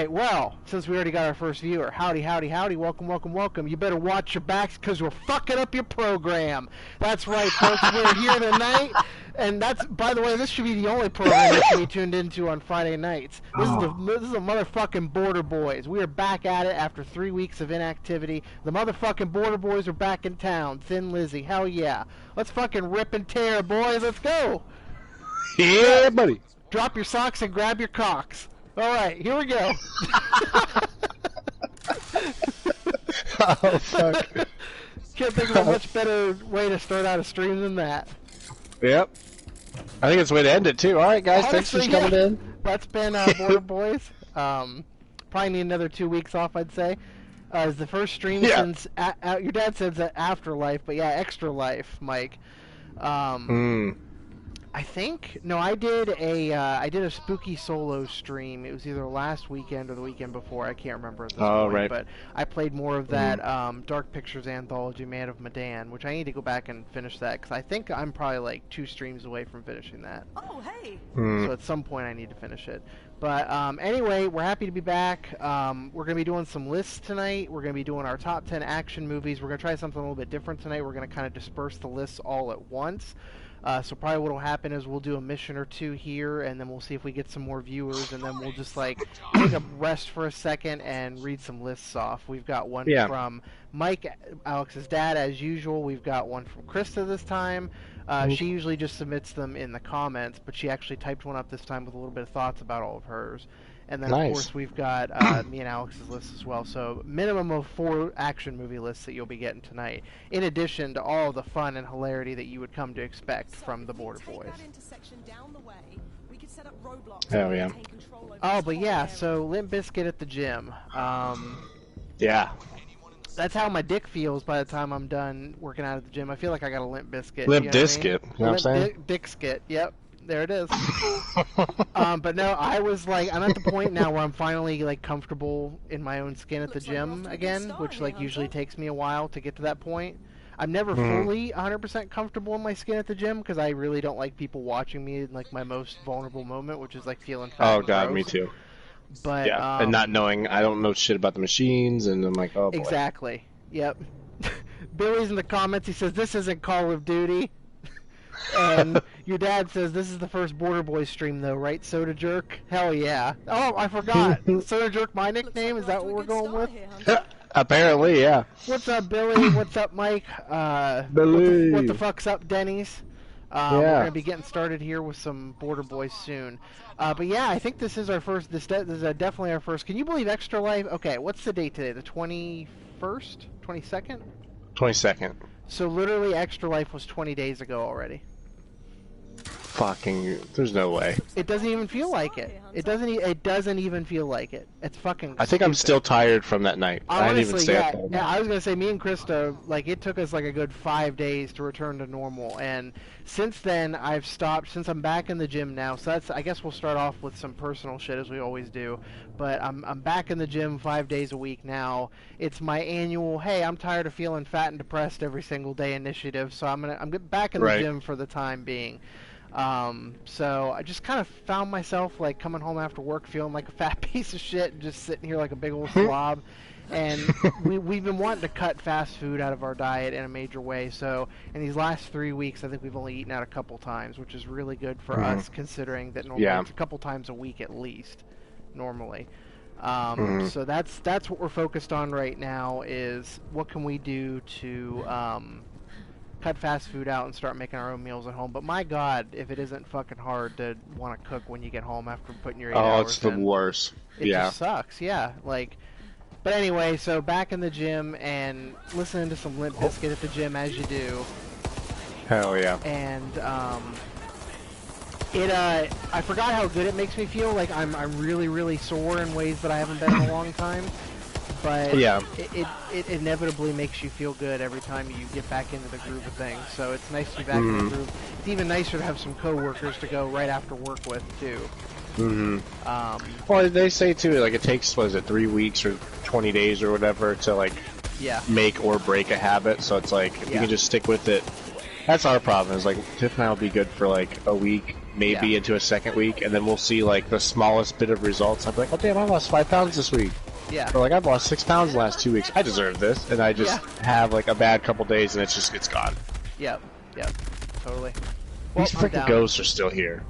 right, well, since we already got our first viewer, howdy, howdy, howdy, welcome, welcome, welcome. You better watch your backs because we're fucking up your program. That's right, folks, we're here tonight, and that's, by the way, this should be the only program that should be tuned into on Friday nights. This is the motherfucking Border Boys. We are back at it after 3 weeks of inactivity. The motherfucking Border Boys are back in town. Thin Lizzy, hell yeah. Let's fucking rip and tear, boys, let's go. Yeah, buddy. Drop your socks and grab your cocks. All right, here we go. Oh, fuck. Can't think of a much better way to start out a stream than that. Yep. I think it's a way to end it, too. All right, guys, Honestly, thanks for coming in. That's been Border Boys. Probably need another 2 weeks off, I'd say. It's the first stream since... your dad says that Afterlife, but yeah, Extra Life, Mike. I think I did a spooky solo stream. It was either last weekend or the weekend before. I can't remember at this point. Right. But I played more of that Dark Pictures anthology, Man of Medan, which I need to go back and finish that because I think I'm probably like 2 streams away from finishing that. Oh, hey. So at some point I need to finish it. But anyway, we're happy to be back. We're going to be doing some lists tonight. We're going to be doing our top 10 action movies. We're going to try something a little bit different tonight. We're going to kind of disperse the lists all at once. So probably what will happen is we'll do a mission or 2 here, and then we'll see if we get some more viewers, and then we'll just like take a rest for a second and read some lists off. We've got one from Mike, Alex's dad, as usual. We've got one from Christa this time. She usually just submits them in the comments, but she actually typed one up this time with a little bit of thoughts about all of hers. And then, of course, we've got me and Alex's list as well. So minimum of 4 action movie lists that you'll be getting tonight, in addition to all the fun and hilarity that you would come to expect from the Border Boys. Oh, yeah. Oh, but yeah, so Limp Bizkit at the gym. Yeah. That's how my dick feels by the time I'm done working out at the gym. I feel like I got a Limp Bizkit. Limp Bizkit, you know what I'm saying? Dick skit, yep. There it is. But no, I was like, I'm at the point now where I'm finally like comfortable in my own skin at the gym again, which like usually takes me a while to get to that point. I'm never fully 100% comfortable in my skin at the gym because I really don't like people watching me in like my most vulnerable moment, which is like feeling fat. Oh god, me too. But yeah, and not knowing, I don't know shit about the machines, and I'm like, oh boy. Exactly. Yep. Billy's in the comments. He says this isn't Call of Duty. And your dad says this is the first Border Boys stream, though, right? Soda Jerk? Hell yeah. Oh, I forgot. Soda Jerk, my nickname? Is that what we're going with? Apparently, yeah. What's up, Billy? What's up, Mike? Billy. What the fuck's up, Denny's? We're going to be getting started here with some Border Boys soon. But yeah, I think this is our first. This is definitely our first. Can you believe Extra Life? Okay, what's the date today? The 21st? 22nd? 22nd. So literally Extra Life was 20 days ago already. Fucking, there's no way. It doesn't even feel like it. It doesn't even feel like it. It's fucking I think I'm still tired from that night. Honestly, I didn't even stay up all night. Yeah, I was gonna say, me and Christa, like, it took us like a good 5 days to return to normal, and since then I've stopped. Since I'm back in the gym now, so that's, I guess we'll start off with some personal shit as we always do. But I'm back in the gym 5 days a week now. It's my annual, hey, I'm tired of feeling fat and depressed every single day initiative, so I'm back in the gym for the time being. So I just kind of found myself like coming home after work feeling like a fat piece of shit and just sitting here like a big old slob. And we've been wanting to cut fast food out of our diet in a major way. So in these last 3 weeks, I think we've only eaten out a couple times, which is really good for us considering that normally it's a couple times a week at least, normally. So that's what we're focused on right now, is what can we do to cut fast food out and start making our own meals at home. But my god, if it isn't fucking hard to want to cook when you get home after putting your 8 hours in. Oh, it's the worst. It just sucks, yeah. Like, but anyway, so back in the gym and listening to some Limp Bizkit at the gym, as you do. Hell yeah. And I forgot how good it makes me feel. Like I'm really, really sore in ways that I haven't been in a long time. But it inevitably makes you feel good every time you get back into the groove of things. So it's nice to be back in the groove. It's even nicer to have some coworkers to go right after work with too. Well, they say too, like it takes, what is it, 3 weeks or 20 days or whatever to like make or break a habit. So it's like if you can just stick with it That's our problem. Is like Tiff and I will be good for like a week, maybe into a second week, and then we'll see like the smallest bit of results. I'll be like, oh damn, I lost 5 pounds this week. Yeah. Or like I've lost 6 pounds the last 2 weeks. I deserve this, and I just have like a bad couple days, and it's gone. Yep. Totally. Well, These freaking ghosts are still here.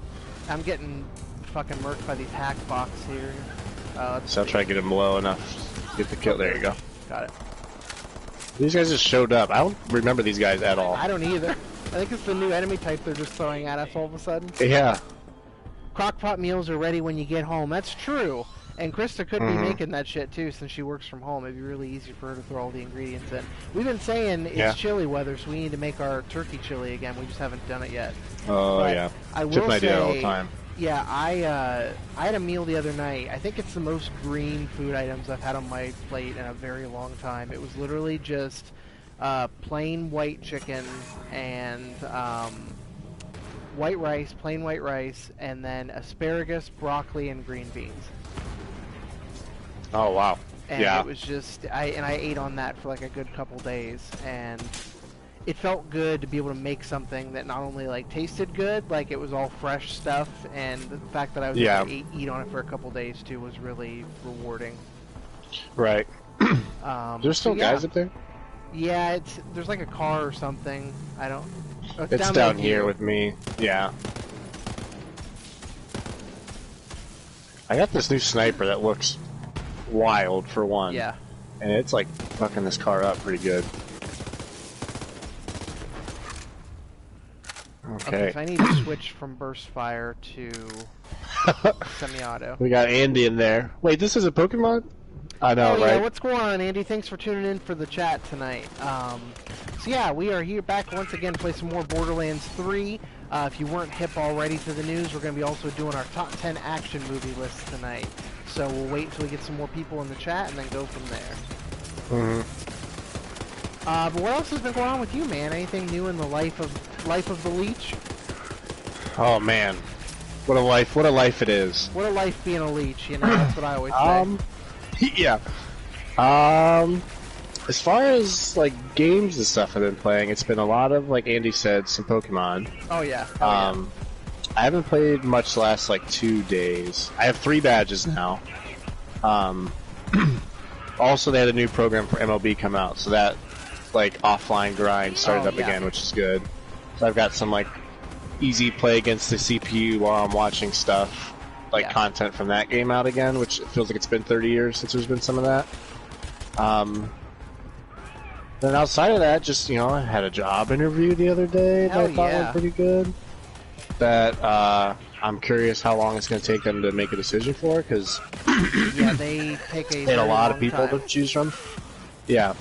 I'm getting fucking murked by these hack box here. So I'll try to get him low enough to get the kill. There you go. Got it. These guys just showed up. I don't remember these guys at all. I don't either. I think it's the new enemy type they're just throwing at us all of a sudden. Yeah. Crockpot meals are ready when you get home. That's true. And Christa could be making that shit too, since she works from home. It'd be really easy for her to throw all the ingredients in. We've been saying it's chili weather, so we need to make our turkey chili again. We just haven't done it yet. Oh, yeah. I will Chip and I say, do that all the time. Yeah, I had a meal the other night. I think it's the most green food items I've had on my plate in a very long time. It was literally just plain white chicken and plain white rice, and then asparagus, broccoli, and green beans. Oh wow! And it was just I ate on that for like a good couple days, and it felt good to be able to make something that not only like tasted good, like it was all fresh stuff, and the fact that I was able to eat on it for a couple days too was really rewarding. Right. There's still guys up there? Yeah, there's like a car or something. I don't. Oh, it's down here with me. Yeah. I got this new sniper that looks wild for one. Yeah. And it's like fucking this car up pretty good. Okay. So I need to switch from burst fire to semi-auto. We got Andy in there. Wait, this is a Pokemon? I know, right? Yeah, what's going on, Andy? Thanks for tuning in for the chat tonight. So yeah, we are here back once again to play some more Borderlands 3. If you weren't hip already to the news, we're going to be also doing our top 10 action movie list tonight. So we'll wait until we get some more people in the chat and then go from there. But what else has been going on with you, man? Anything new in the life of the Leech? Oh man, what a life! What a life it is! What a life being a Leech, you know. That's what I always say. Yeah. As far as like games and stuff I've been playing, it's been a lot of, like Andy said, some Pokemon. Oh yeah. I haven't played much the last like 2 days. I have 3 badges now. Also, they had a new program for MLB come out, so that like offline grind started up again, which is good. So I've got some like easy play against the CPU while I'm watching stuff, like content from that game out again, which feels like it's been 30 years since there's been some of that. Then outside of that, just, you know, I had a job interview the other day that I thought went pretty good. That I'm curious how long it's going to take them to make a decision for, because they take they had a lot of people to choose from. Yeah,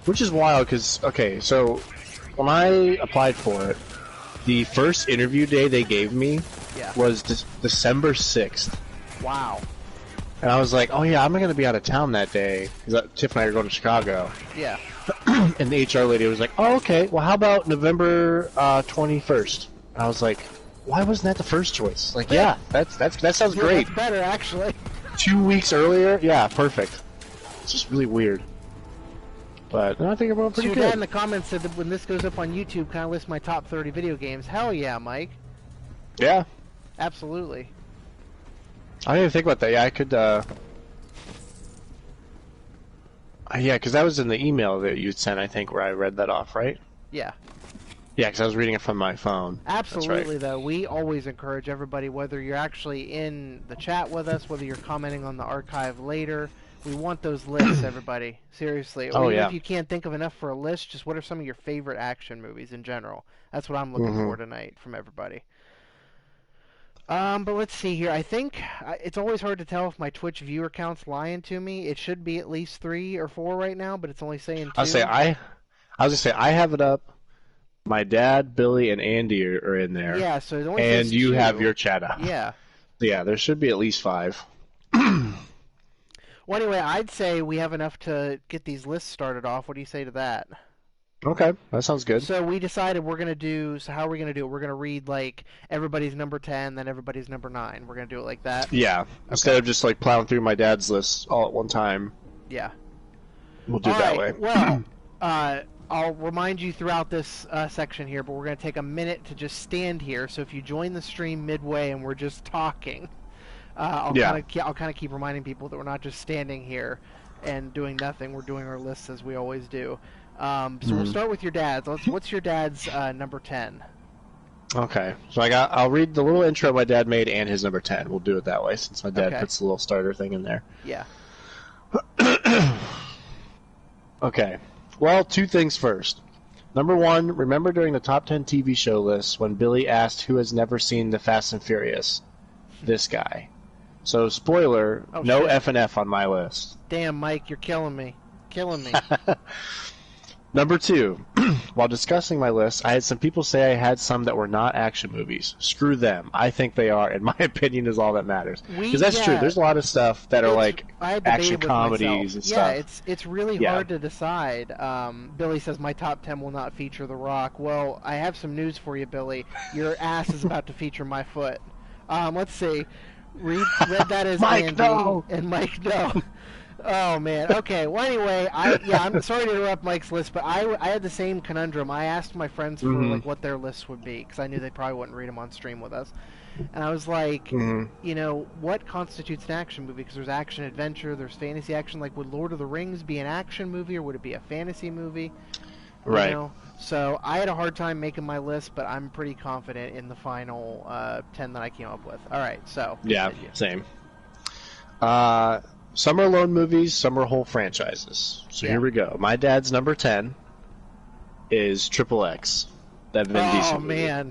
which is wild, because, okay, so when I applied for it, the first interview day they gave me was December 6th. Wow. And I was like, oh yeah, I'm going to be out of town that day, because Tiff and I are going to Chicago. Yeah. And the HR lady was like, oh, okay, well, how about November 21st? And I was like, why wasn't that the first choice? Like, yeah, that sounds great. That's better, actually. 2 weeks earlier? Yeah, perfect. It's just really weird. But I think I'm pretty good. Your dad in the comments said that when this goes up on YouTube, kind of list my top 30 video games. Hell yeah, Mike. Yeah. Absolutely. I didn't even think about that. Yeah, I could, yeah, because that was in the email that you sent, I think, where I read that off, right? Yeah. Yeah, because I was reading it from my phone. Absolutely, though. We always encourage everybody, whether you're actually in the chat with us, whether you're commenting on the archive later, we want those lists, everybody. Seriously. Or even if you can't think of enough for a list, just what are some of your favorite action movies in general? That's what I'm looking for tonight from everybody. But let's see here. I think it's always hard to tell if my Twitch viewer count's lying to me. It should be at least 3 or 4 right now, but it's only saying 2. I was gonna say I have it up. My dad, Billy, and Andy are in there. Yeah, so it only and says you 2. have your chat up. Yeah. Yeah, there should be at least 5. Well, anyway, I'd say we have enough to get these lists started off. What do you say to that? Okay, that sounds good. So we decided we're going to do, so how are we going to do it? We're going to read, like, everybody's number 10, then everybody's number 9. We're going to do it like that? Yeah, instead of just, like, plowing through my dad's list all at one time. Yeah. We'll do it that way. Well, I'll remind you throughout this section here, but we're going to take a minute to just stand here. So if you join the stream midway and we're just talking, I'll kind of keep reminding people that we're not just standing here and doing nothing. We're doing our lists as we always do. So we'll start with your dad's. What's your dad's number 10? Okay, so I'll read the little intro my dad made and his number 10. We'll do it that way since my dad puts the little starter thing in there. Yeah. Okay. Well, two things first. Number 1, remember during the top 10 TV show list when Billy asked who has never seen The Fast and Furious? This guy. So, spoiler, no shit. F and F on my list. Damn, Mike, you're killing me. Killing me. Number 2, while discussing my list, I had some people say I had some that were not action movies. Screw them. I think they are, and my opinion is all that matters. Because that's true. There's a lot of stuff that are like action comedies and stuff. Yeah, it's really hard to decide. Billy says my top 10 will not feature The Rock. Well, I have some news for you, Billy. Your ass is about to feature my foot. Let's see. Read that as Mike, Andy, no! And Mike, no. Oh man. Okay. Well, anyway, I'm sorry to interrupt Mike's list, but I had the same conundrum. I asked my friends for like what their lists would be because I knew they probably wouldn't read them on stream with us, and I was like, you know, what constitutes an action movie? Because there's action adventure, there's fantasy action. Like, would Lord of the Rings be an action movie or would it be a fantasy movie? Right. You know? So I had a hard time making my list, but I'm pretty confident in the final 10 that I came up with. All right. So. Yeah. Same. Some are lone movies, some are whole franchises. So here we go. My dad's number 10 is Triple X. That Vin Diesel movie. Oh,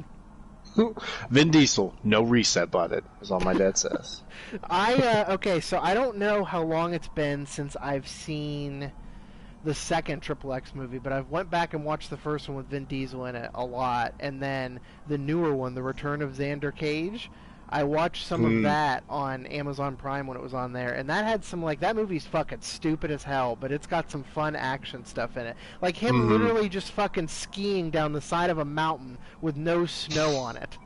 man. Vin Diesel, no reset button, is all my dad says. Okay, so I don't know how long it's been since I've seen the second Triple X movie, but I've went back and watched the first one with Vin Diesel in it a lot, and then the newer one, The Return of Xander Cage. I watched some of that on Amazon Prime when it was on there, and that had some, like, that movie's fucking stupid as hell, but it's got some fun action stuff in it. Like him literally just fucking skiing down the side of a mountain with no snow on it.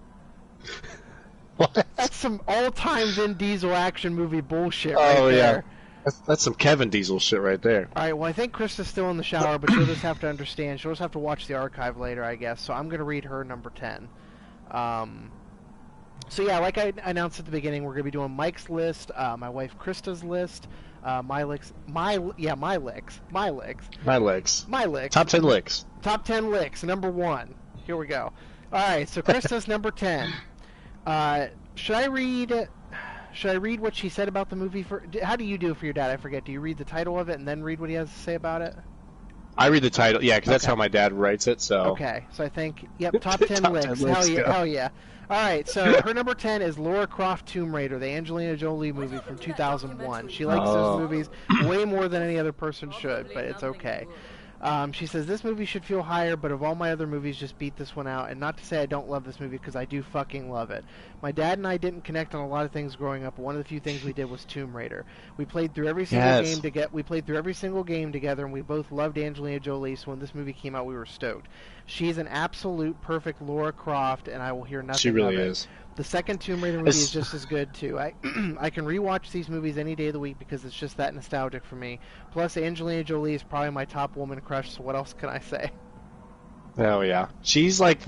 What? That's some all-time Vin Diesel action movie bullshit right there. Yeah. That's some Kevin Diesel shit right there. Alright, well, I think Christa's still in the shower, but she'll just have to understand. She'll just have to watch the archive later, I guess, so I'm going to read her number 10. So yeah, like I announced at the beginning, we're going to be doing Mike's list, my wife Christa's list, my legs. Top 10 licks. Top 10 licks, number 1. Here we go. Alright, so Christa's number 10. Should I read what she said about the movie? How do you do it for your dad? I forget. Do you read the title of it and then read what he has to say about it? I read the title, yeah, because that's how my dad writes it, so... Okay, so I think, top 10 licks. Hell yeah. Alright, so her number 10 is Lara Croft Tomb Raider, the Angelina Jolie movie from 2001. She likes those movies way more than any other person should, but it's okay. She says, this movie should feel higher, but of all my other movies, just beat this one out. And not to say I don't love this movie, because I do fucking love it. My dad and I didn't connect on a lot of things growing up, but one of the few things we did was Tomb Raider. We played through every single game together, and we both loved Angelina Jolie, so when this movie came out, we were stoked. She's an absolute perfect Lara Croft, and I will hear nothing of it. She really is. The second Tomb Raider movie is just as good, too. I can rewatch these movies any day of the week because it's just that nostalgic for me. Plus, Angelina Jolie is probably my top woman crush, so what else can I say? Oh, yeah. She's like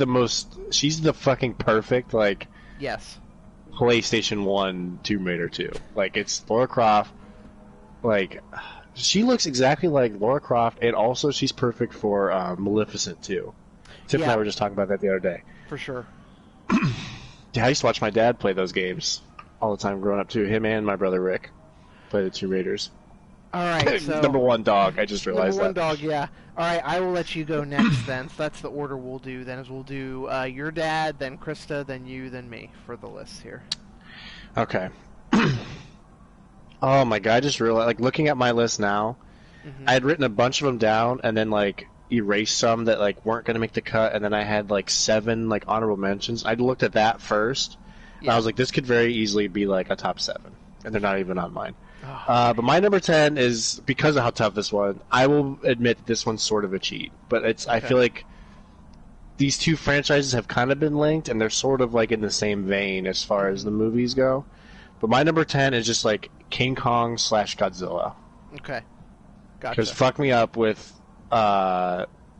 she's the fucking perfect, like... Yes. PlayStation 1 Tomb Raider 2. Like, it's Lara Croft. Like, she looks exactly like Lara Croft, and also she's perfect for Maleficent 2. Tiff and I were just talking about that the other day. For sure. Yeah, I used to watch my dad play those games all the time growing up, too. Him and my brother Rick play the Tomb Raiders. All right, so... Number 1 dog, I just realized that. Number 1 dog, yeah. All right, I will let you go next then. So that's the order we'll do then, is we'll do your dad, then Christa, then you, then me for the list here. Okay. Oh my god, I just realized, like, looking at my list now, I had written a bunch of them down, and then, like, erased some that, like, weren't going to make the cut, and then I had, like, 7, like, honorable mentions. I looked at that first, and I was like, this could very easily be, like, a top 7, and they're not even on mine. But my number 10 is, because of how tough this was, I will admit that this one's sort of a cheat, but it's, I feel like these two franchises have kind of been linked, and they're sort of, like, in the same vein as far as the movies go. But my number 10 is just, like, King Kong / Godzilla. Okay. Gotcha. Because fuck me up with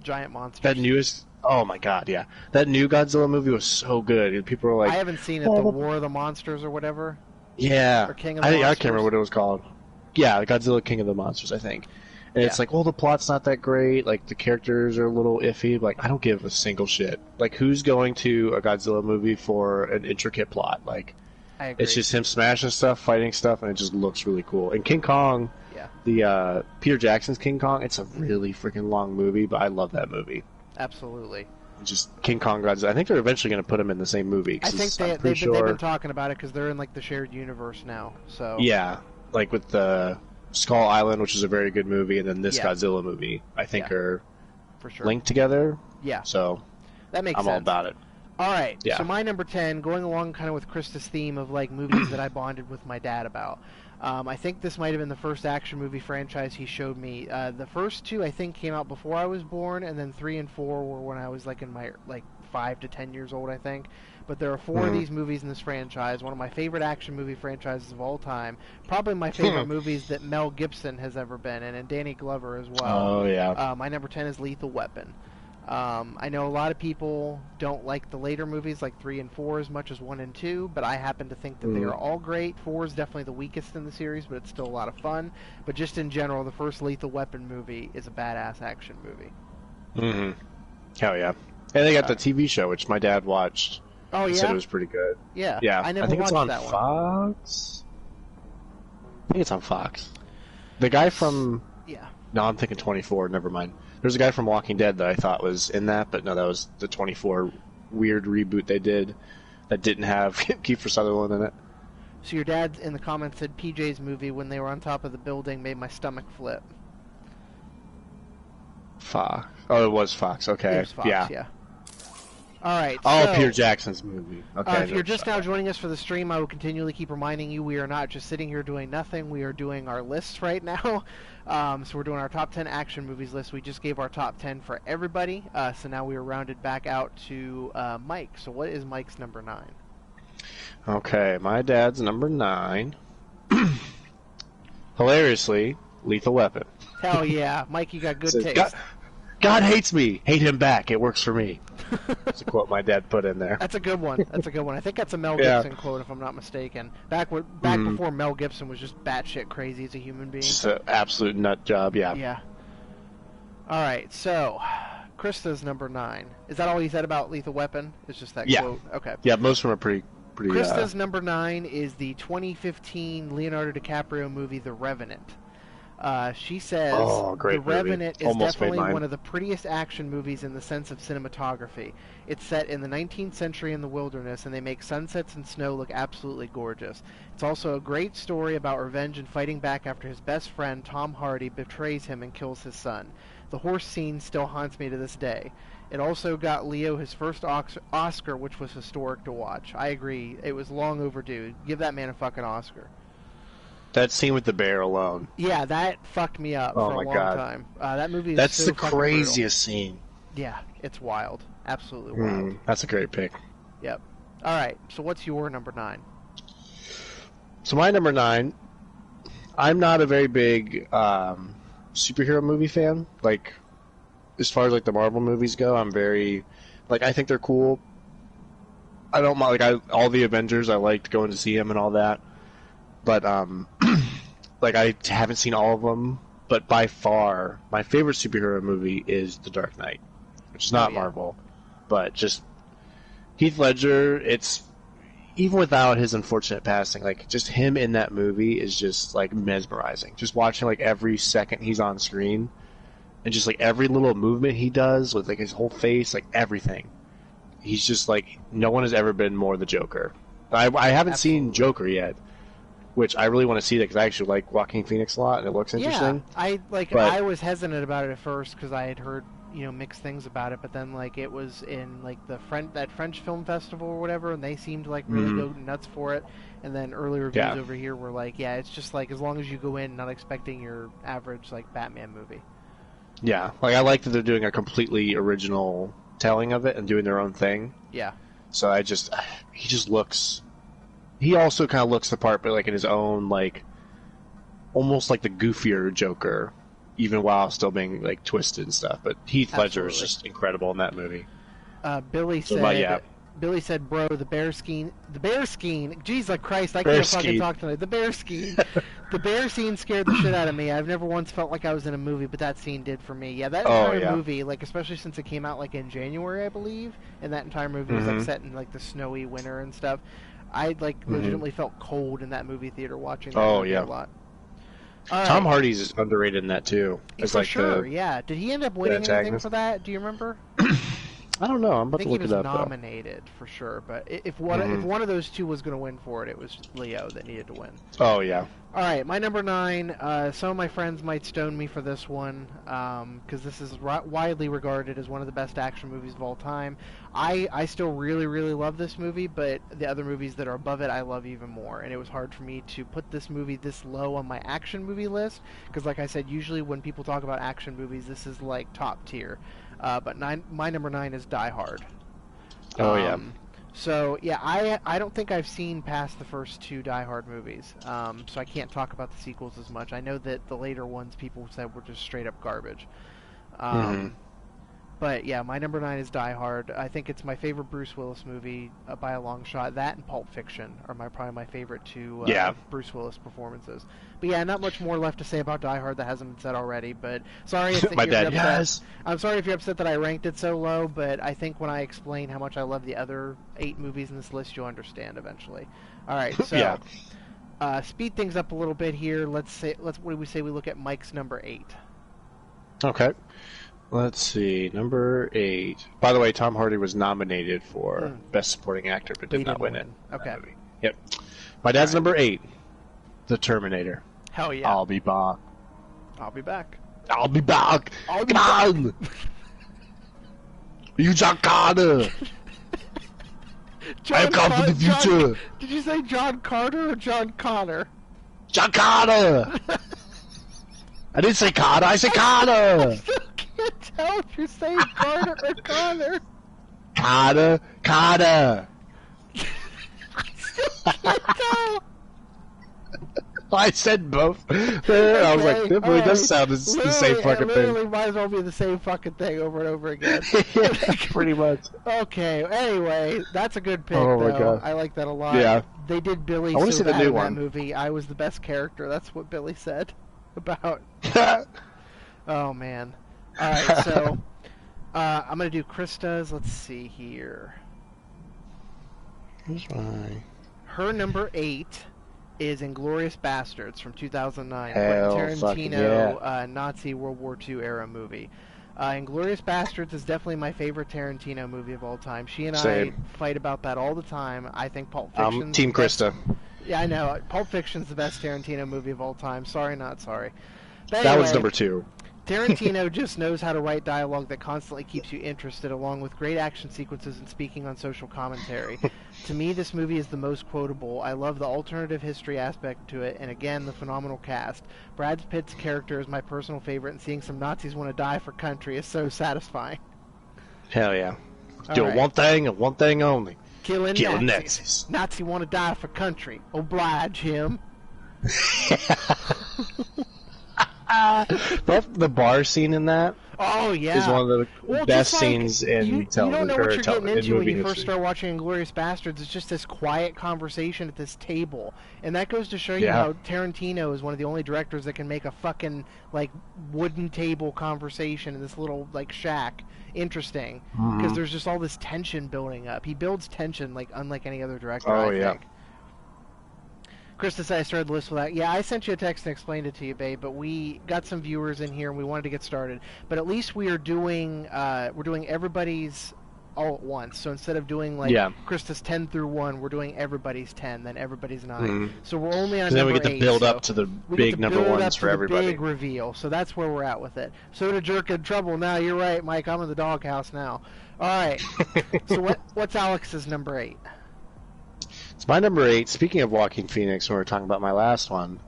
giant monsters. That newest... Oh my god, yeah. That new Godzilla movie was so good. People were like... I haven't seen it, the War of the Monsters or whatever. Yeah. Or King of the Monsters. I can't remember what it was called. Yeah, Godzilla King of the Monsters, I think. And it's like, the plot's not that great. Like, the characters are a little iffy. Like, I don't give a single shit. Like, who's going to a Godzilla movie for an intricate plot? Like, I agree. It's just him smashing stuff, fighting stuff, and it just looks really cool. And King Kong, the Peter Jackson's King Kong, it's a really freaking long movie, but I love that movie. Absolutely. Just King Kong Godzilla. I think they're eventually going to put him in the same movie. I think they've been talking about it because they're in like the shared universe now. So yeah, like with the Skull Island, which is a very good movie, and then this Godzilla movie, I think are for sure linked together. Yeah, so that makes sense. I'm all about it. All right, so my number 10, going along kind of with Christa's theme of like movies that I bonded with my dad about. I think this might have been the first action movie franchise he showed me. The first two, I think, came out before I was born, and then 3 and 4 were when I was like in my 5 to 10 years old, I think. But there are 4 of these movies in this franchise. One of my favorite action movie franchises of all time. Probably my favorite movies that Mel Gibson has ever been in, and Danny Glover as well. Oh yeah. My number 10 is Lethal Weapon. I know a lot of people don't like the later movies like 3 and 4 as much as 1 and 2, but I happen to think that they are all great. 4 is definitely the weakest in the series, but it's still a lot of fun. But just in general, the first Lethal Weapon movie is a badass action movie. Mm-hmm. Hell yeah. And they got the TV show, which my dad watched. Oh, he said it was pretty good. Yeah. Yeah. I think it's on that Fox. I think it's on Fox. The guy from... Yeah. No, I'm thinking 24. Never mind. There's a guy from Walking Dead that I thought was in that, but no, that was the 24 weird reboot they did that didn't have Kiefer Sutherland in it. So your dad in the comments said PJ's movie when they were on top of the building made my stomach flip. Fox. Oh, it was Fox. Okay. It was Fox, yeah. All right. Oh, so, Peter Jackson's movie. Okay. If you're just now joining us for the stream, I will continually keep reminding you we are not just sitting here doing nothing. We are doing our lists right now. So we're doing our top 10 action movies list. We just gave our top 10 for everybody. So now we are rounded back out to Mike. So what is Mike's number 9? Okay, my dad's number 9. Hilariously, Lethal Weapon. Hell yeah. Mike, you got good taste. God hates me. Hate him back. It works for me. That's a quote my dad put in there. That's a good one. That's a good one. I think that's a Mel Gibson quote, if I'm not mistaken. Back before Mel Gibson was just batshit crazy as a human being. Just an absolute nut job, yeah. Yeah. All right, so Christa's number 9. Is that all you said about Lethal Weapon? It's just that quote? Okay. Yeah, most of them are pretty... Christa's number 9 is the 2015 Leonardo DiCaprio movie, The Revenant. She says The Revenant is definitely one of the prettiest action movies in the sense of cinematography. It's set in the 19th century in the wilderness, and they make sunsets and snow look absolutely gorgeous. It's also a great story about revenge and fighting back after his best friend, Tom Hardy, betrays him and kills his son. The horse scene still haunts me to this day. It also got Leo his first Oscar, which was historic to watch. I agree. It was long overdue. Give that man a fucking Oscar. That scene with the bear alone. Yeah, that fucked me up for a long time. That movie is so the craziest scene. Yeah, it's wild. Absolutely wild. That's a great pick. Yep. All right, so what's your number 9? So my number 9, I'm not a very big superhero movie fan. Like, as far as like the Marvel movies go, I'm very... Like, I think they're cool. I don't mind... all the Avengers, I liked going to see them and all that. But, like, I haven't seen all of them, but by far, my favorite superhero movie is The Dark Knight, which is not Marvel, but just Heath Ledger, it's, even without his unfortunate passing, like, just him in that movie is just, like, mesmerizing. Just watching, like, every second he's on screen, and just, like, every little movement he does with, like, his whole face, like, everything. He's just, like, no one has ever been more the Joker. I haven't seen Joker yet. Which I really want to see that because I actually like Joaquin Phoenix a lot and it looks interesting. Yeah, I was hesitant about it at first because I had heard mixed things about it, but then like it was in like that French film festival or whatever, and they seemed like really go nuts for it. And then early reviews over here were like, yeah, it's just like as long as you go in not expecting your average like Batman movie. Yeah, like I like that they're doing a completely original telling of it and doing their own thing. Yeah. So he just looks. He also kind of looks the part, but like in his own, like, almost like the goofier Joker. even while still being like twisted and stuff. But Heath Ledger is Absolutely. just incredible in that movie. Billy So, said. yeah. Billy said, "Bro, the bear skiing. Jesus Christ, I Bear can't fucking skiing. talk tonight. The bear skiing. The bear scene scared the shit out of me. I've never once felt like I was in a movie, but that scene did for me. Yeah, that entire movie, like especially since it came out like in January, I believe, and that entire movie was like set in like the snowy winter and stuff. I like legitimately felt cold in that movie theater watching that movie a lot. Tom Hardy's is underrated in that too. As for like sure, yeah. Did he end up winning anything for that? Do you remember? I don't know. I'm about to look it up. I think he was nominated for sure, but if one of those two was going to win for it, it was Leo that needed to win. Oh yeah. All right, my number 9. Some of my friends might stone me for this one because this is widely regarded as one of the best action movies of all time. I still really, really love this movie, but the other movies that are above it, I love even more. And it was hard for me to put this movie this low on my action movie list because, like I said, usually when people talk about action movies, this is like top tier. But my number 9 is Die Hard. Oh yeah. So yeah, I don't think I've seen past the first 2 Die Hard movies, so I can't talk about the sequels as much. I know that the later ones people said were just straight up garbage. But yeah, my number 9 is Die Hard. I think it's my favorite Bruce Willis movie by a long shot. That and Pulp Fiction are probably my favorite 2 Bruce Willis performances. But yeah, not much more left to say about Die Hard that hasn't been said already. But sorry if my you're dad. upset. Yes. I'm sorry if you're upset that I ranked it so low. But I think when I explain how much I love the other 8 movies in this list, you'll understand eventually. All right, so speed things up a little bit here. What do we say we look at Mike's number 8? Okay. Let's see, number 8. By the way, Tom Hardy was nominated for Best Supporting Actor, but did not win it. Okay. Yep. My dad's number 8, The Terminator. Hell yeah. I'll be back. I'll be back. I'll be back. Come on. You John Carter. I have come from the future. Did you say John Carter or John Connor? John Carter. I didn't say Carter. I said Carter. I still can't tell if you're saying Carter or Connor. Carter. I still can't tell. I said both. I was like, that really does sound the same fucking thing. Literally might as well be the same fucking thing over and over again. Yeah, pretty much. Okay, anyway, that's a good pick, Oh my though. God. I like that a lot. Yeah. They did Billy I wanna so see the bad new in that one. movie. I was the best character. That's what Billy said about... Oh, man. All right, so I'm going to do Christa's. Let's see here. Here's mine. Her number 8 is Inglourious Bastards from 2009. Hell, Quentin fucking Tarantino, yeah. Nazi World War II era movie. Inglourious Bastards is definitely my favorite Tarantino movie of all time. She and Same. I fight about that all the time. I think Pulp Fiction. I'm Team Christa. Yeah, I know. Pulp Fiction's the best Tarantino movie of all time. Sorry, not sorry. But That was anyway, number 2. Tarantino just knows how to write dialogue that constantly keeps you interested, along with great action sequences and speaking on social commentary. To me, this movie is the most quotable. I love the alternative history aspect to it, and again, the phenomenal cast. Brad Pitt's character is my personal favorite, and seeing some Nazis want to die for country is so satisfying. Hell yeah. All Do right. one thing and one thing only. Killing Nazis. Nazis. Nazi want to die for country. Oblige him. The bar scene in that Oh yeah, is one of the best just like, scenes in you television. don't know what you're getting into when you first history. start watching Inglourious Bastards. It's just this quiet conversation at this table, and that goes to show you Yeah. how Tarantino is one of the only directors that can make a fucking like wooden table conversation in this little like shack interesting because there's just all this tension building up. He builds tension like unlike any other director. Oh, I yeah. think. Krista said I started the list with that. Yeah, I sent you a text and explained it to you, babe. But we got some viewers in here and we wanted to get started. But at least we're doing everybody's all at once. So instead of doing like Krista's 10 through 1, we're doing everybody's 10, then everybody's 9. So we're only on And then number we get to 8, build so up to the we big get to number build ones up for to everybody. The big reveal. So that's where we're at with it. So to jerk in trouble now. You're right, Mike. I'm in the doghouse now. All right. So what's Alex's number 8? It's my number 8. Speaking of Joaquin Phoenix, when we were talking about my last one,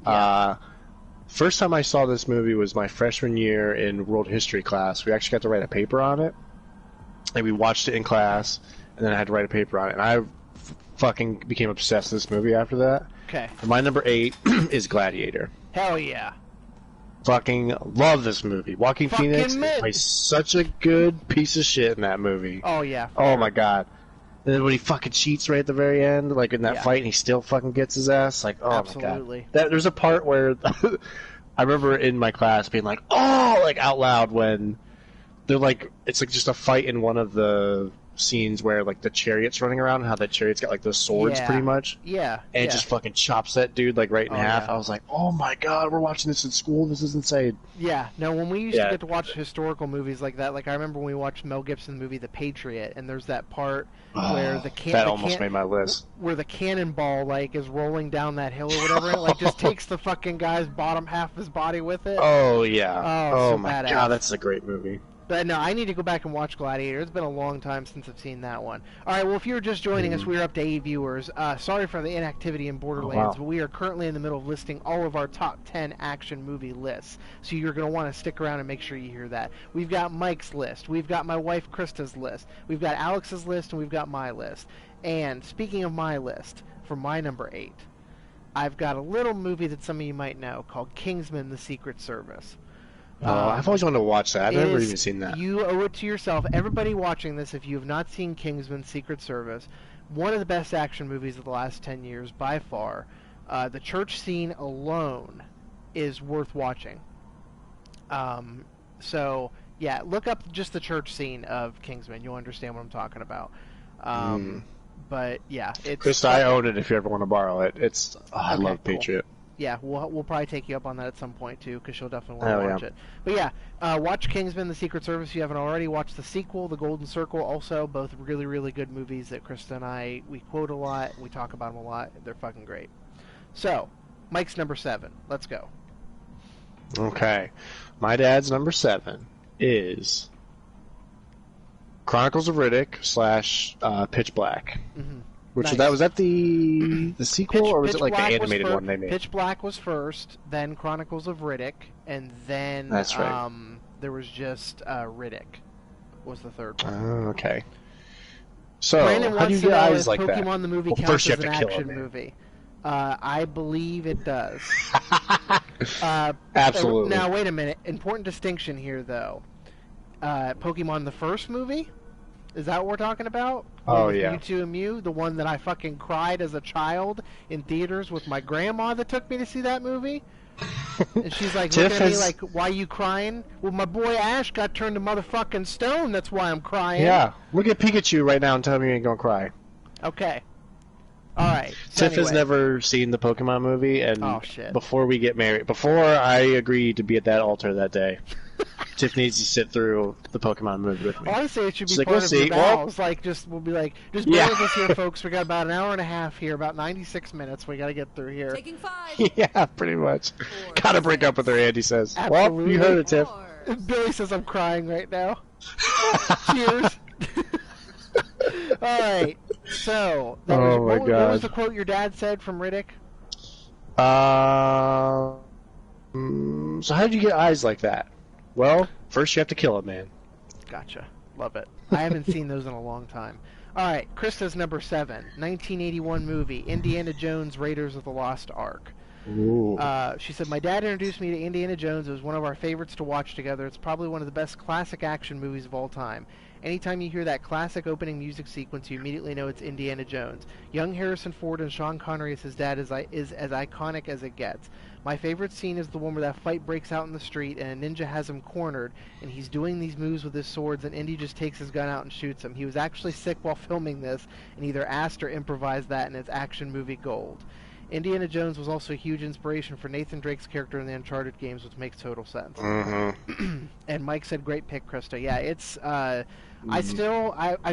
first time I saw this movie was my freshman year in world history class. We actually got to write a paper on it, and we watched it in class, and then I had to write a paper on it, and I fucking became obsessed with this movie after that. Okay. And my number 8 is Gladiator. Hell yeah. fucking love this movie. Joaquin Fucking Phoenix mid. plays such a good piece of shit in that movie. Oh yeah. Oh my god. And then when he fucking cheats right at the very end, like in that fight, and he still fucking gets his ass, like, oh Absolutely. my god. There's a part where I remember in my class being like, oh, like out loud when they're like, it's like just a fight in one of the scenes where like the chariot's running around, and how that chariot's got like those swords pretty much. Yeah. And it just fucking chops that dude like right in half. Yeah. I was like, oh my god, we're watching this in school. This is insane. Yeah. No, when we used to get to watch historical movies like that, like I remember when we watched Mel Gibson's movie The Patriot, and there's that part where that almost made my list. Where the cannonball like is rolling down that hill or whatever, and it like just takes the fucking guy's bottom half of his body with it. Oh yeah. Oh, so my badass. god, that's a great movie. But no, I need to go back and watch Gladiator. It's been a long time since I've seen that one. All right, well, if you're just joining us, we're up to 8 viewers. Sorry for the inactivity in Borderlands, but we are currently in the middle of listing all of our top 10 action movie lists. So you're going to want to stick around and make sure you hear that. We've got Mike's list. We've got my wife Christa's list. We've got Alex's list, and we've got my list. And speaking of my list, for my number 8, I've got a little movie that some of you might know called Kingsman: The Secret Service. I've always wanted to watch that. I've never even seen that. You owe it to yourself. Everybody watching this, if you have not seen Kingsman: Secret Service, one of the best action movies of the last 10 years by far. The church scene alone is worth watching. So, yeah, look up just the church scene of Kingsman. You'll understand what I'm talking about. But, yeah. Chris, I own it if you ever want to borrow it. I love Patriot. Yeah, we'll probably take you up on that at some point, too, because you'll definitely want to watch it. But yeah, watch Kingsman: The Secret Service if you haven't already. Watch the sequel, The Golden Circle, also. Both really, really good movies that Krista and we quote a lot. We talk about them a lot. They're fucking great. So, Mike's number 7. Let's go. Okay. My dad's number 7 is Chronicles of Riddick / Pitch Black. Mm-hmm. Which was that the sequel, or was it like the animated one they made? Pitch Black was first, then Chronicles of Riddick, and then that's right. There was just Riddick was the third one. Oh, okay. So Brandon how do you get eyes like that? Pokemon the movie counts as an action movie. I believe it does. Absolutely. Now wait a minute. Important distinction here, though. Pokemon the first movie. Is that what we're talking about? Oh, yeah. Mewtwo and Mew, the one that I fucking cried as a child in theaters with my grandma that took me to see that movie? And she's like looking at me like, why are you crying? Well, my boy Ash got turned to motherfucking stone, that's why I'm crying. Yeah, look at Pikachu right now and tell me you ain't gonna cry. Okay. Alright. So Tiff has never seen the Pokemon movie, and before we get married, before I agree to be at that altar that day, Tiff needs to sit through the Pokemon movie with me. Honestly, it should be part of your vows. We'll be like, just bear with us here, folks. We got about an hour and a half here, about 96 minutes. We got to get through here. Taking 5. Yeah, pretty much. Gotta break up with her, Andy says. Absolutely. Well, you heard it, Tiff. Billy says I'm crying right now. Cheers. All right. So, what was the quote your dad said from Riddick? So how did you get eyes like that? Well, first you have to kill a man. Gotcha. Love it. I haven't seen those in a long time. All right, Krista's number 7, 1981 movie, Indiana Jones: Raiders of the Lost Ark. Ooh. She said, my dad introduced me to Indiana Jones. It was one of our favorites to watch together. It's probably one of the best classic action movies of all time. Anytime you hear that classic opening music sequence, you immediately know it's Indiana Jones. Young Harrison Ford and Sean Connery as his dad is as iconic as it gets. My favorite scene is the one where that fight breaks out in the street and a ninja has him cornered, and he's doing these moves with his swords, and Indy just takes his gun out and shoots him. He was actually sick while filming this, and either asked or improvised that, and it's action movie gold. Indiana Jones was also a huge inspiration for Nathan Drake's character in the Uncharted games, which makes total sense. Mm-hmm. And Mike said, great pick, Krista. Yeah, it's... I've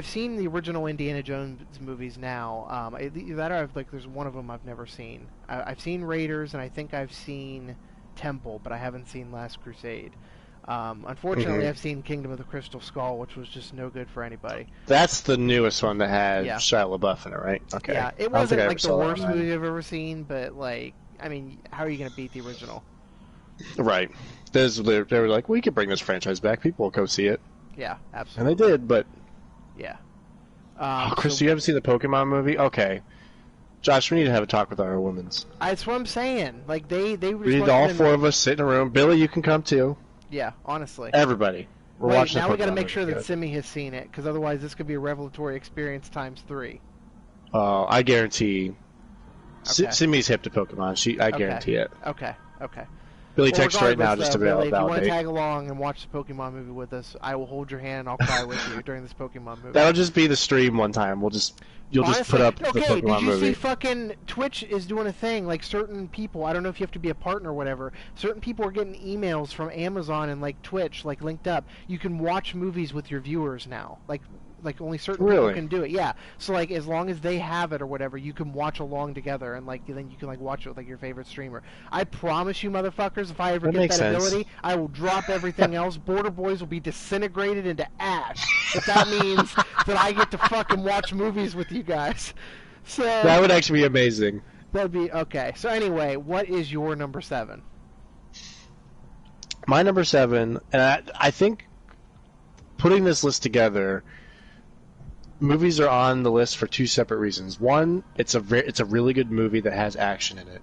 seen the original Indiana Jones movies now. There's one of them I've never seen. I've seen Raiders, and I think I've seen Temple, but I haven't seen Last Crusade. Unfortunately, I've seen Kingdom of the Crystal Skull, which was just no good for anybody. That's the newest one that had Shia LaBeouf in it, right? Okay. Yeah, it wasn't like the worst movie I've ever seen, but how are you going to beat the original? Right. They were like, we could bring this franchise back. People will go see it. Yeah, absolutely. And they did, but... Yeah. Chris, you haven't seen the Pokemon movie? Okay. Josh, we need to have a talk with our women's. That's what I'm saying. Like they We need all 4 of us sit in a room. Billy, you can come too. Yeah, honestly. Everybody. We're Wait, watching. now we got to Pokemon make sure movie. that Simi has seen it, because otherwise this could be a revelatory experience times 3. I guarantee. Okay. Simi's hip to Pokemon. I guarantee it. Okay. Billy, Well, text right now just to Billy, if you want to validate. tag along and watch the Pokemon movie with us, I will hold your hand and I'll cry with you during this Pokemon movie. That'll just be the stream one time. You'll Honestly, just put up the Pokemon did you movie. see fucking Twitch is doing a thing, like certain people, I don't know if you have to be a partner or whatever, certain people are getting emails from Amazon and like Twitch, like linked up. You can watch movies with your viewers now. Like only certain people can do it. Yeah. So like as long as they have it or whatever, you can watch along together and like then you can like watch it with like your favorite streamer. I promise you motherfuckers, if I ever get that ability, I will drop everything else. Border Boys will be disintegrated into ash. If that means that I get to fucking watch movies with you guys. So that would actually be amazing. That'd be okay. So anyway, what is your number 7? My number 7, and I think putting this list together, movies are on the list for 2 separate reasons. One, it's a really good movie that has action in it,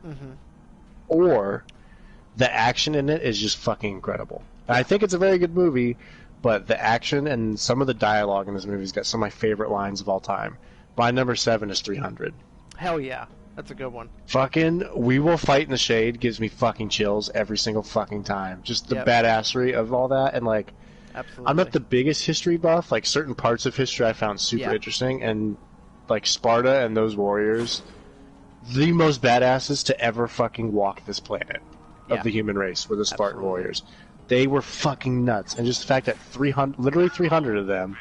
or the action in it is just fucking incredible. And I think it's a very good movie, but the action and some of the dialogue in this movie's got some of my favorite lines of all time. My number 7 is 300. Hell yeah, that's a good one. Fucking We Will Fight in the Shade gives me fucking chills every single fucking time. Just the badassery of all that, and like. Absolutely. I'm not the biggest history buff. Like, certain parts of history I found super interesting, and like Sparta and those warriors, the most badasses to ever fucking walk this planet of the human race were the Spartan warriors. They were fucking nuts, and just the fact that literally 300 of them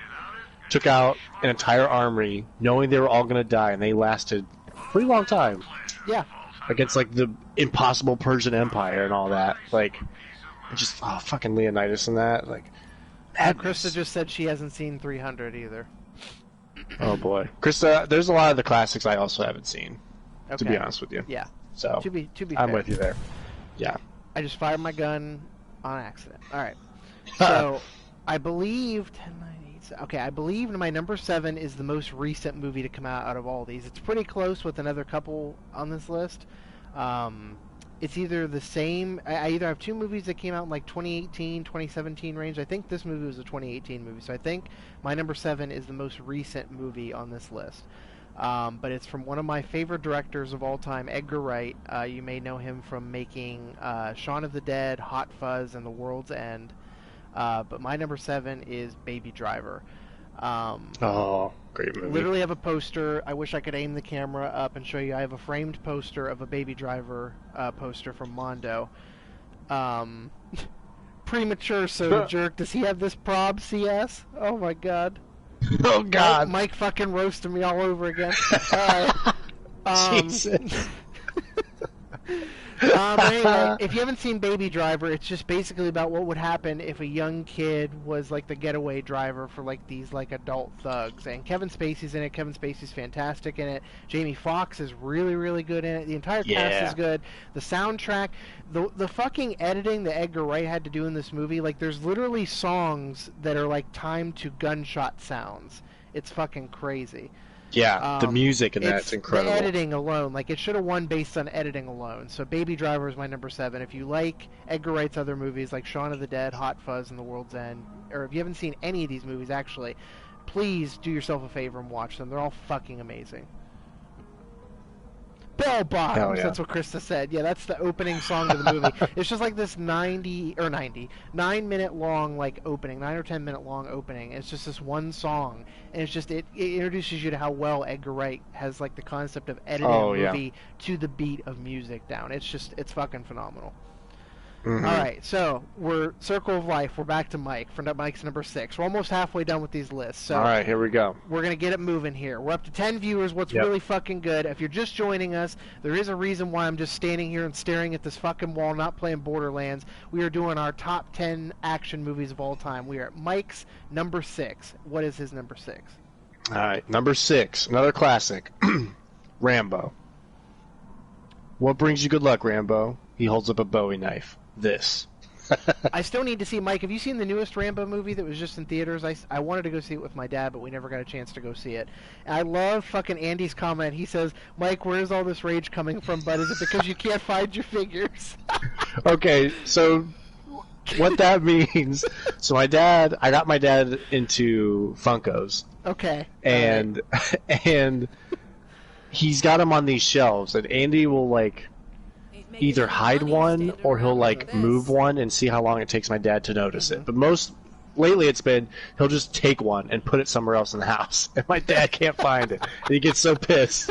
took out an entire army knowing they were all going to die, and they lasted a pretty long time. Yeah. Against like the impossible Persian Empire and all that. Like, just fucking Leonidas and that. Like, Christa just said she hasn't seen 300 either. Oh boy, Christa, there's a lot of the classics I also haven't seen. Okay. To be honest with you. Yeah. So to be I'm fair. with you there. Yeah. I just fired my gun on accident. All right. So I believe 1098. Okay, I believe my number 7 is the most recent movie to come out of all these. It's pretty close with another couple on this list. It's either the same. I either have 2 movies that came out in like 2018, 2017 range. I think this movie was a 2018 movie, so I think my number 7 is the most recent movie on this list. But it's from one of my favorite directors of all time, Edgar Wright. You may know him from making Shaun of the Dead, Hot Fuzz, and The World's End. But my number 7 is Baby Driver. Great movie. Literally have a poster. I wish I could aim the camera up and show you. I have a framed poster of a Baby Driver poster from Mondo. Premature soda jerk. Does he have this prob CS? Oh my god. Oh god. Mike fucking roasted me all over again. Jesus. But anyway, if you haven't seen Baby Driver, it's just basically about what would happen if a young kid was like the getaway driver for like these like adult thugs. And Kevin Spacey's in it. Kevin Spacey's fantastic in it. Jamie Foxx is really, really good in it. The entire cast is good. The soundtrack, the fucking editing that Edgar Wright had to do in this movie, like there's literally songs that are like timed to gunshot sounds. It's fucking crazy. Yeah, the music in that's incredible. The editing alone, like it should have won based on editing alone. So Baby Driver is my number 7. If you like Edgar Wright's other movies like Shaun of the Dead, Hot Fuzz, and The World's End, or if you haven't seen any of these movies actually, please do yourself a favor and watch them. They're all fucking amazing. Bell bottoms. That's what Christa said. Yeah, that's the opening song of the movie. It's just like this 9-minute long like opening, 9 or 10 minute long opening. It's just this one song, and it's just it introduces you to how well Edgar Wright has like the concept of editing a movie to the beat of music down. It's fucking phenomenal. Mm-hmm. All right, so we're Circle of Life. We're back to Mike for Mike's number 6. We're almost halfway done with these lists. So all right, here we go. We're gonna get it moving here. We're up to 10 viewers. What's really fucking good? If you're just joining us, there is a reason why I'm just standing here and staring at this fucking wall, not playing Borderlands. We are doing our top 10 action movies of all time. We are at Mike's number 6. What is his number 6? All right, number 6, another classic, Rambo. What brings you good luck, Rambo? He holds up a Bowie knife. This. I still need to see, Mike, have you seen the newest Rambo movie that was just in theaters? I wanted to go see it with my dad, but we never got a chance to go see it. And I love fucking Andy's comment. He says, Mike, where's all this rage coming from, bud? Is it because you can't find your figures? Okay, so what that means, so I got my dad into Funkos. Okay. And, and he's got them on these shelves, and Andy will, like, either hide one or he'll like move one and see how long it takes my dad to notice it. But lately it's been he'll just take one and put it somewhere else in the house, and my dad can't find it. And he gets so pissed.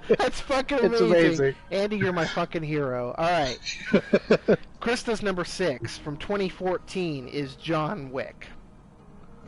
That's fucking amazing. It's amazing. Andy, you're my fucking hero. All right. Krista's number 6 from 2014 is John Wick.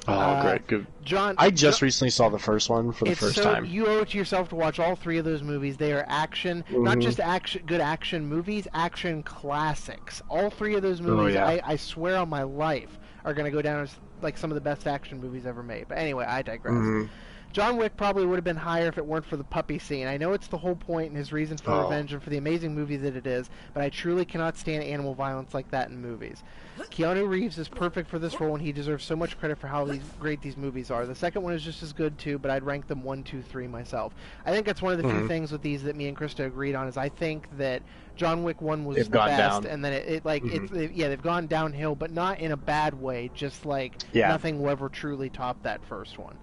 Oh, great. Good. John, I just recently saw the first one for the first time. You owe it to yourself to watch all 3 of those movies. They are action, not just good action movies, action classics. All 3 of those movies, I swear on my life, are going to go down as like some of the best action movies ever made. But anyway, I digress. John Wick probably would have been higher if it weren't for the puppy scene. I know it's the whole point and his reason for revenge and for the amazing movie that it is, but I truly cannot stand animal violence like that in movies. Keanu Reeves is perfect for this role, and he deserves so much credit for how great these movies are. The second one is just as good, too, but I'd rank them 1, 2, 3 myself. I think that's one of the few things with these that me and Krista agreed on, is I think that John Wick 1 was the best, down. And then they've gone downhill, but not in a bad way, just like nothing will ever truly top that first one.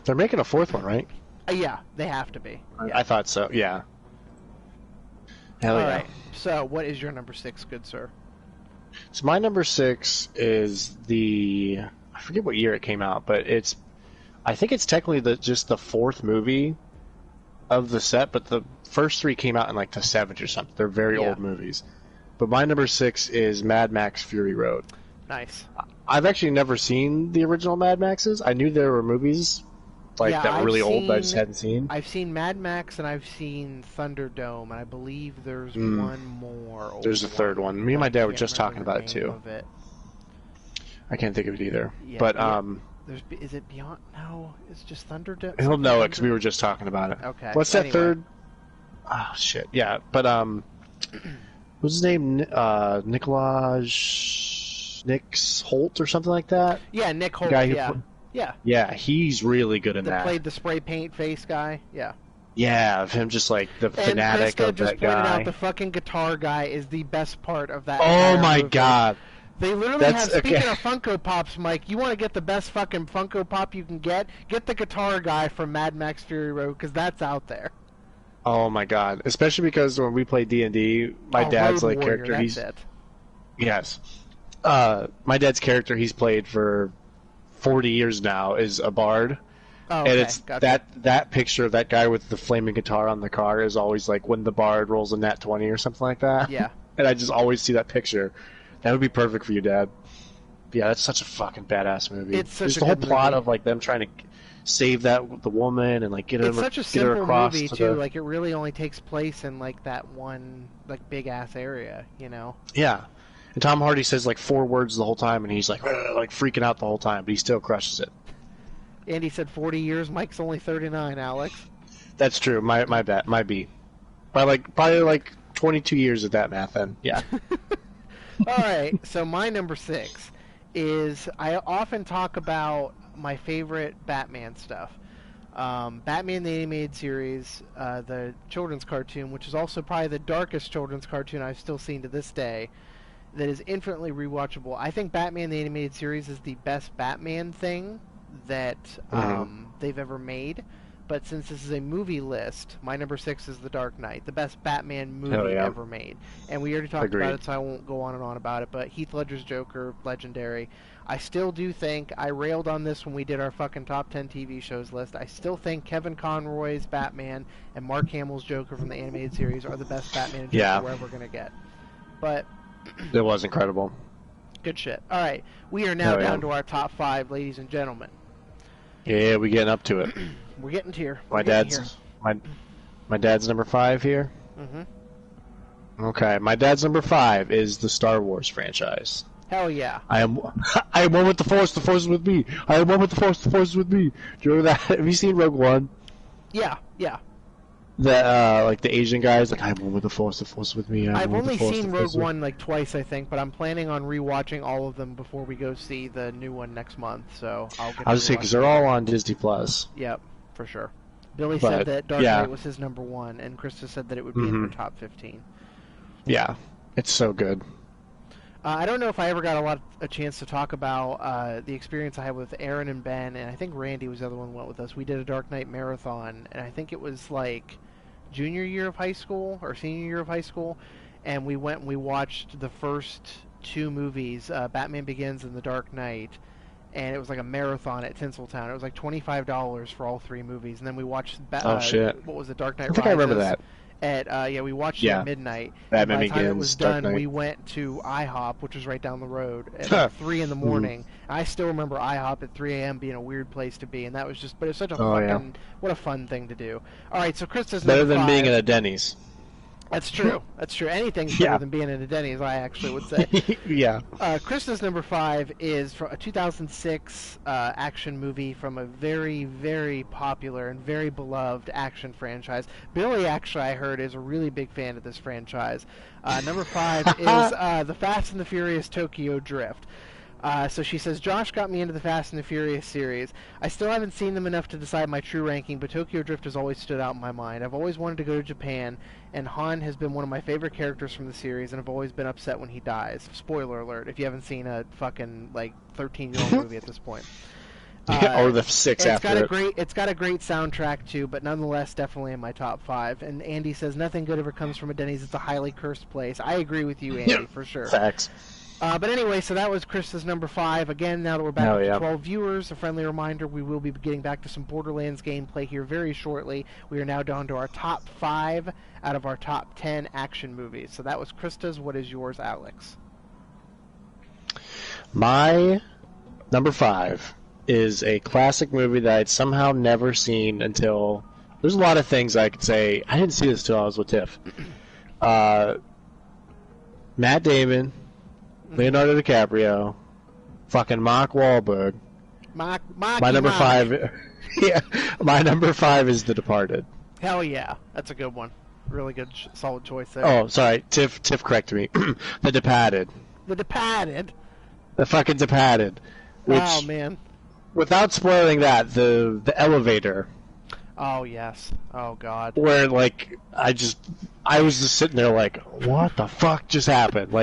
They're making a 4th one, right? Yeah, they have to be. Yeah. I thought so, yeah. Hell yeah. All right, so what is your number 6, good sir? So my number 6 is I forget what year it came out, but I think it's technically just the 4th movie of the set, but the first 3 came out in like the 70s or something. They're very old movies. But my number 6 is Mad Max Fury Road. Nice. I've actually never seen the original Mad Maxes. I knew there were movies that were really old that I just hadn't seen. I've seen Mad Max and I've seen Thunderdome, and I believe there's one more. There's a 3rd one. Me and my dad were just talking about it too. I can't think of it either. Yeah, but is it Beyond? No, it's just Thunderdome. He'll know it because we were just talking about it. Okay. What's that 3rd? Oh shit. Yeah, but what's his name? Nix Holt or something like that? Yeah, Nick Holt. Yeah, he's really good in that. Played the spray paint face guy. Yeah. Yeah, of him just like the fanatic Christa of just that guy. Pointed out the fucking guitar guy is the best part of that. Oh my movie. God. They literally have, speaking of Funko Pops, Mike, you want to get the best fucking Funko Pop you can get the guitar guy from Mad Max Fury Road, because that's out there. Oh my God. Especially because when we play D&D, my dad's Road like Warrior, character, Yes. My dad's character he's played for 40 years now is a bard. Oh, okay. And it's gotcha. that picture of that guy with the flaming guitar on the car is always like when the bard rolls a nat 20 or something like that. Yeah. And I just always see that picture. That would be perfect for you, Dad. Yeah, that's such a fucking badass movie. It's such the whole plot movie. of like them trying to save the woman and like get her across. It's such a simple movie too. Like it really only takes place in like that one like big ass area, you know. Yeah. And Tom Hardy says like 4 words the whole time, and he's like freaking out the whole time, but he still crushes it. Andy said 40 years. Mike's only 39. Alex. That's true. My bad. My B. By probably like 22 years of that math. Then yeah. All right. So my number 6 is I often talk about my favorite Batman stuff. Batman the Animated Series, the children's cartoon, which is also probably the darkest children's cartoon I've still seen to this day. That is infinitely rewatchable. I think Batman the Animated Series is the best Batman thing that they've ever made. But since this is a movie list, my number 6 is The Dark Knight, the best Batman movie ever made. And we already talked about it, so I won't go on and on about it. But Heath Ledger's Joker, legendary. I still do think, I railed on this when we did our fucking top 10 TV shows list, I still think Kevin Conroy's Batman and Mark Hamill's Joker from the animated series are the best Batman and Joker we're ever going to get. But it was incredible. Good shit. All right, we are now down to our top 5, ladies and gentlemen. Yeah, we're getting up to it. We're getting here. My dad's number 5 here. Mm-hmm. Okay, my dad's number 5 is the Star Wars franchise. Hell yeah! I am one with the Force. The Force is with me. I am one with the Force. The Force is with me. Do you remember that? Have you seen Rogue One? Yeah. like the Asian guys, like I'm one with the Force with me. I've only seen Rogue One. One like twice, I think, but I'm planning on rewatching all of them before we go see the new one next month. So I'll get. I was saying because they're all on Disney Plus. Yep, for sure. Billy said that Dark Knight was his number one, and Christa said that it would be in her top 15. Yeah, it's so good. I don't know if I ever got a chance to talk about the experience I had with Aaron and Ben, and I think Randy was the other one who went with us. We did a Dark Knight marathon, and I think it was like junior year of high school or senior year of high school, and we went and we watched the first two movies, Batman Begins and The Dark Knight, and it was like a marathon at Tinseltown. It was like $25 for all three movies, and then we watched shit. What was it, Dark Knight I think Rises. I remember that. We watched it at midnight. Batman By the time Begins, it was Dark done, Knight. we went to IHOP, which was right down the road, at like 3 in the morning. I still remember IHOP at 3 a.m. being a weird place to be, and that was just, but it was such a what a fun thing to do. All right, so Christa's better number than 5. being at a Denny's. That's true. That's true. Anything's better than being in a Denny's, I actually would say. Yeah. Christa's number 5 is from a 2006 action movie from a very, very popular and very beloved action franchise. Billy, actually, I heard, is a really big fan of this franchise. Number 5 is The Fast and the Furious Tokyo Drift. So she says, Josh got me into the Fast and the Furious series. I still haven't seen them enough to decide my true ranking, but Tokyo Drift has always stood out in my mind. I've always wanted to go to Japan, and Han has been one of my favorite characters from the series, and I've always been upset when he dies. Spoiler alert, if you haven't seen a fucking, 13-year-old movie at this point. Or the 6 after it. It's got a great soundtrack, too, but nonetheless, definitely in my top 5. And Andy says, nothing good ever comes from a Denny's. It's a highly cursed place. I agree with you, Andy, for sure. Facts. But anyway, so that was Chris's number 5. Again, now that we're back up to 12 viewers, a friendly reminder, we will be getting back to some Borderlands gameplay here very shortly. We are now down to our top 5 out of our top 10 action movies. So that was Christa's. What is yours, Alex? My number 5 is a classic movie that I'd somehow never seen until... There's a lot of things I could say. I didn't see this until I was with Tiff. Matt Damon... Leonardo DiCaprio, fucking Mark Wahlberg. My number 5, my number 5 is The Departed. Hell yeah, that's a good one. Really good, solid choice there. Oh, sorry, Tiff corrected me. The Departed. The Departed. The fucking Departed. Oh man. Without spoiling that, the elevator. Oh yes. Oh god. Where I was just sitting there like, what the fuck just happened?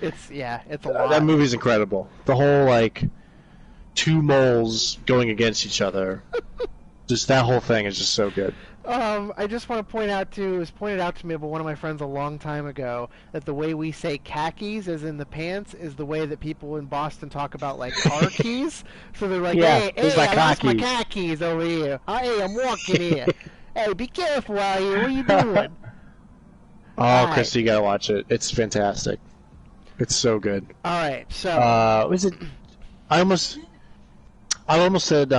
It's a lot. That movie's incredible. The whole, two moles going against each other. Just that whole thing is just so good. I just want to point out, too, it was pointed out to me by one of my friends a long time ago, that the way we say khakis, as in the pants, is the way that people in Boston talk about, car keys. So they're like, hey, I lost my khakis over here. Hey, I'm walking here. Hey, be careful out here. What are you doing? Oh, Christy, you gotta watch it. It's fantastic. It's so good. All right, so is it? I almost said De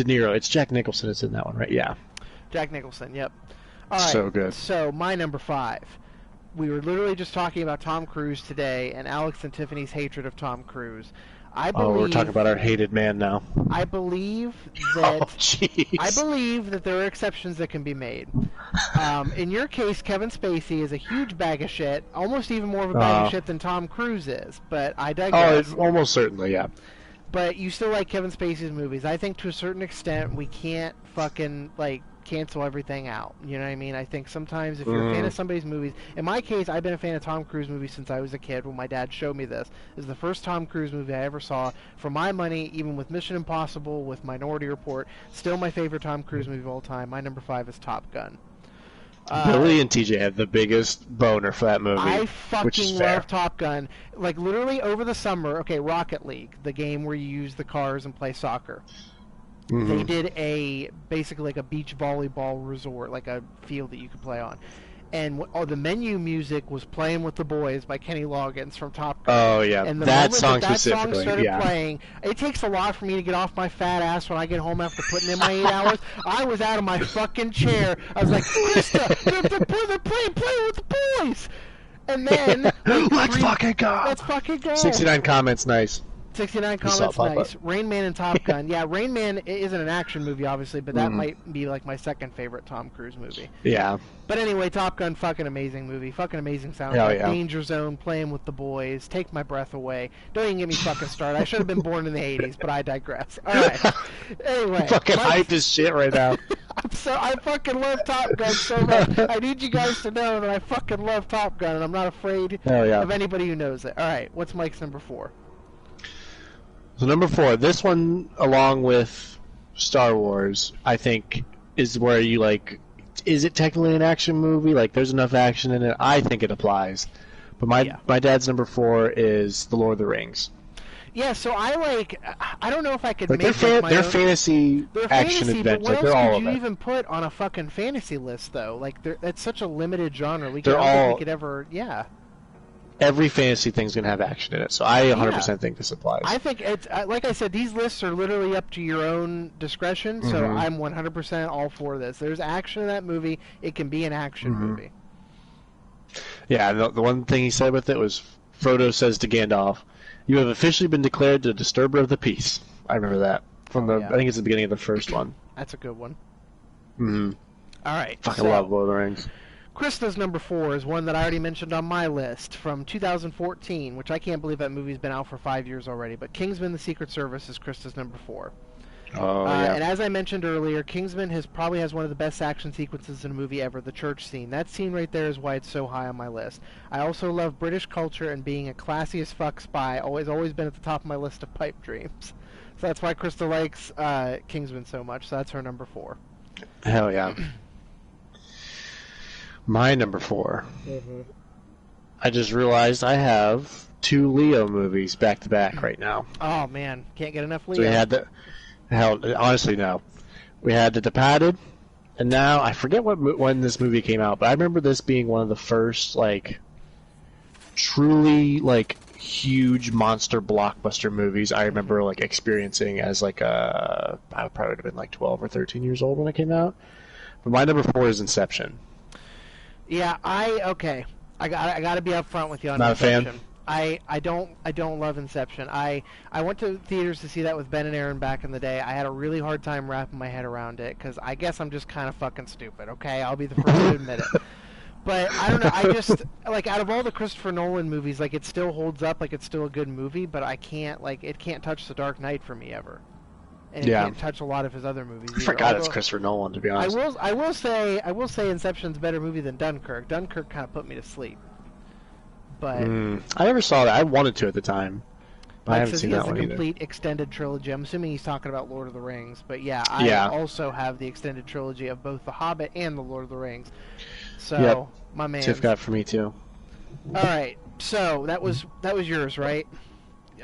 Niro. It's Jack Nicholson. It's in that one, right? Yeah. Jack Nicholson. Yep. All right. So good. So my number 5. We were literally just talking about Tom Cruise today, and Alex and Tiffany's hatred of Tom Cruise. We're talking about our hated man now. I believe that. Oh, jeez. I believe that there are exceptions that can be made. In your case, Kevin Spacey is a huge bag of shit, almost even more of a bag of shit than Tom Cruise is. But I digress. Oh, almost certainly, yeah. But you still like Kevin Spacey's movies. I think to a certain extent we can't fucking cancel everything out. You know what I mean? I think sometimes if you're a fan of somebody's movies, in my case, I've been a fan of Tom Cruise movies since I was a kid when my dad showed me this. This is the first Tom Cruise movie I ever saw. For my money, even with Mission Impossible, with Minority Report, still my favorite Tom Cruise movie of all time. My number 5 is Top Gun. Billy and TJ had the biggest boner for that movie. I fucking love Top Gun. Literally over the summer, Rocket League, the game where you use the cars and play soccer. Mm-hmm. They did basically a beach volleyball resort, like a field that you could play on. And the menu music was "Playing with the Boys" by Kenny Loggins from Top Gun. Oh yeah, and the that song that specifically. Song started playing, it takes a lot for me to get off my fat ass when I get home after putting in my 8 hours. I was out of my fucking chair. I was like, Christa, they're playing with the boys. And then let's fucking go. Let's fucking go. 69 comments, nice. 69 Just saw it comments, pop nice. up. Rain Man and Top Gun. Yeah, Rain Man isn't an action movie, obviously, but that might be like my second favorite Tom Cruise movie. Yeah. But anyway, Top Gun, fucking amazing movie. Fucking amazing soundtrack. Hell yeah. Danger Zone, Playing with the Boys, Take My Breath Away. Don't even get me fucking started. I should have been born in the 80s, but I digress. Alright. Anyway. Fucking hyped as shit right now. I fucking love Top Gun so much. I need you guys to know that I fucking love Top Gun, and I'm not afraid of anybody who knows it. Alright, what's Mike's number 4? So number 4, this one, along with Star Wars, I think is where you like, is it technically an action movie? Like, there's enough action in it. I think it applies. But my dad's number 4 is The Lord of the Rings. Yeah, so I don't know if I could like make they're my they're own... fantasy action fantasy, adventures. but what like, else they're all could of you it. even put on a fucking fantasy list, though? Like, that's such a limited genre. I don't They're think all- we could ever... Yeah. Every fantasy thing's gonna have action in it, so I 100% think this applies. I think it's like I said, these lists are literally up to your own discretion. So I'm 100% all for this. There's action in that movie. It can be an action movie. Yeah, the one thing he said with it was, Frodo says to Gandalf, "You have officially been declared the disturber of the peace." I remember that from I think it's the beginning of the first one. That's a good one. Mm-hmm. All right. Fucking love Lord of the Rings. Christa's number 4 is one that I already mentioned on my list from 2014, which I can't believe that movie's been out for 5 years already. But Kingsman: The Secret Service is Christa's number 4. Oh, yeah. And as I mentioned earlier, Kingsman probably has one of the best action sequences in a movie ever, the church scene. That scene right there is why it's so high on my list. I also love British culture, and being a classy as fuck spy always been at the top of my list of pipe dreams. So that's why Christa likes Kingsman so much. So that's her number 4. Hell yeah. My number 4. I just realized I have 2 Leo movies back to back right now. Oh man, can't get enough Leo. So we had honestly no, we had The Departed, and now I forget when this movie came out, but I remember this being one of the first like truly like huge monster blockbuster movies I remember like experiencing as like I probably would have been like 12 or 13 years old when it came out. But my number 4 is Inception. Yeah, I got to be upfront with you on Not Inception. a fan? I don't love Inception. I went to theaters to see that with Ben and Aaron back in the day. I had a really hard time wrapping my head around it because I guess I'm just kind of fucking stupid. Okay, I'll be the first to admit it. But I don't know. I just like out of all the Christopher Nolan movies, like it still holds up. Like it's still a good movie, but I can't it can't touch The Dark Knight for me ever. And it can't touch a lot of his other movies. I forgot it's Christopher Nolan, to be honest. I will say Inception's a better movie than Dunkirk. Dunkirk kind of put me to sleep. But I never saw that. I wanted to at the time. I haven't seen that one he has either. the complete extended trilogy. I'm assuming he's talking about Lord of the Rings. But yeah, I also have the extended trilogy of both The Hobbit and The Lord of the Rings. So, my man. Tiff got for me too. All right. So, that was yours, right?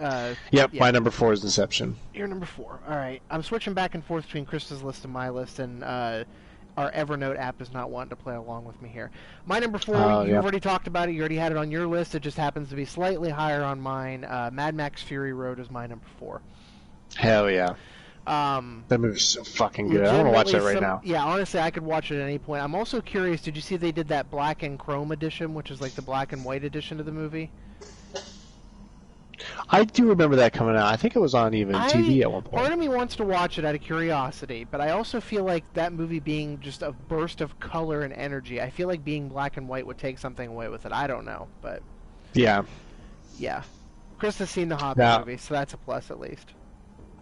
My number 4 is Inception. Your number 4. All right. I'm switching back and forth between Krista's list and my list, and our Evernote app is not wanting to play along with me here. My number 4, you've already talked about it. You already had it on your list. It just happens to be slightly higher on mine. Mad Max Fury Road is my number 4. Hell yeah. That movie's so fucking good. I want to watch that right now. Yeah, honestly, I could watch it at any point. I'm also curious, did you see they did that black and chrome edition, which is like the black and white edition of the movie? I do remember that coming out. I think it was on even TV at one point. Part of me wants to watch it out of curiosity, but I also feel like that movie being just a burst of color and energy, I feel like being black and white would take something away with it. I don't know, but... Yeah. Yeah. Krista's seen the Hobbit movie, so that's a plus at least.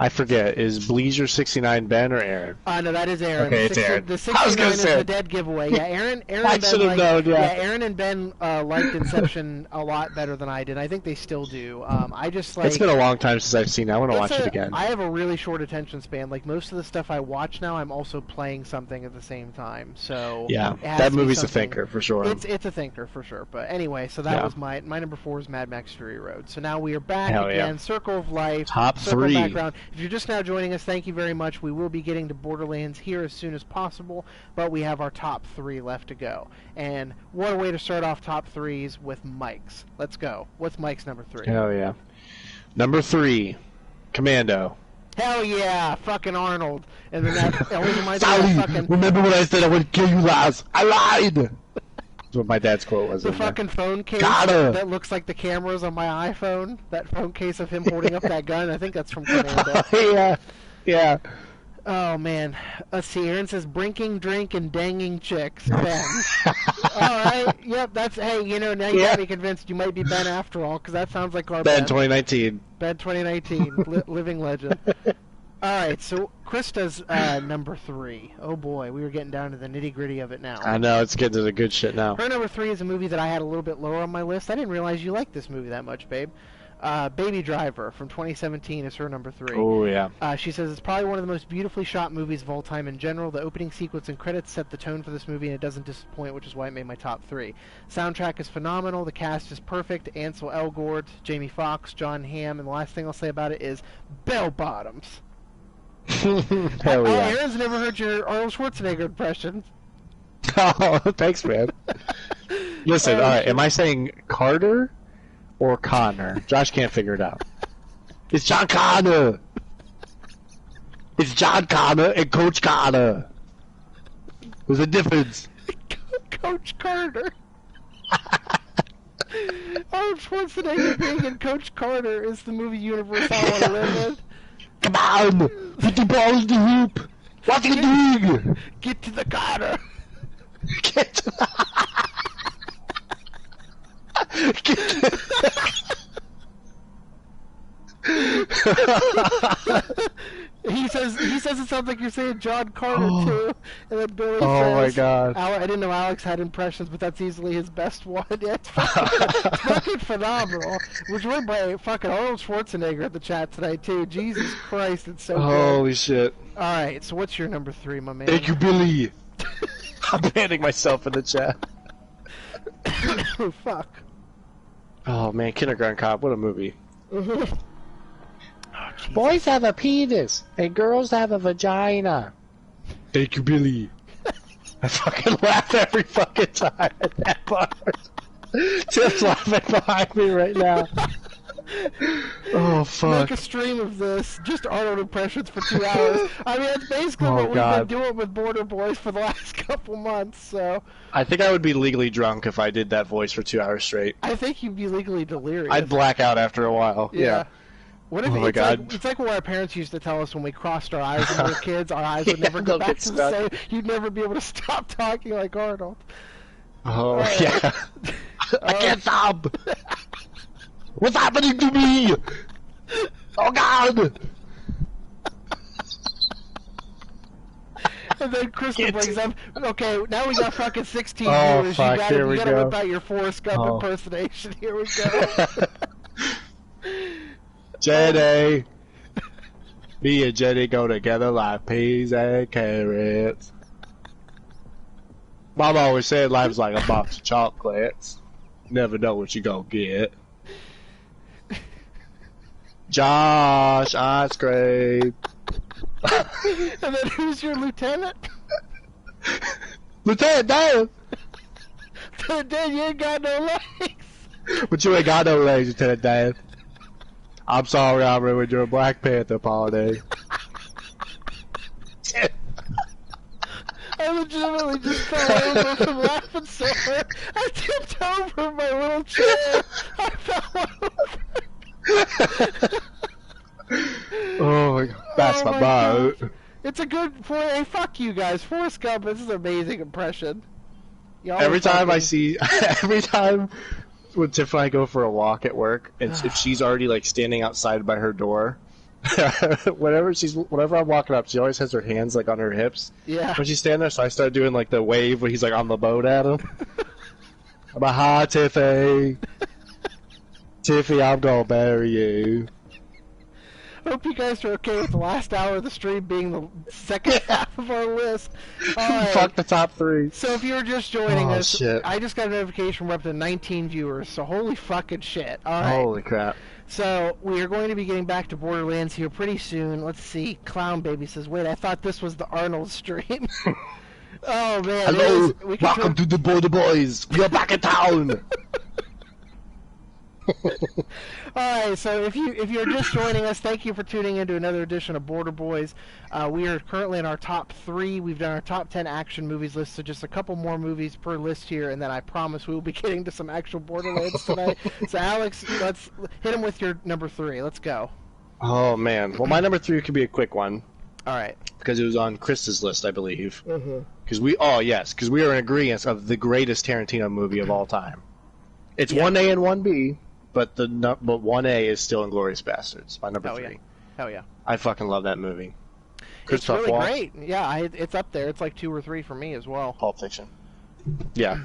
I forget. Is Bleaser 69 Ben or Aaron? No, that is Aaron. Okay, it's Aaron. The 69 is the dead giveaway. Yeah, Aaron I and Ben should have known, Aaron and Ben liked Inception a lot better than I did. I think they still do. I just like... It's been a long time since I've seen it. I want to watch it again. I have a really short attention span. Like, most of the stuff I watch now, I'm also playing something at the same time. So yeah, that movie's a thinker, for sure. It's a thinker, for sure. But anyway, so that was my number 4 is Mad Max Fury Road. So now we are back again. Circle of Life. Top 3. Background. If you're just now joining us, thank you very much. We will be getting to Borderlands here as soon as possible, but we have our top 3 left to go. And what a way to start off top 3s with Mike's. Let's go. What's Mike's number 3? Hell yeah. Number 3, Commando. Hell yeah, fucking Arnold. And then that always reminds me of fucking... Remember when I said I would kill you last? I lied! That's what my dad's quote was. The fucking phone case Gotta. that looks like the cameras on my iPhone. That phone case of him holding up that gun. I think that's from Commando. Yeah. Yeah. Oh, man. Let's see. Aaron says, brinking, drink, and danging chicks. Ben. Alright. Yep, that's... Hey, you know, now you got me convinced you might be Ben after all, because that sounds like our Ben 2019. Ben 2019. Living legend. Alright, so Christa's number 3. Oh, boy. We were getting down to the nitty-gritty of it now. I know, it's getting to the good shit now. Her number 3 is a movie that I had a little bit lower on my list. I didn't realize you liked this movie that much, babe. Baby Driver from 2017 is her number 3. Oh, yeah. She says it's probably one of the most beautifully shot movies of all time in general. The opening sequence and credits set the tone for this movie, and it doesn't disappoint, which is why it made my top 3. Soundtrack is phenomenal. The cast is perfect. Ansel Elgort, Jamie Foxx, John Hamm, and the last thing I'll say about it is bell bottoms. Hell yeah. Aaron's never heard your Arnold Schwarzenegger impression. Oh, thanks, man. Listen, alright, am I saying Carter or Connor? Josh can't figure it out. It's John Connor! It's John Connor and Coach Connor! There's a difference. Coach Carter. Arnold Schwarzenegger being in Coach Carter is the movie universe I want to live in. Come on! Put the ball in the hoop! What are you doing? Get to the Carter! Get to the... Get to... He says it sounds like you're saying John Carter too, and then Billy says, oh my god. I didn't know Alex had impressions, but that's easily his best one. Yeah, it's fucking phenomenal. We're joined by fucking Arnold Schwarzenegger at the chat tonight too. Jesus Christ, it's so good. Holy shit. Alright, so what's your number 3, my man? Thank you, Billy. I'm banning myself in the chat. Oh, fuck. Oh man, Kindergarten Cop, what a movie. Oh, Boys have a penis, and girls have a vagina. Thank you, Billy. I fucking laugh every fucking time at that part. Tim's laughing behind me right now. Oh, fuck. Make a stream of this, just Arnold impressions for 2 hours. I mean, that's basically what we've been doing with Border Boys for the last couple months, so... I think I would be legally drunk if I did that voice for 2 hours straight. I think you'd be legally delirious. I'd black out after a while, yeah. What if my God. It's like what our parents used to tell us when we crossed our eyes when we were kids. Our eyes would never go back to the same. You'd never be able to stop talking like Arnold. Oh, yeah. I can't stop! What's happening to me? Oh, God! And then Christa brings up, okay, now we got fucking 16 viewers. Fuck, You gotta whip out your Forrest Gump impersonation. Here we go. Jenny! Me and Jenny go together like peas and carrots. Mom always said life's like a box of chocolates. Never know what you gonna get. Josh, ice cream. And then who's your lieutenant? Lieutenant Dan! Dan, you ain't got no legs. But you ain't got no legs, Lieutenant Dan. I'm sorry I ruined your Black Panther party. I legitimately just fell over from laughing so hard. I tipped over my little chair. I fell over. Oh my god, that's my boat. God. It's a good hey, fuck you guys. Forrest Gump, this is an amazing impression. Every time when Tiff and I go for a walk at work, and if she's already like standing outside by her door, whenever I'm walking up, she always has her hands like on her hips. Yeah. When she's standing there, so I start doing like the wave when he's like on the boat at him. I'm like, hi Tiffy. Tiffy, I'm gonna bury you. I hope you guys are okay with the last hour of the stream being the second half of our list. Right. Fuck the top 3. So if you're just joining us, shit. I just got a notification we're up to 19 viewers, so holy fucking shit. All right. Holy crap. So we are going to be getting back to Borderlands here pretty soon. Let's see. Clown Baby says, wait, I thought this was the Arnold stream. Oh, man. Hello. Welcome to the Border Boys. We are back in town. All right, so if you're just joining us, thank you for tuning into another edition of Border Boys. We are currently in our top 3. We've done our top 10 action movies list, so just a couple more movies per list here, and then I promise we will be getting to some actual Borderlands tonight. So Alex, let's hit him with your number 3. Let's go. Oh man, well my number 3 could be a quick one. All right. Because it was on Christa's list, I believe. Mm-hmm. Because we are in agreement of the greatest Tarantino movie of all time. It's 1A and 1B, but 1A is still Inglourious Bastards, my number 3. Yeah. Hell yeah. I fucking love that movie. It's really great. Yeah, it's up there. It's like 2 or 3 for me as well. Pulp Fiction. Yeah.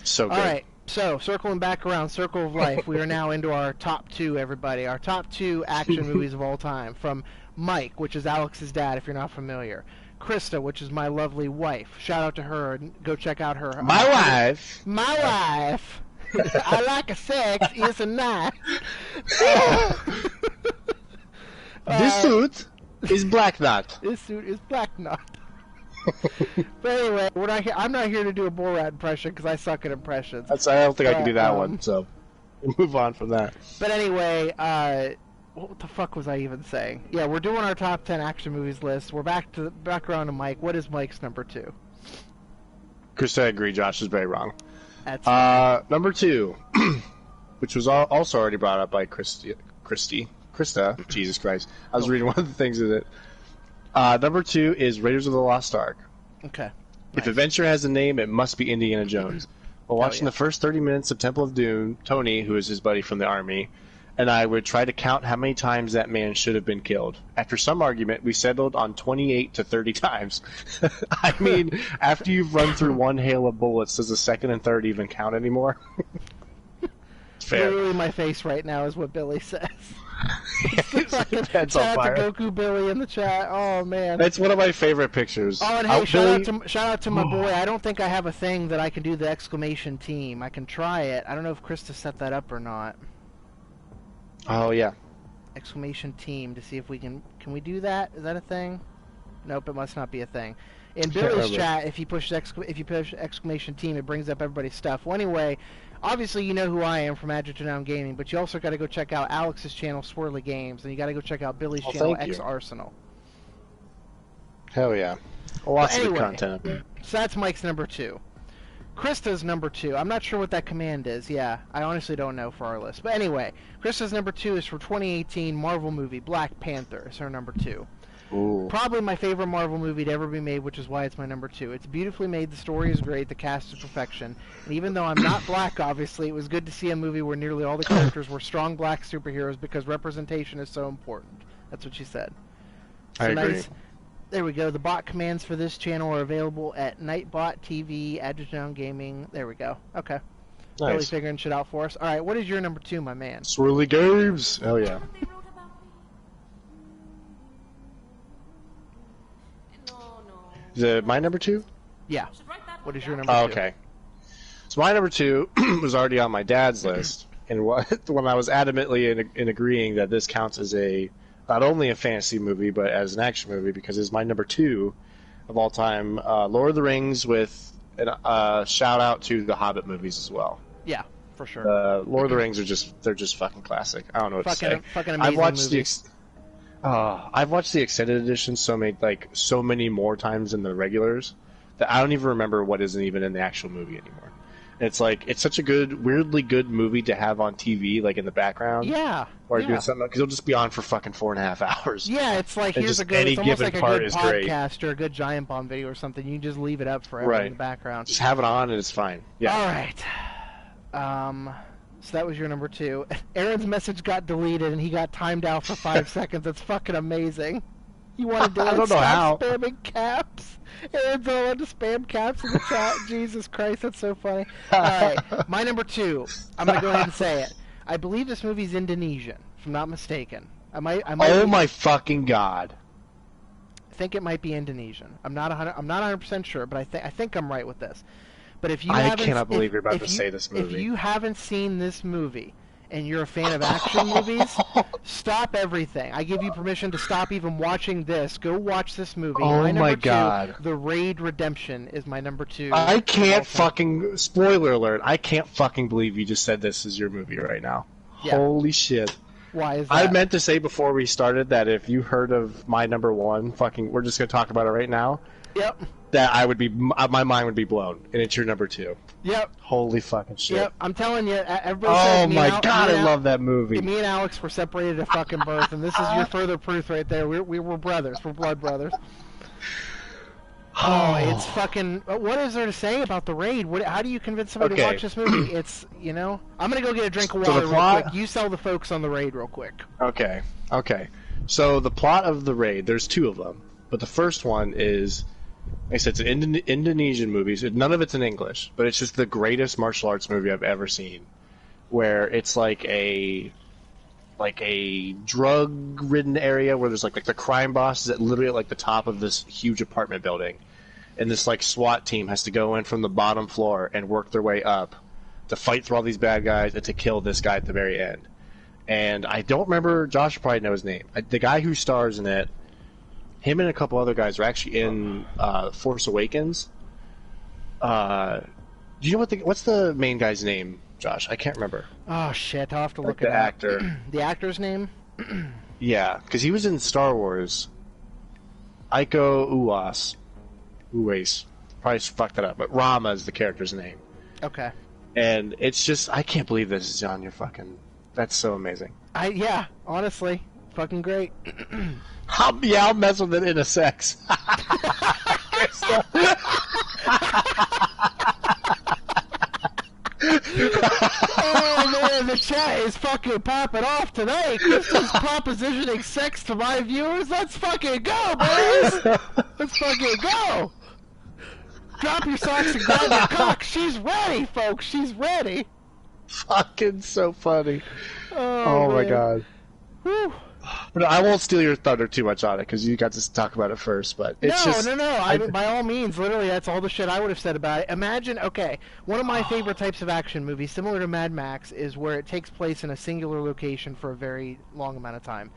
So good. All right. So, circling back around, Circle of Life, we are now into our top 2, everybody. Our top 2 action movies of all time. From Mike, which is Alex's dad, if you're not familiar. Christa, which is my lovely wife. Shout out to her and go check out her. My wife. My wife. I like a sex. It's a knife. This suit is Black Knot. This suit is Black Knot. But anyway, I'm not here to do a Borat impression because I suck at impressions. I don't think I can do that one, so we'll move on from that. But anyway, what the fuck was I even saying? Yeah, we're doing our top 10 action movies list. We're back around to Mike. What is Mike's number 2? Chris, I agree. Josh is very wrong. That's number 2, which was also already brought up by Christa. Jesus Christ. I was reading one of the things in it. Number 2 is Raiders of the Lost Ark. Okay. If adventure has a name, it must be Indiana Jones. While watching the first 30 minutes of Temple of Doom, Tony, who is his buddy from the army, and I would try to count how many times that man should have been killed. After some argument, we settled on 28 to 30 times. I mean, after you've run through one hail of bullets, does the second and third even count anymore? Fair. Literally my face right now is what Billy says. That's on fire. Shout out to Goku Billy in the chat. Oh man, that's one of my favorite pictures. Oh, and hey, shout out to my boy. I don't think I have a thing that I can do the exclamation team. I can try it. I don't know if Christa set that up or not. Oh yeah. Exclamation team to see if we can we do that? Is that a thing? Nope, it must not be a thing. In Billy's chat, if you push exclamation team, it brings up everybody's stuff. Well, anyway, obviously you know who I am from Adjective, Noun Gaming, but you also got to go check out Alex's channel, Swirly Games, and you got to go check out Billy's channel, X Arsenal. Hell yeah. Lots of good content up there. So that's Mike's number 2. Krista's number 2. I'm not sure what that command is. Yeah, I honestly don't know for our list. But anyway, Krista's number 2 is from 2018 Marvel movie Black Panther. Is her number 2. Ooh. Probably my favorite Marvel movie to ever be made, which is why it's my number 2. It's beautifully made, the story is great, the cast is perfection, and even though I'm not black, obviously, it was good to see a movie where nearly all the characters were strong black superheroes because representation is so important. That's what she said. So I agree. Nice. There we go. The bot commands for this channel are available at Nightbot TV, Adjective Noun Gaming. There we go. Okay. Nice. Really figuring shit out for us. All right, what is your number 2, my man? Swirly Games. Hell yeah. Is it my number 2? Yeah. What is your number 2? Okay. So my number 2 was already on my dad's list, and when I was adamantly in agreeing that this counts as not only a fantasy movie but as an action movie because it's my number 2 of all time, Lord of the Rings, with a shout out to the Hobbit movies as well. Yeah, for sure. Lord of the Rings they're just fucking classic. I don't know what to say. Fucking amazing movies. I've watched the extended edition so many more times than the regulars that I don't even remember what isn't even in the actual movie anymore. And it's such a weirdly good movie to have on TV, like in the background. Yeah. Or doing something because it'll just be on for fucking 4.5 hours. Yeah, it's like and it's almost like a good podcast great. or a good Giant Bomb video or something. You can just leave it up forever in the background. Just have it on and it's fine. Yeah. All right. So that was your number 2. Aaron's message got deleted and he got timed out for 5 seconds. That's fucking amazing. You want to do it? I don't know how. Spamming caps. Aaron's all into spam caps in the chat. Jesus Christ, that's so funny. All right, my number 2. I'm gonna go ahead and say it. I believe this movie's Indonesian, if I'm not mistaken. I might. Oh my fucking god! I think it might be Indonesian. I'm not 100% sure, but I think I'm right with this. But if you I cannot believe you're about to say this movie. If you haven't seen this movie, and you're a fan of action movies, stop everything. I give you permission to stop even watching this. Go watch this movie. Oh my two, God. The Raid Redemption is my number 2. I can't fucking... Spoiler alert. I can't fucking believe you just said this is your movie right now. Yeah. Holy shit. Why is that? I meant to say before we started that if you heard of my number 1, fucking... We're just going to talk about it right now. Yep. That I would be... My mind would be blown. And it's your number 2. Yep. Holy fucking shit. Yep. I'm telling you, everybody Oh says my God, I love that movie. Me and Alex were separated at fucking birth, and this is your further proof right there. We were brothers. We're blood brothers. Oh, it's fucking... What is there to say about The Raid? How do you convince somebody to watch this movie? It's, you know... I'm going to go get a drink of water real quick. You sell the folks on The Raid real quick. Okay. So the plot of The Raid, there's 2 of them. But the first one is... Like I said, it's an Indonesian movie. So none of it's in English. But it's just the greatest martial arts movie I've ever seen. Where it's like a drug-ridden area where there's like the crime boss is at literally at like the top of this huge apartment building. And this like SWAT team has to go in from the bottom floor and work their way up to fight through all these bad guys and to kill this guy at the very end. And I don't remember, Josh probably know his name. The guy who stars in it, him and a couple other guys are actually in Force Awakens. Do you know what's the main guy's name, Josh? I can't remember. Oh shit, I'll have to look the it up. actor. The actor's name? Yeah, because he was in Star Wars. Iko Uwais. Probably fucked that up, but Rama is the character's name. Okay. And it's just, I can't believe this is on your fucking... That's so amazing. Yeah, honestly, fucking great. I'll mess with it in a sex. Oh man, the chat is fucking popping off tonight. Christa's propositioning sex to my viewers. Let's fucking go, boys. Let's fucking go. Drop your socks and grab your cock. She's ready, folks. She's ready. Fucking so funny. Oh my man. God. Whew. But I won't steal your thunder too much on it because you got to talk about it first. But it's No. I mean, by all means, literally, that's all the shit I would have said about it. Imagine, okay, one of my favorite types of action movies, similar to Mad Max, is where it takes place in a singular location for a very long amount of time.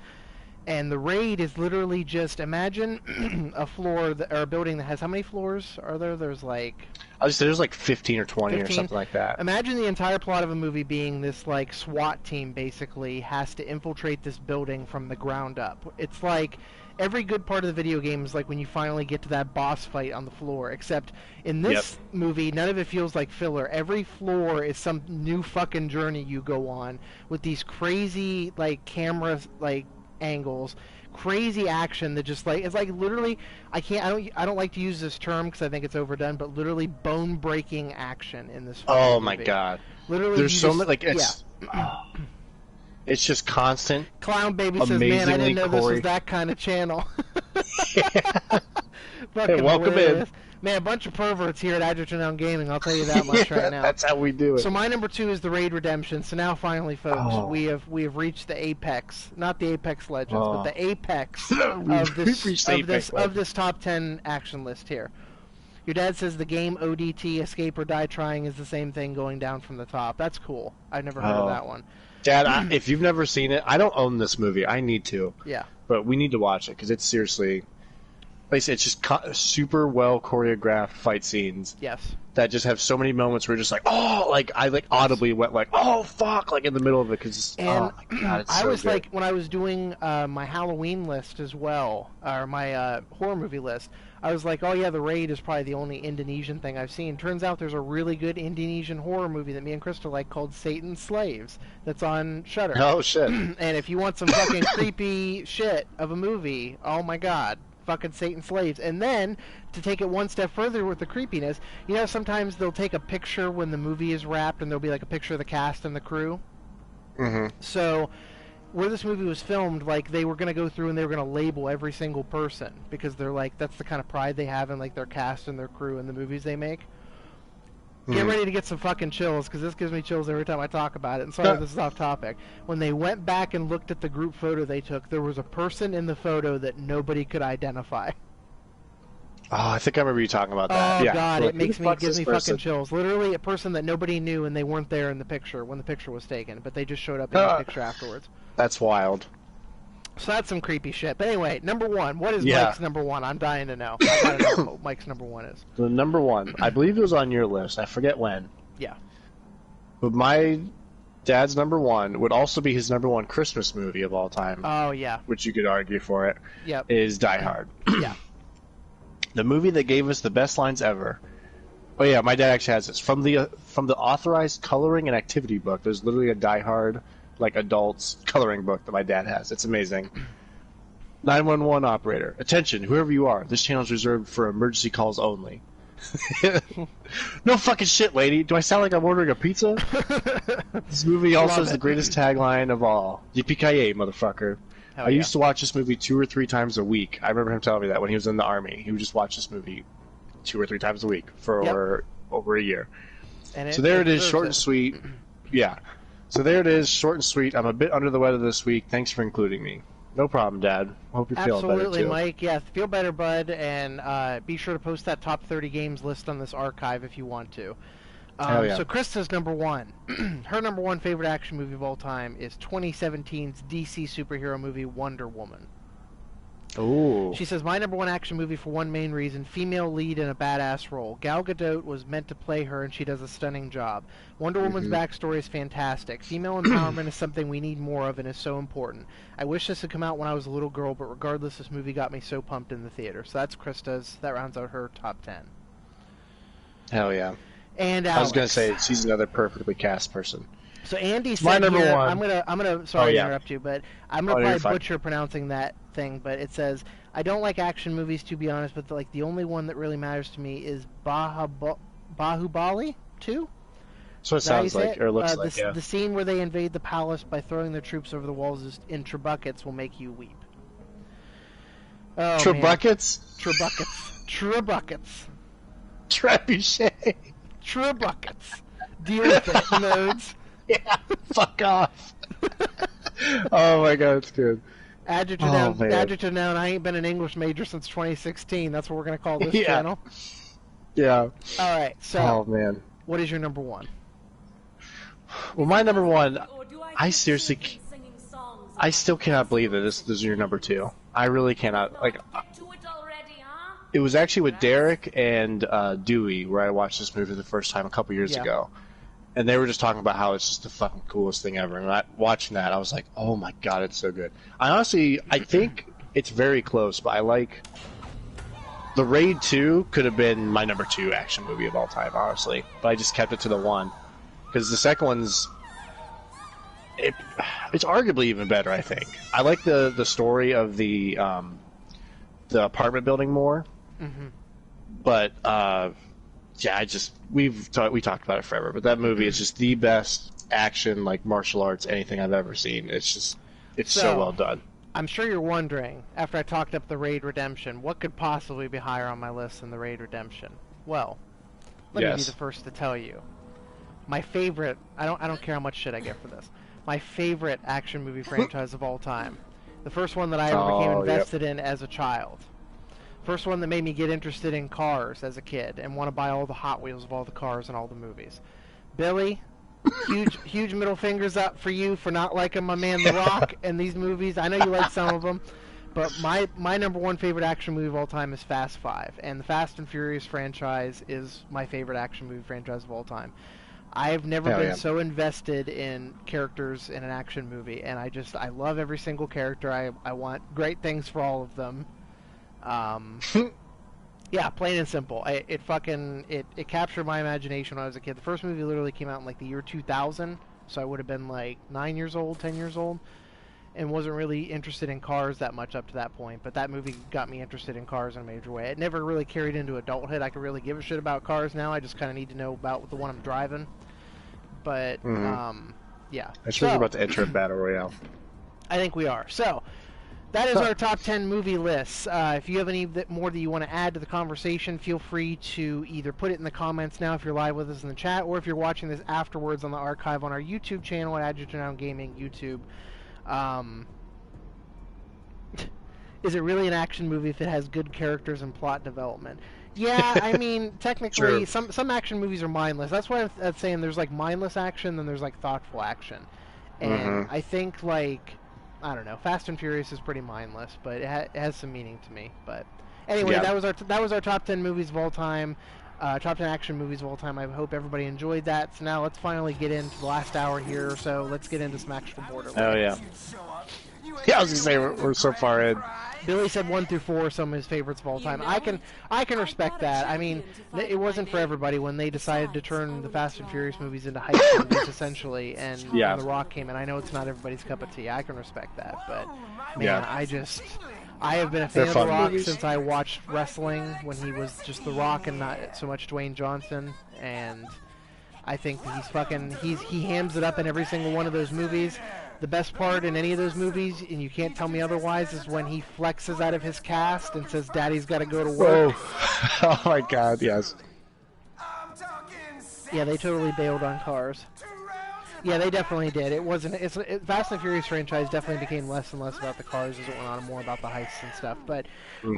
And The Raid is literally just, imagine a floor or a building that has, how many floors are there? There's like... I was there's like 15 or 20 or something like that. Imagine the entire plot of a movie being this like SWAT team basically has to infiltrate this building from the ground up. It's like every good part of the video game is like when you finally get to that boss fight on the floor, except in this movie none of it feels like filler. Every floor is some new fucking journey you go on with these crazy like camera like angles, crazy action that just like it's like literally I don't like to use this term because I think it's overdone, but literally bone breaking action in this Oh movie. my God. Literally, there's so much like it's it's just constant. Clown Baby says, "Man, I didn't know this was that kind of channel." Hey, welcome in. Man, a bunch of perverts here at Adjective Noun Gaming, I'll tell you that much right now. That's how we do it. So my number 2 is The Raid Redemption. So now finally, folks, we have reached the apex. Not the Apex Legends, but the apex of this top 10 action list here. Your dad says the game ODT, Escape or Die Trying, is the same thing going down from the top. That's cool. I've never heard of that one. Dad, if you've never seen it, I don't own this movie. I need to. Yeah. But we need to watch it because it's seriously... It's just super well choreographed fight scenes. Yes. That just have so many moments where you're just like, oh, like I like audibly went like, oh fuck, like in the middle of it because oh my God, it's so good. Like when I was doing my Halloween list as well, or my horror movie list, I was like, oh yeah, The Raid is probably the only Indonesian thing I've seen. Turns out there's a really good Indonesian horror movie that me and Christa like called Satan's Slaves that's on Shudder. Oh shit. And if you want some fucking creepy shit of a movie, oh my God. Fucking Satan's Slaves. And then to take it one step further with the creepiness, you know, sometimes they'll take a picture when the movie is wrapped and there'll be like a picture of the cast and the crew. Mm-hmm. So where this movie was filmed, like they were going to go through and they were going to label every single person because they're like, that's the kind of pride they have in like their cast and their crew and the movies they make. Get ready to get some fucking chills, because this gives me chills every time I talk about it. And sorry, this is off topic. When they went back and looked at the group photo they took, there was a person in the photo that nobody could identify. I think I remember you talking about that. Oh Yeah. God, Like, it who the fuck's gives this me person? fucking chills. Literally, a person that nobody knew and they weren't there in the picture when the picture was taken, but they just showed up in the picture afterwards. That's wild. So that's some creepy shit. But anyway, number one. What is Yeah. Mike's number one? I'm dying to know. I gotta know what Mike's number one is. The number one, I believe it was on your list. I forget when. Yeah. But my dad's number one would also be his number one Christmas movie of all time. Oh yeah. Which you could argue for it. Yep. Is Die Hard. Yeah. The movie that gave us the best lines ever. Oh yeah, my dad actually has this from the authorized coloring and activity book. There's literally a Die Hard like adults coloring book that my dad has. It's amazing. 911 operator, attention, whoever you are. This channel is reserved for emergency calls only. No fucking shit, lady. Do I sound like I'm ordering a pizza? This movie also has the greatest tagline of all. Yippee-ki-yay, motherfucker. I used to watch this movie 2 or 3 times a week. I remember him telling me that when he was in the Army. He would just watch this movie 2 or 3 times a week for over a year. And so there it is, short and sweet. Yeah. So there it is, short and sweet. I'm a bit under the weather this week. Thanks for including me. No problem, Dad. Hope you're feeling better, too. Absolutely, Mike. Yeah, feel better, bud. And be sure to post that top 30 games list on this archive if you want to. Hell yeah. So Christa's number one. Her number one favorite action movie of all time is 2017's DC superhero movie Wonder Woman. Ooh. She says, my number one action movie for one main reason, female lead in a badass role. Gal Gadot was meant to play her, and she does a stunning job. Wonder Woman's backstory is fantastic. Female empowerment is something we need more of and is so important. I wish this had come out when I was a little girl, but regardless, this movie got me so pumped in the theater. So that's Krista's. That rounds out her top 10. Hell yeah. And Alex. I was going to say, she's another perfectly cast person. So Andy said my number here, one. I'm gonna sorry to interrupt you, but I'm gonna probably butcher pronouncing that thing, but it says, I don't like action movies to be honest, but the only one that really matters to me is Bahubali 2? So it sounds like, or looks like, yeah. The scene where they invade the palace by throwing their troops over the walls in trebuchets will make you weep. Oh, trebuchets? Trebuchets. Trebuchets. Trebuchet. Trebuchets. Deal with it, nerds. Yeah, fuck off. Oh my god, it's good. Adjective noun. I ain't been an English major since 2016. That's what we're gonna call this channel. Yeah. All right. So. Oh man. What is your number one? Well, my number one. I still cannot believe that this is your number two. I really cannot. Like. It was actually with Derek and Dewey where I watched this movie the first time a couple years ago. And they were just talking about how it's just the fucking coolest thing ever. And watching that, I was like, oh my god, it's so good. I think it's very close, but I like... The Raid 2 could have been my number 2 action movie of all time, honestly. But I just kept it to the 1. Because the second one's... It's arguably even better, I think. I like the story of the apartment building more. Mm-hmm. But... yeah, we talked about it forever, but that movie is just the best action, like martial arts, anything I've ever seen. It's so well done. I'm sure you're wondering, after I talked up the Raid Redemption, what could possibly be higher on my list than the Raid Redemption? Well, let me be the first to tell you. My favorite, I don't care how much shit I get for this, my favorite action movie franchise of all time. The first one that I ever became invested in as a child. First one that made me get interested in cars as a kid and want to buy all the Hot Wheels of all the cars in all the movies. Billy, huge middle fingers up for you for not liking my man The Rock in these movies. I know you like some of them, but my number one favorite action movie of all time is Fast 5, and the Fast and Furious franchise is my favorite action movie franchise of all time. I've never been so invested in characters in an action movie, and I love every single character. I want great things for all of them. Yeah, plain and simple. It captured my imagination when I was a kid. The first movie literally came out in like the year 2000, so I would have been like 9 years old, 10 years old, and wasn't really interested in cars that much up to that point. But that movie got me interested in cars in a major way. It never really carried into adulthood. I could really give a shit about cars now. I just kind of need to know about the one I'm driving. But yeah. I think we're about to enter a battle royale. I think we are. So. That is our top 10 movie lists. If you have any more that you want to add to the conversation, feel free to either put it in the comments now if you're live with us in the chat, or if you're watching this afterwards on the archive on our YouTube channel at Adjective Noun Gaming YouTube. is it really an action movie if it has good characters and plot development? Yeah, I mean, technically, some action movies are mindless. That's why I'm saying there's like mindless action, then there's like thoughtful action. And I think like, I don't know, Fast and Furious is pretty mindless, but it has some meaning to me. But anyway, that was our top 10 movies of all time. Top 10 action movies of all time. I hope everybody enjoyed that. So now let's finally get into the last hour here or so. Let's get into some actual Borderlands. Oh, yeah. Yeah, I was going to say, we're so far in. Billy said 1 through 4 are some of his favorites of all time. I can respect that. I mean, it wasn't for everybody when they decided to turn the Fast and Furious movies into heist movies, essentially, and when The Rock came in. I know it's not everybody's cup of tea. I can respect that, but, man, I have been a fan of The Rock since I watched wrestling when he was just The Rock and not so much Dwayne Johnson, and I think he hams it up in every single one of those movies. The best part in any of those movies, and you can't tell me otherwise, is when he flexes out of his cast and says, "Daddy's got to go to work." Oh my God, yes. Yeah, they totally bailed on cars. Yeah, they definitely did. It wasn't. Fast and Furious franchise definitely became less and less about the cars as it went on, and more about the heists and stuff. But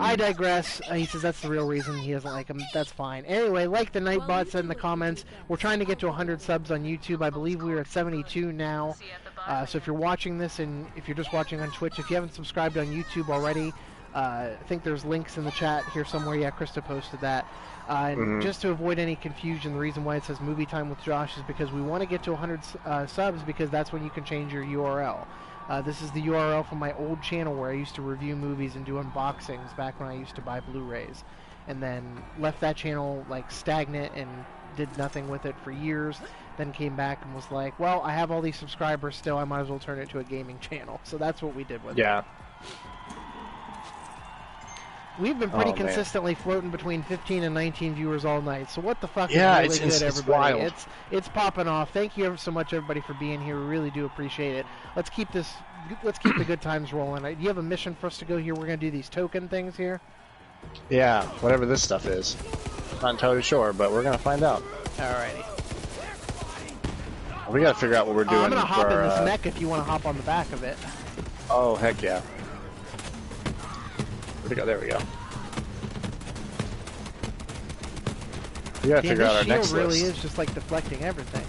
I digress. He says that's the real reason he doesn't like them. That's fine. Anyway, like the Nightbot said in the comments, we're trying to get to 100 subs on YouTube. I believe we're at 72 now. So if you're watching this, and if you're just watching on Twitch, if you haven't subscribed on YouTube already, I think there's links in the chat here somewhere. Yeah, Christa posted that. And just to avoid any confusion, the reason why it says Movie Time with Josh is because we want to get to 100 subs, because that's when you can change your URL. This is the URL from my old channel where I used to review movies and do unboxings back when I used to buy Blu-rays, and then left that channel like stagnant and did nothing with it for years. Then came back and was like, well, I have all these subscribers still, I might as well turn it to a gaming channel. So that's what we did with it. We've been pretty consistently floating between 15 and 19 viewers all night. So what the fuck is really good, everybody? Wild. It's popping off. Thank you ever so much, everybody, for being here. We really do appreciate it. Let's keep the good times rolling. Do you have a mission for us to go here? We're gonna do these token things here. Yeah, whatever this stuff is. Not entirely sure, but we're gonna find out. Alrighty. We gotta figure out what we're doing. I'm gonna hop in this mech if you want to hop on the back of it. Oh heck yeah! Where'd it go? There we go. We gotta figure out our next list. Really is just like deflecting everything.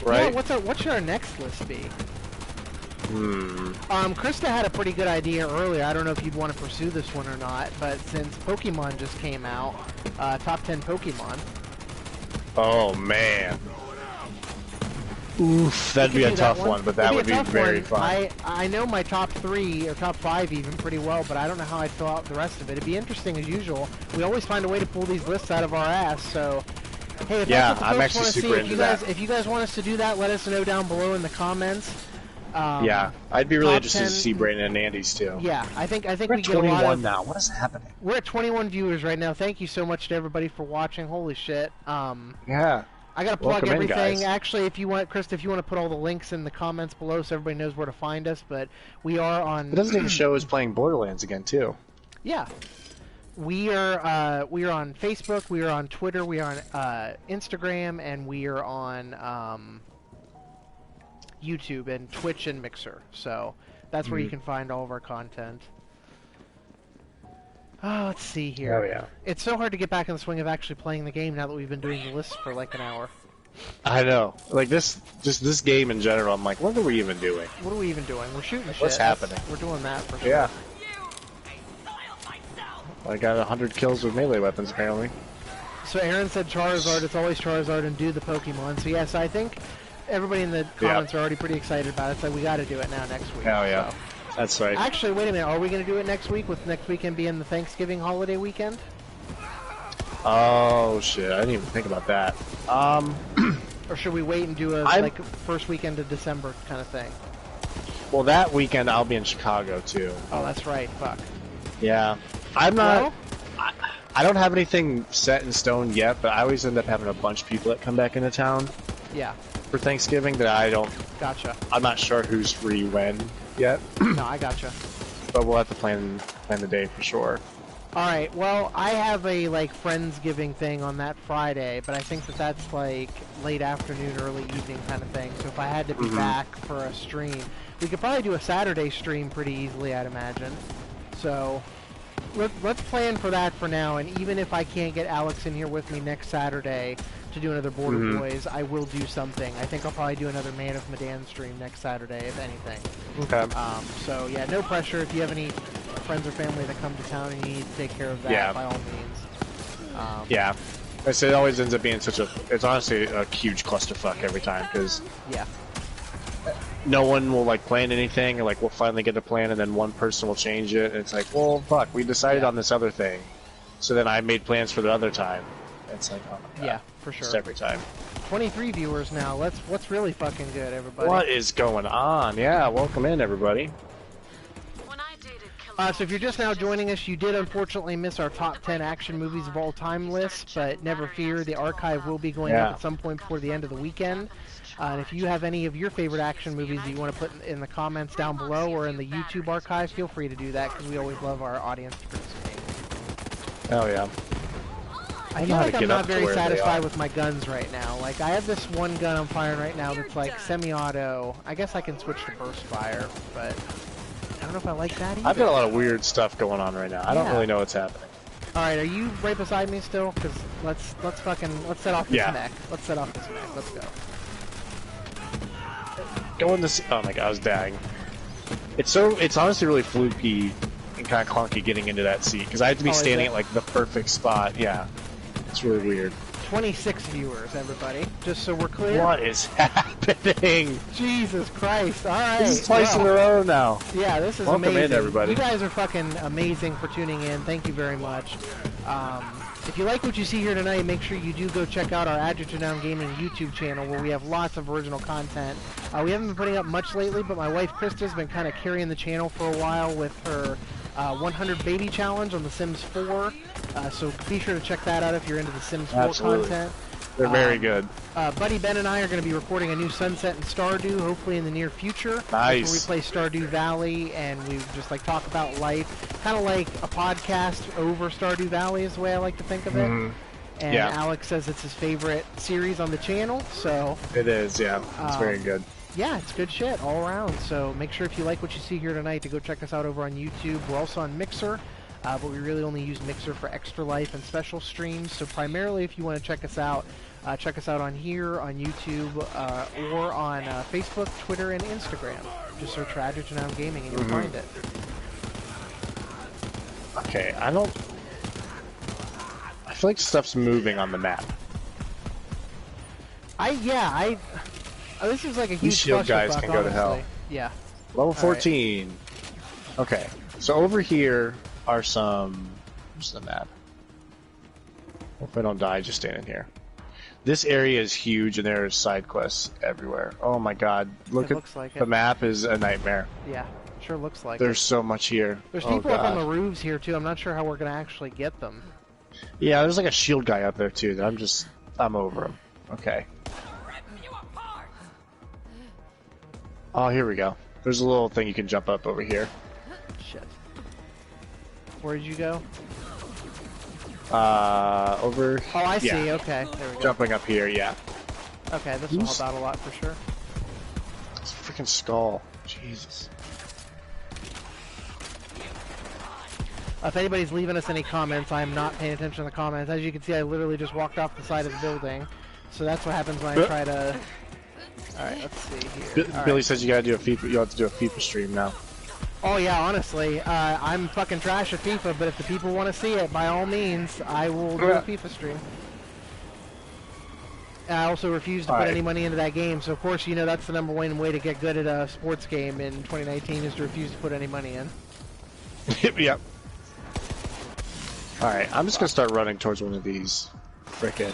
Right? Yeah, what should our next list be? Christa had a pretty good idea earlier. I don't know if you'd want to pursue this one or not, but since Pokemon just came out, top 10 Pokemon. Oh man. Oof, that'd be a tough one, but that would be very fun. I know my top 3 or top 5 even pretty well, but I don't know how I'd fill out the rest of it. It'd be interesting as usual. We always find a way to pull these lists out of our ass, so hey, if that's what the folks want to see, if you guys want us to do that, let us know down below in the comments. Yeah, I'd be really interested to see Brandon and Andy's too. Yeah, I think we get a lot of... now. What is happening? We're at 21 viewers right now. Thank you so much to everybody for watching. Holy shit. Yeah. I gotta plug everything. Actually, if you want, Christa, if you want to put all the links in the comments below so everybody knows where to find us, but we are on... It doesn't even show us playing Borderlands again, too. Yeah. We are on Facebook, we are on Twitter, we are on Instagram, and we are on YouTube and Twitch and Mixer. So that's where you can find all of our content. Oh, let's see here. Oh, yeah. It's so hard to get back in the swing of actually playing the game now that we've been doing the lists for like an hour. I know. Like this game in general, I'm like, what are we even doing? What are we even doing? We're shooting shit. What's happening? We're doing that for sure. Yeah. I got 100 kills with melee weapons, apparently. So Aaron said Charizard, it's always Charizard, and do the Pokemon. So yes, I think everybody in the comments are already pretty excited about it, so we gotta do it now next week. Oh, yeah. So. That's right. Actually, wait a minute. Are we going to do it next week, with next weekend being the Thanksgiving holiday weekend? Oh, shit. I didn't even think about that. Or should we wait and do a like first weekend of December kind of thing? Well, that weekend I'll be in Chicago, too. Oh, that's right. Fuck. Yeah. I'm not... I don't have anything set in stone yet, but I always end up having a bunch of people that come back into town. Yeah. For Thanksgiving that I don't... Gotcha. I'm not sure who's free when yet. No, I gotcha. But we'll have to plan the day for sure. Alright, well, I have a, like, Friendsgiving thing on that Friday, but I think that's, like, late afternoon, early evening kind of thing, so if I had to be back for a stream, we could probably do a Saturday stream pretty easily, I'd imagine. So let's plan for that for now, and even if I can't get Alex in here with me next Saturday to do another Border Boys, I will do something. I think I'll probably do another Man of Medan stream next Saturday, if anything. Okay. So yeah, no pressure. If you have any friends or family that come to town and you need to take care of that, by all means. Yeah. I say it always ends up being it's honestly a huge clusterfuck every time, because no one will like plan anything, or like we'll finally get a plan and then one person will change it, and it's like, well, fuck, we decided on this other thing, so then I made plans for the other time. It's like, oh my God. Yeah, for sure. Just every time. 23 viewers now. What's really fucking good, everybody? What is going on? Yeah, welcome in, everybody. So if you're just now joining us, you did unfortunately miss our top 10 action movies of all time list, but never fear, the archive will be going up at some point before the end of the weekend. And if you have any of your favorite action movies that you want to put in the comments down below or in the YouTube archive, feel free to do that, because we always love our audience to participate. Oh yeah. I feel like I'm not very satisfied with my guns right now. Like, I have this one gun I'm firing right now that's like semi-auto. I guess I can switch to burst fire, but I don't know if I like that either. I've got a lot of weird stuff going on right now. I don't really know what's happening. Alright, are you right beside me still? Because let's set off this mech. Let's set off this mech. Let's go. Go in this. Oh my God, I was dying. It's honestly really fluky and kind of clunky getting into that seat, because I have to be standing at like the perfect spot. Yeah, it's really weird. 26 viewers, everybody. Just so we're clear. What is happening? Jesus Christ! All right. This is twice in a row now. Yeah, this is Welcome amazing. in, everybody. You guys are fucking amazing for tuning in. Thank you very much. If you like what you see here tonight, make sure you do go check out our Adjective Noun Gaming YouTube channel, where we have lots of original content. We haven't been putting up much lately, but my wife Christa's been kind of carrying the channel for a while with her 100 baby challenge on The Sims 4. So be sure to check that out if you're into The Sims 4 content. They're very good. Buddy Ben and I are going to be recording a new Sunset and Stardew, hopefully in the near future. Nice. Where we play Stardew Valley, and we just like talk about life, kind of like a podcast over Stardew Valley is the way I like to think of it. And Alex says it's his favorite series on the channel, so it is. Yeah, it's very good. Yeah, it's good shit all around. So make sure if you like what you see here tonight to go check us out over on YouTube. We're also on Mixer. But we really only use Mixer for extra life and special streams. So primarily, if you want to check us out on here, on YouTube, or on Facebook, Twitter, and Instagram. Just search for Adjective Noun Gaming and you'll find it. Okay, I feel like stuff's moving on the map. This is like a huge These shield guys can go to hell. Yeah. Level 14. Right. Okay, so over here are some... Where's the map? Hope I don't die just standing here. This area is huge, and there are side quests everywhere. Oh my God! Look at the map is a nightmare. Yeah, sure looks like There's so much here. There's people up on the roofs here too. I'm not sure how we're gonna actually get them. Yeah, there's like a shield guy up there too. That I'm over him. Okay. Oh, here we go. There's a little thing you can jump up over here. Shit. Where did you go? Over. Oh, I see. Okay, there we go. Jumping up here, yeah. Okay, this will help out a lot for sure. It's a freaking skull. Jesus. If anybody's leaving us any comments, I'm not paying attention to the comments. As you can see, I literally just walked off the side of the building. So that's what happens when I try to... Alright, let's see here. Billy says you gotta do a FIFA. You have to do a FIFA stream now. Oh yeah, honestly, I'm fucking trash at FIFA, but if the people want to see it, by all means, I will do a FIFA stream. I also refuse to put any money into that game, so of course, you know that's the #1 way to get good at a sports game in 2019 is to refuse to put any money in. Yep. Alright, I'm just gonna start running towards one of these frickin'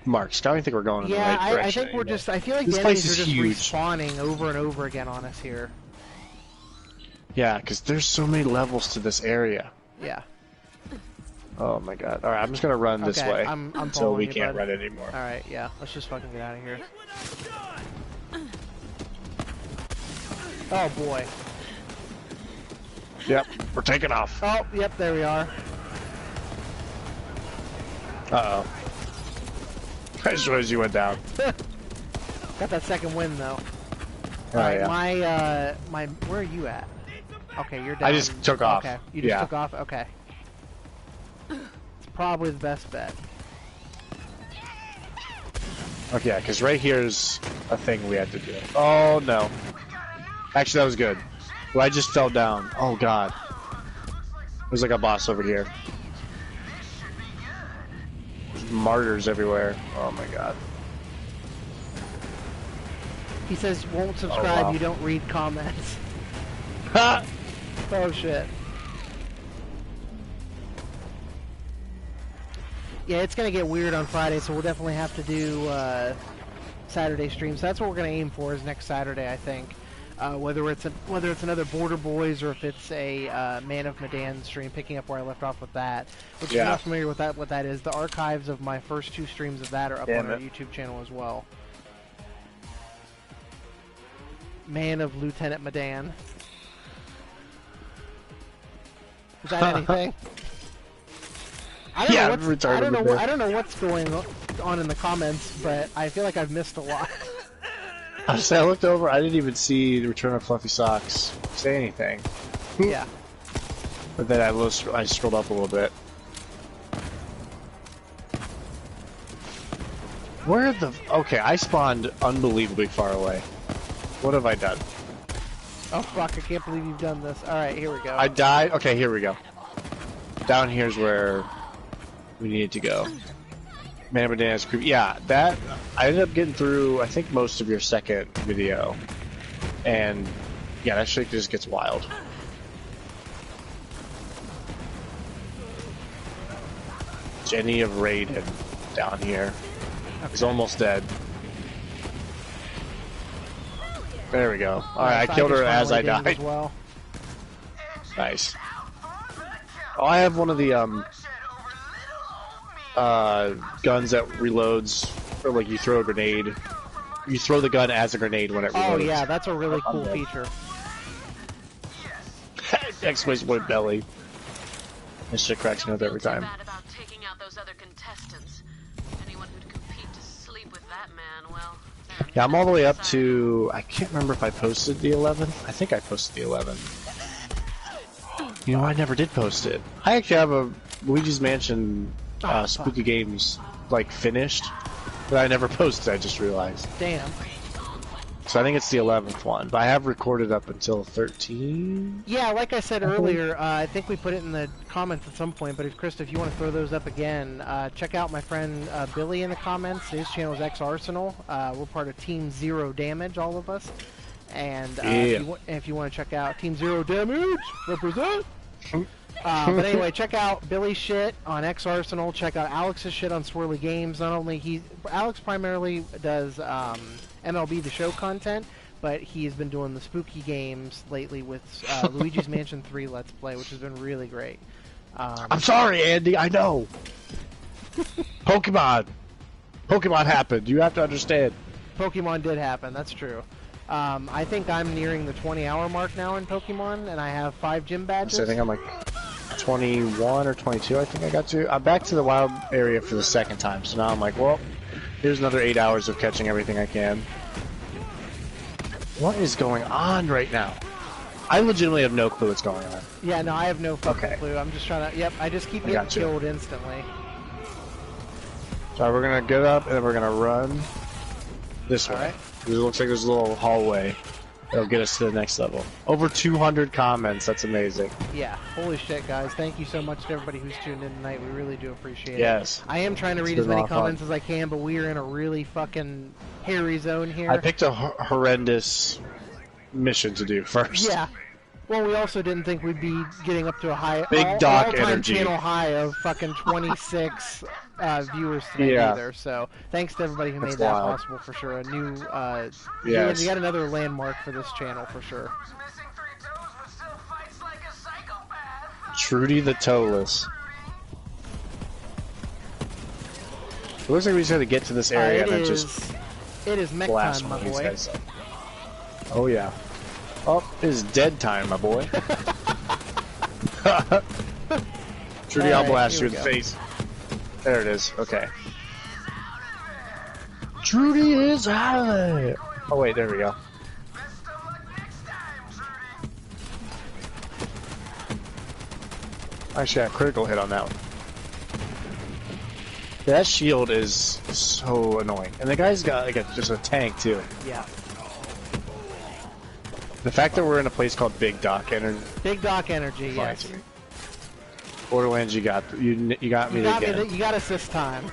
marks. I don't think we're going in the right direction. I think we're just, I feel like this the place enemies is are just huge. respawning over and over again on us here. Yeah, because there's so many levels to this area. Yeah. Oh my God. Alright, I'm just gonna run this way until we can't run anymore. Alright, yeah. Let's just fucking get out of here. Oh boy. Yep, we're taking off. Oh, yep, there we are. Uh-oh. I just realized you went down. Got that second win though. Oh, Alright, yeah. where are you at? Okay, you're down. I just took off. Okay, you just took off? Okay. It's probably the best bet. Okay, yeah, because right here's a thing we had to do. Oh, no. Actually, that was good. Well, I just fell down. Oh, God. There's like a boss over here. There's martyrs everywhere. Oh, my God. He says, won't subscribe, Oh, wow. you don't read comments. Ha! Oh, shit. Yeah, it's gonna get weird on Friday, so we'll definitely have to do Saturday streams. So that's what we're gonna aim for is next Saturday, I think. Whether it's another Border Boys or if it's a Man of Medan stream, picking up where I left off with that. Which if you're not familiar with what that is, the archives of my first 2 streams of that are up on our YouTube channel as well. Man of Lieutenant Medan. Is that anything? I don't know what's going on in the comments, but I feel like I've missed a lot. I looked over, I didn't even see the Return of Fluffy Socks say anything. Yeah. But then I scrolled up a little bit. Where the... Okay, I spawned unbelievably far away. What have I done? Oh fuck, I can't believe you've done this. Alright, here we go. I died... Okay, here we go. Down here's where we needed to go. Man of Medan's creepy. Yeah, that... I ended up getting through, I think, most of your second video. And... yeah, that shit just gets wild. Jenny of Raiden down here. Okay. Is almost dead. There we go. Alright, I killed her as I died. As well. Nice. Oh, I have one of the guns that reloads, or like you throw a grenade. You throw the gun as a grenade when it reloads. Oh yeah, that's a really cool feature. Exclamation point belly. This shit cracks me up every time. Yeah, I'm all the way up to... I can't remember if I posted the 11th. I think I posted the 11th. You know, I never did post it. I actually have a Luigi's Mansion Spooky Games, like, finished. But I never posted, I just realized. Damn. So I think it's the 11th one. But I have recorded up until 13? Yeah, like I said earlier, I think we put it in the comments at some point, but if Christa, if you want to throw those up again, check out my friend Billy in the comments. His channel is X Arsenal. We're part of Team Zero Damage, all of us. And if you want to check out Team Zero Damage, represent! But anyway, check out Billy's shit on X Arsenal. Check out Alex's shit on Swirly Games. Not only Alex primarily does MLB The Show content, but he's been doing the spooky games lately with Luigi's Mansion 3 Let's Play, which has been really great. I'm sorry, Andy. I know. Pokemon happened. You have to understand. Pokemon did happen. That's true. I think I'm nearing the 20-hour mark now in Pokemon, and I have 5 gym badges. So I think I'm like 21 or 22, I think I got to. I'm back to the wild area for the second time, so now I'm like, well, here's another 8 hours of catching everything I can. What is going on right now? I legitimately have no clue what's going on. Yeah, no, I have no fucking clue. I'm just trying to... Yep, I just keep getting killed instantly. So we're going to get up, and then we're going to run this way. Right. It looks like there's a little hallway that'll get us to the next level. Over 200 comments. That's amazing. Yeah. Holy shit, guys. Thank you so much to everybody who's tuned in tonight. We really do appreciate it. Yes. I am trying to read as many comments as I can, but we are in a really fucking hairy zone here. I picked a horrendous mission to do first. Yeah. Well, we also didn't think we'd be getting up to a high all-time energy channel high of fucking 26 viewers today either. So thanks to everybody who made that possible for sure. A new you got another landmark for this channel for sure. Trudy the Toeless. It looks like we just had to get to this area and then just it is mech blast time, one my of these boy. guys up. Oh yeah. Oh, it's dead time, my boy. Trudy, I'll blast you in the face. There it is. Okay. Trudy is out of there. Oh wait, there we go. Actually, got a critical hit on that one. Yeah, that shield is so annoying. And the guy's got like just a tank too. Yeah. The fact that we're in a place called Big Dock Energy. Big Dock Energy, yes. Borderlands, you got me again. You got us this time.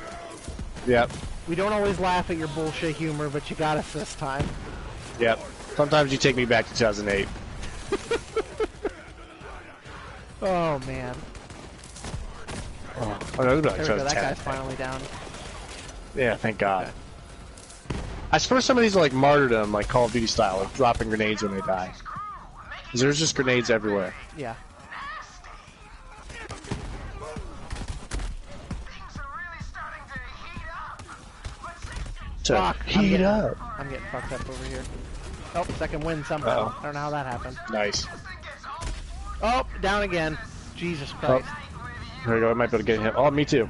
Yep. We don't always laugh at your bullshit humor, but you got us this time. Yep. Sometimes you take me back to 2008. Oh man. Oh, no, like There we go. That guy's finally down. Yeah, thank God. Okay. I suppose some of these are like martyrdom, like Call of Duty style, like dropping grenades when they die. Because there's just grenades everywhere. Yeah. Fuck, Heat up. I'm getting fucked up over here. Oh, second win somehow. I don't know how that happened. Nice. Oh, down again. Jesus Christ. Oh. There we go. I might be able to get him. Oh, me too.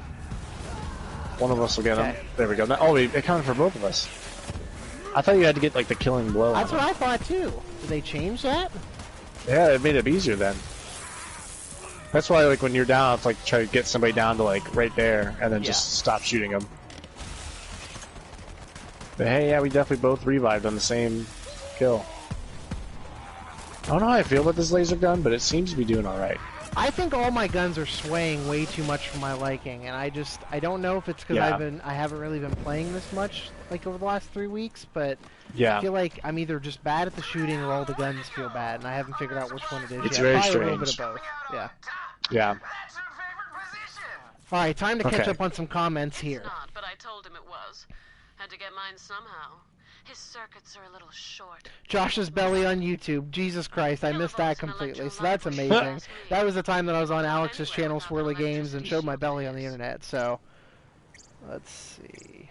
One of us will get him. There we go. Oh, it counted for both of us. I thought you had to get like the killing blow. That's what I thought too. Did they change that? Yeah, it made it easier then. That's why, like, when you're down, it's like try to get somebody down to like right there, and then just stop shooting them. But hey, yeah, we definitely both revived on the same kill. I don't know how I feel about this laser gun, but it seems to be doing alright. I think all my guns are swaying way too much for my liking, and I don't know if it's because I haven't really been playing this much like over the last 3 weeks, but I feel like I'm either just bad at the shooting or all the guns feel bad, and I haven't figured out which one it is it's yet. very Probably strange. a little bit of both. Yeah. Yeah. All right, time to catch up on some comments here. But I told him it was. Had to get mine somehow. His circuits are a little short. Josh's belly on YouTube. Jesus Christ, I missed that completely. So that's amazing. That was the time that I was on Alex's channel, Swirly Games, and showed my belly on the internet. So, let's see.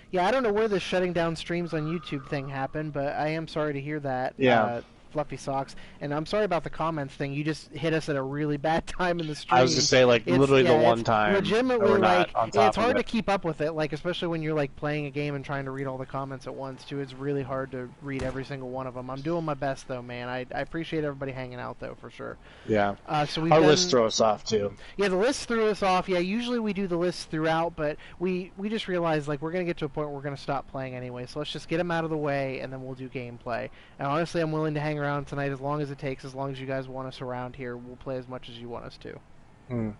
Yeah, I don't know where this shutting down streams on YouTube thing happened, but I am sorry to hear that. Yeah. Fluffy Socks, and I'm sorry about the comments thing. You just hit us at a really bad time in the stream. I was just say like literally the one time. Legitimately, like it's hard to keep up with it. Like especially when you're like playing a game and trying to read all the comments at once too. It's really hard to read every single one of them. I'm doing my best though, man. I appreciate everybody hanging out though for sure. Yeah. So our lists throw us off too. Yeah, the list threw us off. Yeah, usually we do the lists throughout, but we just realized like we're gonna get to a point where we're gonna stop playing anyway. So let's just get them out of the way and then we'll do gameplay. And honestly, I'm willing to hang around tonight as long as it takes, as long as you guys want us around here. We'll play as much as you want us to.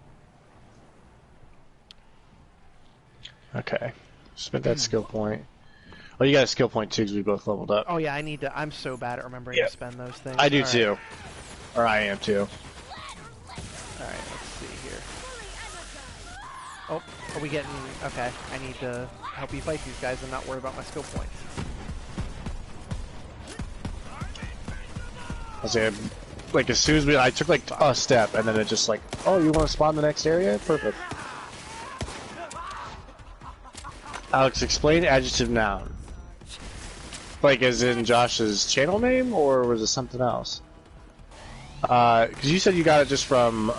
Okay. Spent that skill point. Oh, you got a skill point too because we both leveled up. Oh yeah, I need to. I'm so bad at remembering to spend those things. I do too. Or I am too. Alright, let's see here. Oh, are we getting... Okay, I need to help you fight these guys and not worry about my skill points. I say, like as soon as I took like a step, and then it just like, oh, you want to spawn the next area? Perfect. Alex, explain adjective noun. Like as in Josh's channel name, or was it something else? Because you said you got it just from.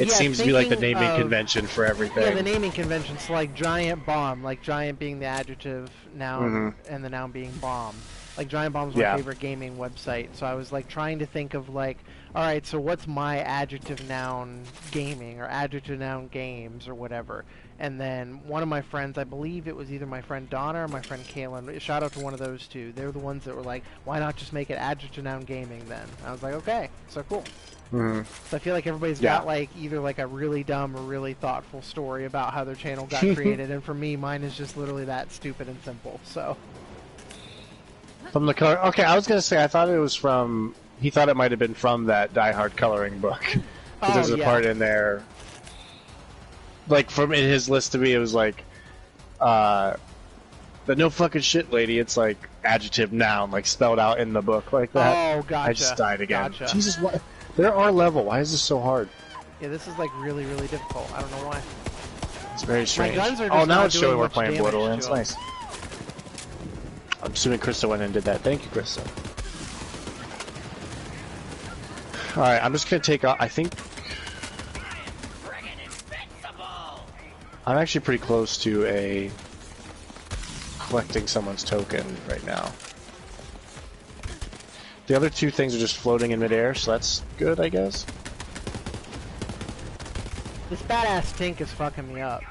It seems to be like the naming convention for everything. Yeah, the naming convention. So like giant bomb, like giant being the adjective noun, and the noun being bomb. Like Giant Bomb's my favorite gaming website, so I was like trying to think of like, alright, so what's my adjective noun gaming, or adjective noun games, or whatever. And then one of my friends, I believe it was either my friend Donna or my friend Kaylin, shout out to one of those two. They're the ones that were like, why not just make it adjective noun gaming then? And I was like, okay, so cool. So I feel like everybody's got like either like a really dumb or really thoughtful story about how their channel got created, and for me, mine is just literally that stupid and simple, so... From the color, okay. I was gonna say I thought it was from. He thought it might have been from that Die Hard coloring book, because there's a part in there. Like from in his list to me, it was like, the no fucking shit lady. It's like adjective noun, like spelled out in the book like that. Oh, gotcha. I just died again. Jesus, what? They're our level. Why is this so hard? Yeah, this is like really, really difficult. I don't know why. It's very strange. My guns are just now not it's showing doing we're much playing damage Borderlands. to 'em. Nice. I'm assuming Christa went and did that. Thank you, Christa. Alright, I'm just gonna take off. I think I'm actually pretty close to collecting someone's token right now. The other two things are just floating in midair, so that's good, I guess. This badass tank is fucking me up.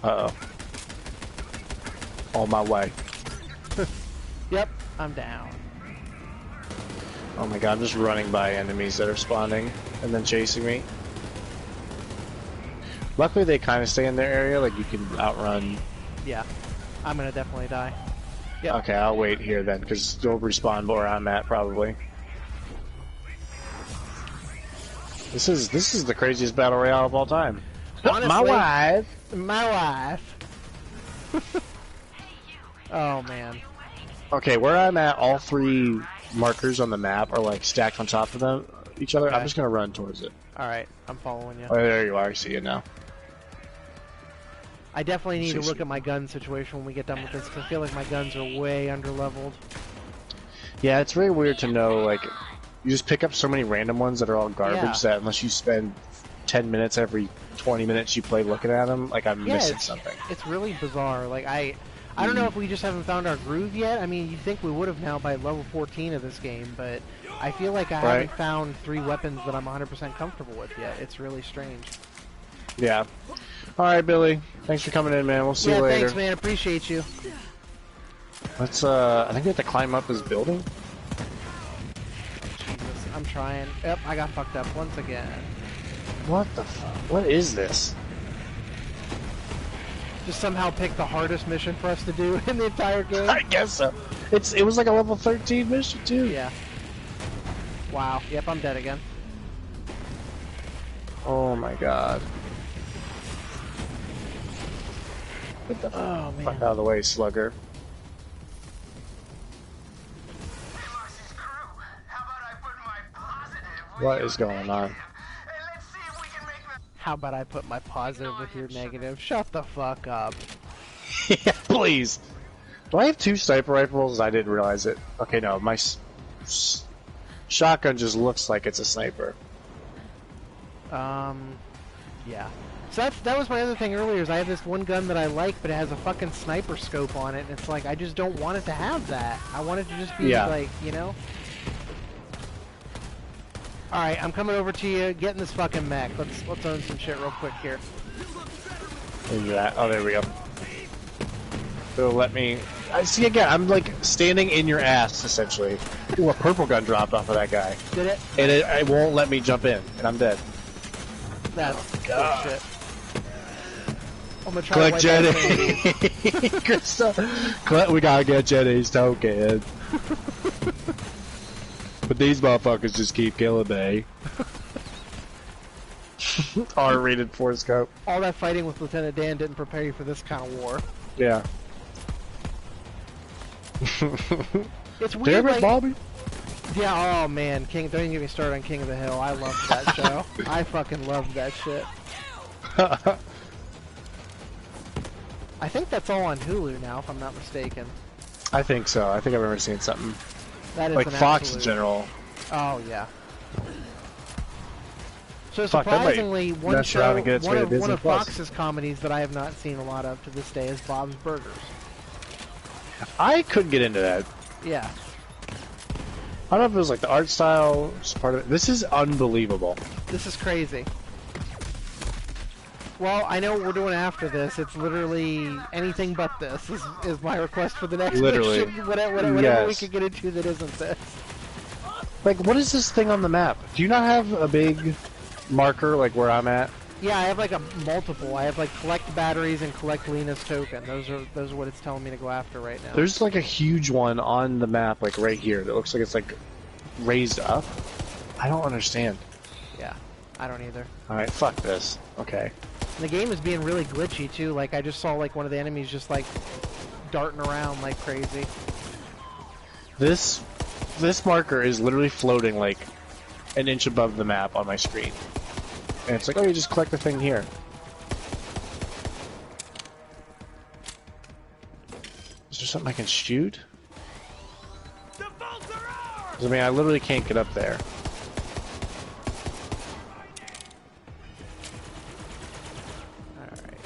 Uh-oh. On my way. Yep, I'm down. Oh my god, I'm just running by enemies that are spawning and then chasing me. Luckily they kind of stay in their area, like you can outrun. Yeah, I'm gonna definitely die. Yep. Okay, I'll wait here then, because they'll respawn where I'm at probably. This is the craziest battle royale of all time. Honestly, my wife. My wife. Oh man. Okay, where I'm at, all three markers on the map are like stacked on top of each other. Okay. I'm just gonna run towards it. All right, I'm following you. Oh, there you are. I see it now. I definitely need to look at my gun situation when we get done with this, because I feel like my guns are way underleveled. Yeah, it's very weird to know, like, you just pick up so many random ones that are all garbage that unless you spend 10 minutes every 20 minutes you play looking at them, like, I'm missing something. It's really bizarre. Like, I don't know if we just haven't found our groove yet. I mean, you'd think we would have now by level 14 of this game, but I feel like I haven't found 3 weapons that I'm 100% comfortable with yet. It's really strange. Yeah. Alright, Billy. Thanks for coming in, man. We'll see you later. Yeah, thanks, man. Appreciate you. Let's, I think we have to climb up this building. Jesus, I'm trying. Yep, I got fucked up once again. What the fuck? What is this? Just somehow pick the hardest mission for us to do in the entire game. I guess so. It was like a level 13 mission, too. Yeah. Wow. Yep, I'm dead again. Oh my god. Get the Oh, man. fuck out of the way, slugger. What is going on? How about I put my positive with your negative? Shut the fuck up. Yeah, please. Do I have 2 sniper rifles? I didn't realize it. Okay, no, my shotgun just looks like it's a sniper. Yeah. So that was my other thing earlier, is I have this one gun that I like, but it has a fucking sniper scope on it, and it's like, I just don't want it to have that. I want it to just be like, you know? Alright, I'm coming over to you, getting this fucking mech. Let's own some shit real quick here. Where's that? Oh, there we go. It'll let me... I see again, I'm like standing in your ass, essentially. Ooh, a purple gun dropped off of that guy. Did it? And it won't let me jump in, and I'm dead. That's bullshit. I'm gonna try Collect to wipe Jenny! out Christa! We gotta get Jenny's token. But these motherfuckers just keep killing me. R-rated force scope. all that fighting with Lieutenant Dan didn't prepare you for this kind of war. Yeah. It's weird, Damn it, like, Bobby! yeah, oh man, don't even get me started on King of the Hill. I loved that show. I fucking loved that shit. I think that's all on Hulu now, if I'm not mistaken. I think so. I think I remember seeing something. That is Like an Fox absolute... in general. Oh, yeah. So Fuck, that might surprisingly, one mess around and get its way to one Disney of Plus. Fox's comedies that I have not seen a lot of to this day is Bob's Burgers. I couldn't get into that. Yeah. I don't know if it was like the art style, just part of it. This is unbelievable. This is crazy. Well, I know what we're doing after this. It's literally anything but this is my request for the next Literally. mission. Whatever we Yes. can get into that isn't this. Like, what is this thing on the map? Do you not have a big marker, like where I'm at? Yeah, I have like a multiple. I have like collect batteries and collect Lena's token. Those are what it's telling me to go after right now. There's like a huge one on the map, like right here, that looks like it's like raised up. I don't understand. Yeah, I don't either. Alright, fuck this. Okay. And the game is being really glitchy too. Like I just saw like one of the enemies just like darting around like crazy. This marker is literally floating like an inch above the map on my screen. And it's like, oh, you just collect the thing here. Is there something I can shoot? I mean, I literally can't get up there. Alright.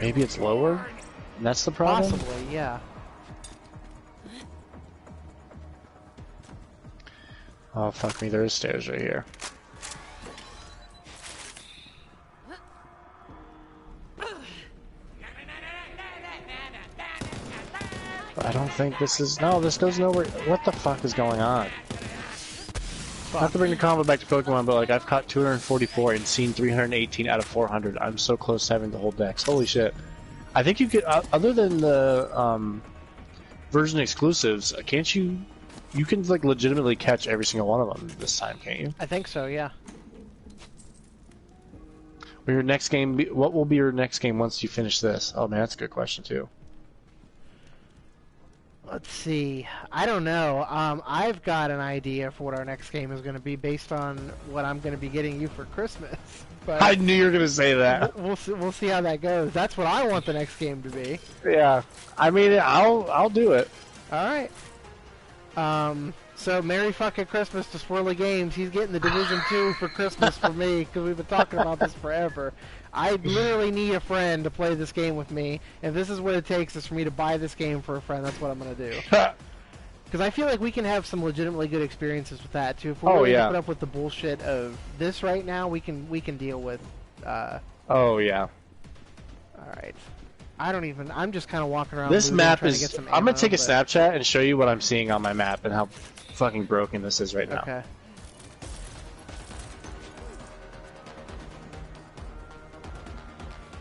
Maybe it's lower? And that's the problem? Possibly, yeah. Oh, fuck me, there's stairs right here. I don't think this is... No, this goes nowhere. What the fuck is going on? Not to bring the combo back to Pokemon, but like I've caught 244 and seen 318 out of 400. I'm so close to having the whole decks. Holy shit. I think you could, other than the version exclusives, can't you... You can like legitimately catch every single one of them this time, can't you? I think so, yeah. Well, your next game, what will be your next game once you finish this? Oh man, that's a good question too. Let's see. I don't know. I've got an idea for what our next game is going to be based on what I'm going to be getting you for Christmas. But I knew you were going to say that. We'll see how that goes. That's what I want the next game to be. Yeah. I mean, I'll do it. All right. So Merry fucking Christmas to Swirly Games. He's getting the Division 2 for Christmas for me because we've been talking about this forever. I literally need a friend to play this game with me. If this is what it takes is for me to buy this game for a friend, that's what I'm going to do. Because I feel like we can have some legitimately good experiences with that too. If we're willing to put up with the bullshit of this right now, we can deal with. Oh yeah. All right. I'm just kind of walking around. This map is. To get some I'm gonna ammo, take a Snapchat and show you what I'm seeing on my map and how fucking broken this is right now. Okay.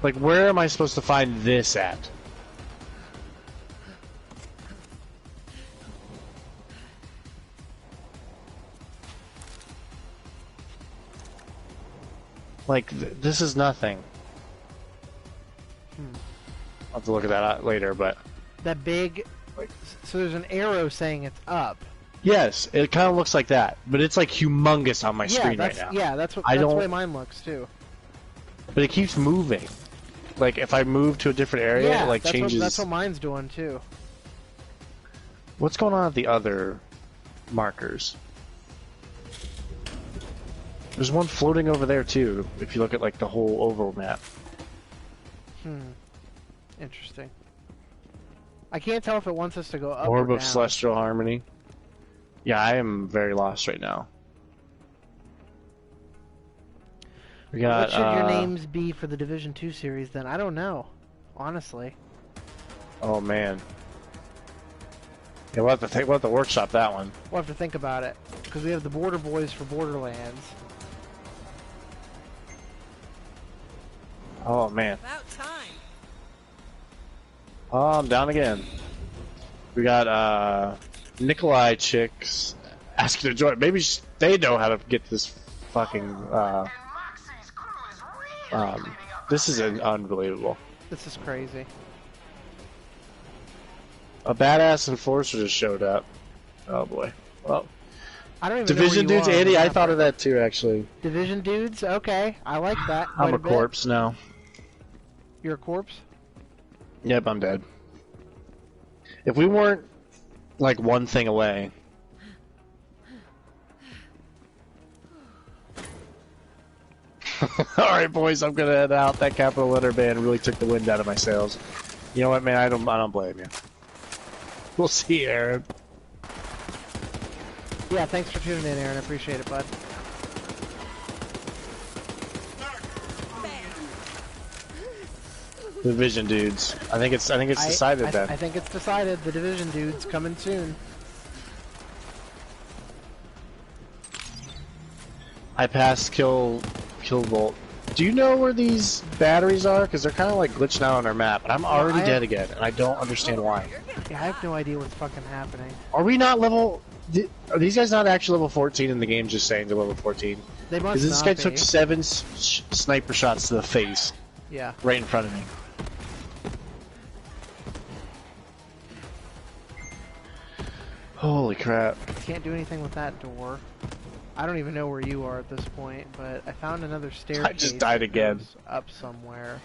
Like, where am I supposed to find this at? Like, this is nothing. I'll have to look at that later, but... That big... So there's an arrow saying it's up. Yes, it kind of looks like that, but it's like humongous on my screen right now. Yeah, that's the way mine looks too. But it keeps moving. Like, if I move to a different area, it like changes... that's what mine's doing too. What's going on at the other markers? There's one floating over there too, if you look at like the whole oval map. Interesting. I can't tell if it wants us to go up Orb or of down. Celestial Harmony. Yeah, I am very lost right now. We got, what should your names be for the Division 2 series then? I don't know, honestly. Oh man. Yeah, we'll have to workshop that one. We'll have to think about it, because we have the Border Boys for Borderlands. Oh man. About time. Oh, I'm down again. We got Nikolai chicks asking to join. Maybe they know how to get this fucking. This is unbelievable. This is crazy. A badass enforcer just showed up. Oh boy. Well, I don't even Division know where you dudes, are. Andy. I thought of that too, actually. Division dudes? Okay, I like that. I'm a corpse now. You're a corpse? Yep, I'm dead. If we weren't like one thing away. Alright boys, I'm gonna head out. That capital letter band really took the wind out of my sails. You know what, man, I don't blame you. We'll see, Aaron. Yeah, thanks for tuning in, Aaron. I appreciate it, bud. Division dudes. I think it's decided then. I think it's decided. The Division dudes coming soon. I passed kill vault. Do you know where these batteries are? Because they're kind of like glitching out on our map, and I'm already dead again, and I don't understand why. Yeah, I have no idea what's fucking happening. Are we not level? Are these guys not actually level 14 in the game? Just saying they're level 14. They must. Because this not guy be. took 7 sniper shots to the face. Yeah. Right in front of me. Holy crap. Can't do anything with that door. I don't even know where you are at this point, but I found another staircase. I just died again. Up somewhere.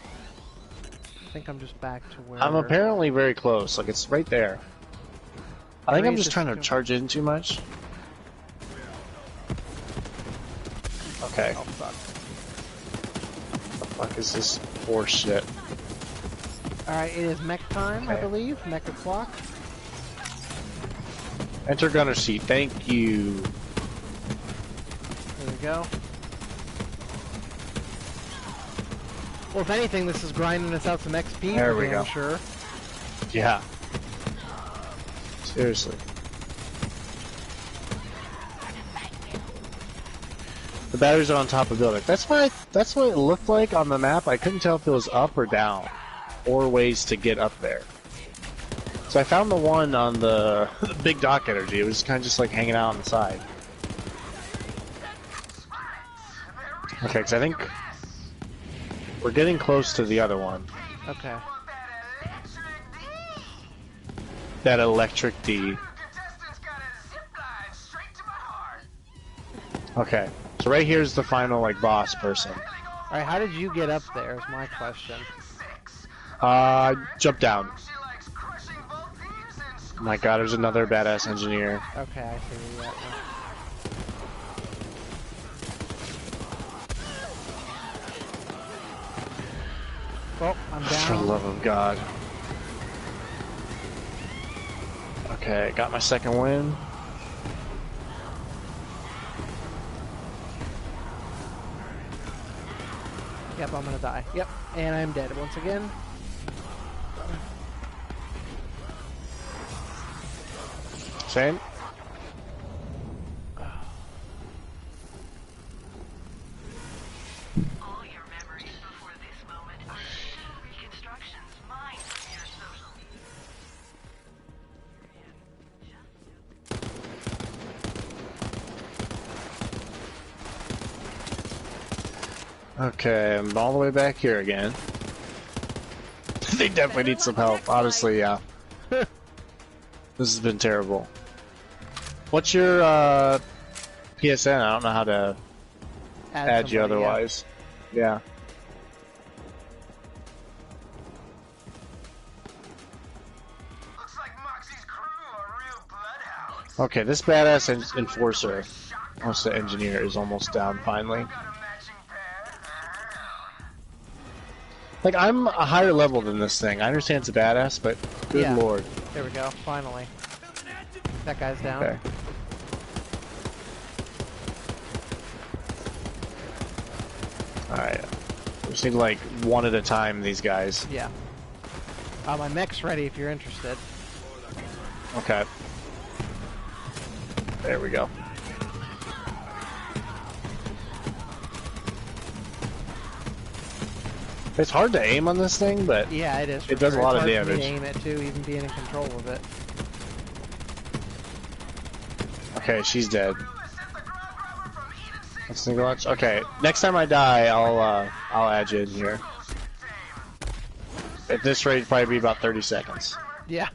I think I'm just back to where... I'm apparently very close. Like, it's right there. I think I'm just trying to charge in too much. Okay. Oh, fuck. What the fuck is this horse shit? Alright, it is mech time, I Okay. believe. Mech o'clock. Enter gunner seat. Thank you. There we go. Well, if anything, this is grinding us out some XP There for we damn go. sure. Yeah. Seriously. The batteries are on top of the building. That's what it looked like on the map. I couldn't tell if it was up or down, or ways to get up there. So I found the one on the big dock energy. It was kind of just like hanging out on the side. Okay, because I think we're getting close to the other one. Okay. That electric D. Okay, so right here's the final like boss person. Alright, how did you get up there is my question. Jump down. Oh my god, there's another badass engineer. Okay, I see where you're at now. Well, I'm down. For the love of God. Okay, got my second win. Yep, I'm gonna die. Yep, and I'm dead once again. Same. All your memories before this moment are digital reconstructions mined from your social Okay, I'm all the way back here again. They definitely need some help. Honestly, yeah. This has been terrible. What's your PSN? I don't know how to add you somebody, yeah. otherwise. Yeah. Looks like Moxie's crew are real bloodhounds. Okay, this badass enforcer, wants the engineer, is almost down finally. Got a matching pair. Like, I'm a higher level than this thing. I understand it's a badass, but good Yeah. lord. There we go, finally. That guy's down. Okay. Alright. We just need, like, one at a time, these guys. Yeah. My mech's ready if you're interested. Okay. There we go. It's hard to aim on this thing, but Yeah, it is. It does a lot of It's hard for me damage. to aim it too, even being in control of it. okay, she's dead. Let's single launch. Okay, next time I die, I'll add you in here. At this rate, it'd probably be about 30 seconds. Yeah.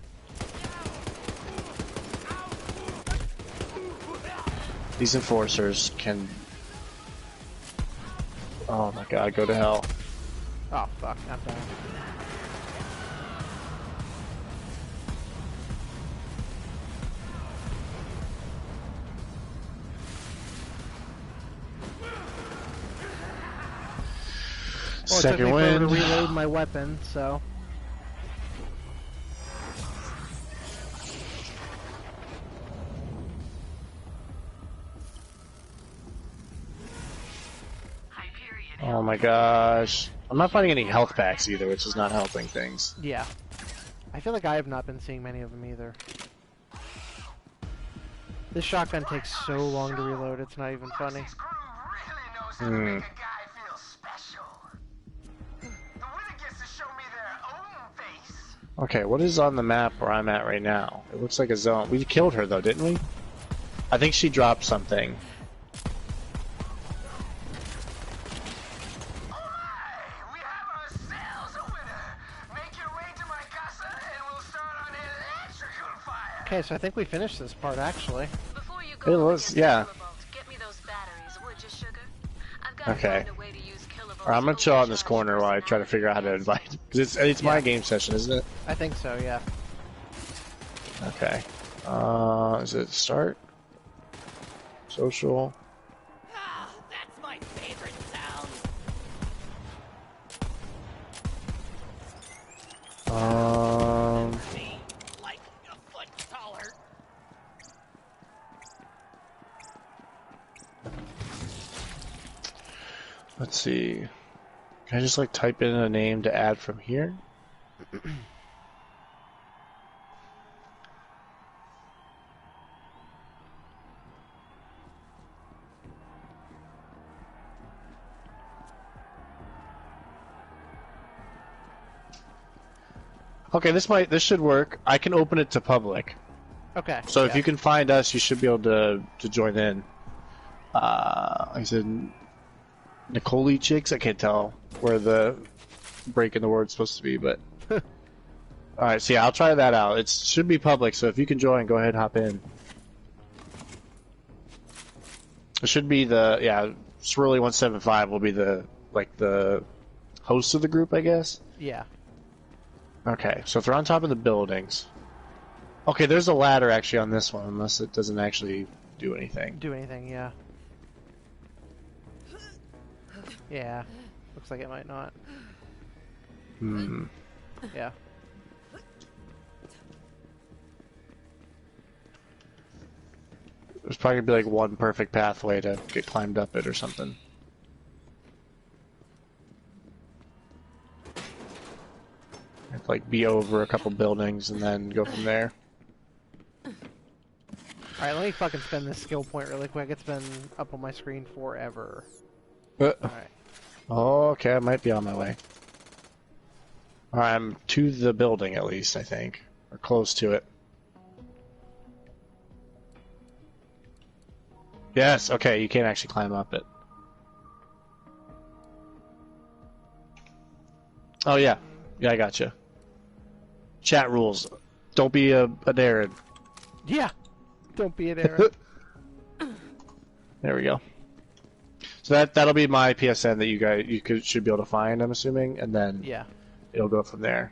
These enforcers can. Oh my god, go to hell. Oh fuck, I'm down. Well, it took me Second forever to wind. reload my weapon, so. Hyperion. Oh my gosh. I'm not finding any health packs either, which is not helping things. Yeah. I feel like I have not been seeing many of them either. This shotgun takes so long to reload, it's not even funny. Moxie's crew really knows how to make a guy feel special. The winner gets to show me their own face. Okay, what is on the map where I'm at right now? It looks like a zone. We killed her though, didn't we? I think she dropped something. Alright, we have ourselves a winner. Make your way to my casa and we'll start on electrical fire. Okay, so I think we finished this part actually. Before you It go was- against the yeah. kilovolt, get me those batteries, would you, sugar? I've got to Okay. find a way to use kilovolts Alright, I'm gonna chill out in this overcharged corner while I try to figure out how to invite. Because it's my Yeah. game session, isn't it? I think so, yeah. Okay. Is it start? Social. That's my favorite sound. Let's see. Can I just like type in a name to add from here? Okay, this should work. I can open it to public. Okay. So if you can find us, you should be able to join in. I said Nicole Chicks. I can't tell where the break in the word's supposed to be, but all right. So yeah, I'll try that out. It should be public, so if you can join, go ahead, hop in. It should be Swirly 175 will be the host of the group, I guess. Yeah. Okay, so if they're on top of the buildings. Okay, there's a ladder actually on this one, unless it doesn't actually do anything. Yeah. Yeah. Looks like it might not. Hmm. Yeah. There's probably gonna be like one perfect pathway to get climbed up it or something. Have to, like, be over a couple buildings and then go from there. Alright, let me fucking spend this skill point really quick. It's been up on my screen forever. Alright. Oh, okay, I might be on my way. Alright, I'm to the building at least, I think. Or close to it. Yes, okay, you can't actually climb up it. Oh yeah. Yeah, I gotcha. Chat rules. Don't be an Aaron. Yeah! Don't be an Aaron. There we go. So that'll be my PSN that you should be able to find, I'm assuming, and then Yeah. it'll go from there.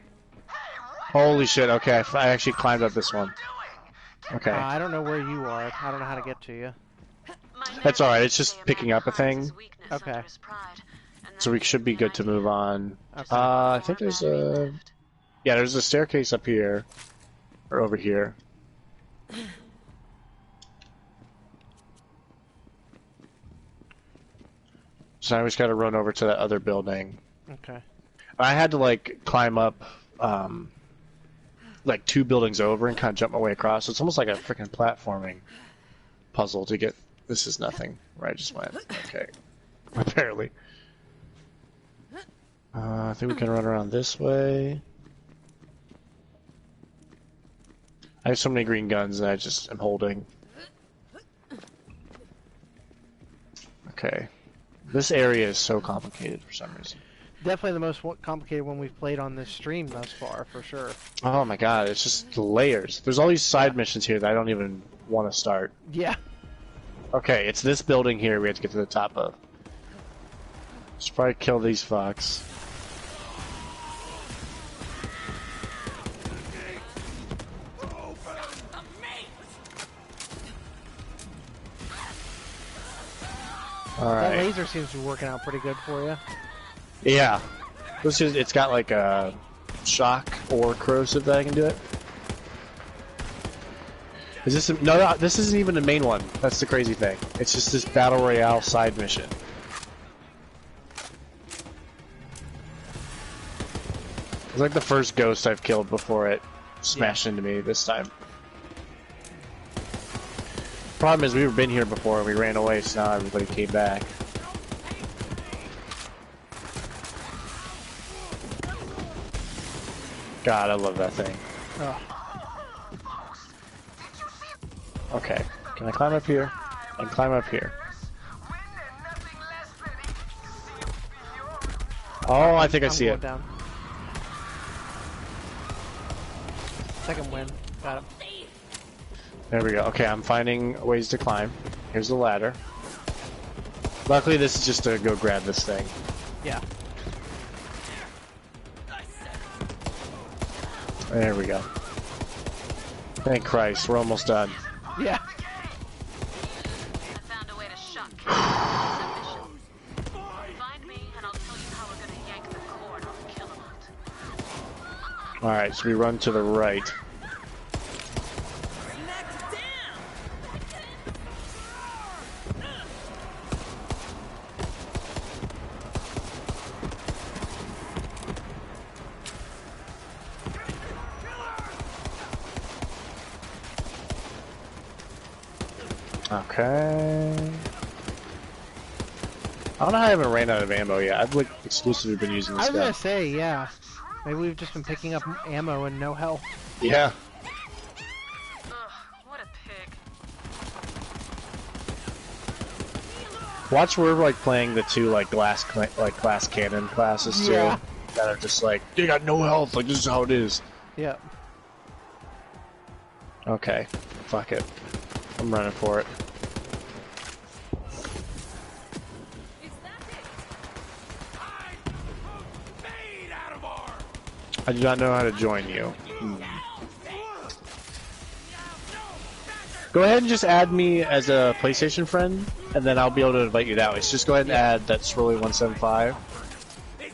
Holy shit, okay, I actually climbed up this one. Okay. I don't know where you are. I don't know how to get to you. That's alright, it's just picking up a thing. Okay. So we should be good to move on. Okay. I think there's a... Yeah, there's a staircase up here. Or over here. So I just gotta run over to that other building. Okay. I had to, like, climb up, like, 2 buildings over and kind of jump my way across. So it's almost like a freaking platforming puzzle to get... This is nothing. Where I just went. Okay. Apparently. I think we can run around this way. I have so many green guns that I just am holding. Okay. This area is so complicated for some reason. Definitely the most complicated one we've played on this stream thus far, for sure. Oh my god, it's just the layers. There's all these side missions here that I don't even want to start. Yeah. Okay, it's this building here we have to get to the top of. Let's probably kill these fucks. That Alright. laser seems to be working out pretty good for you. Yeah. It's got like a shock or corrosive that I can do it. Is this no, this isn't even the main one. That's the crazy thing. It's just this battle royale side mission. It's like the first ghost I've killed before it smashed into me this time. Problem is we've been here before and we ran away, so now everybody came back. God, I love that thing. Oh. Okay, can I climb up here? I can climb up here. Oh, I think I see it. Down. Second win. Got it. There we go. Okay, I'm finding ways to climb. Here's the ladder. Luckily, this is just to go grab this thing. Yeah. There we go. Thank Christ, we're almost done. Yeah. I found a way to shock submission. Find me, and I'll tell you how we're gonna yank the cord off Killamunt. Alright, so we run to the right. Okay. I don't know how I haven't ran out of ammo yet. I've like exclusively been using I this was gonna gun. say, yeah. Maybe we've just been picking up ammo and no health. Yeah. Ugh, what a pig. Watch, we're like playing the two like glass cannon classes too. Yeah. That are just like they got no health. Like this is how it is. Yep. Okay. Fuck it. I'm running for it. I do not know how to join you. Go ahead and just add me as a PlayStation friend, and then I'll be able to invite you that way. So just go ahead and add that Swirly175,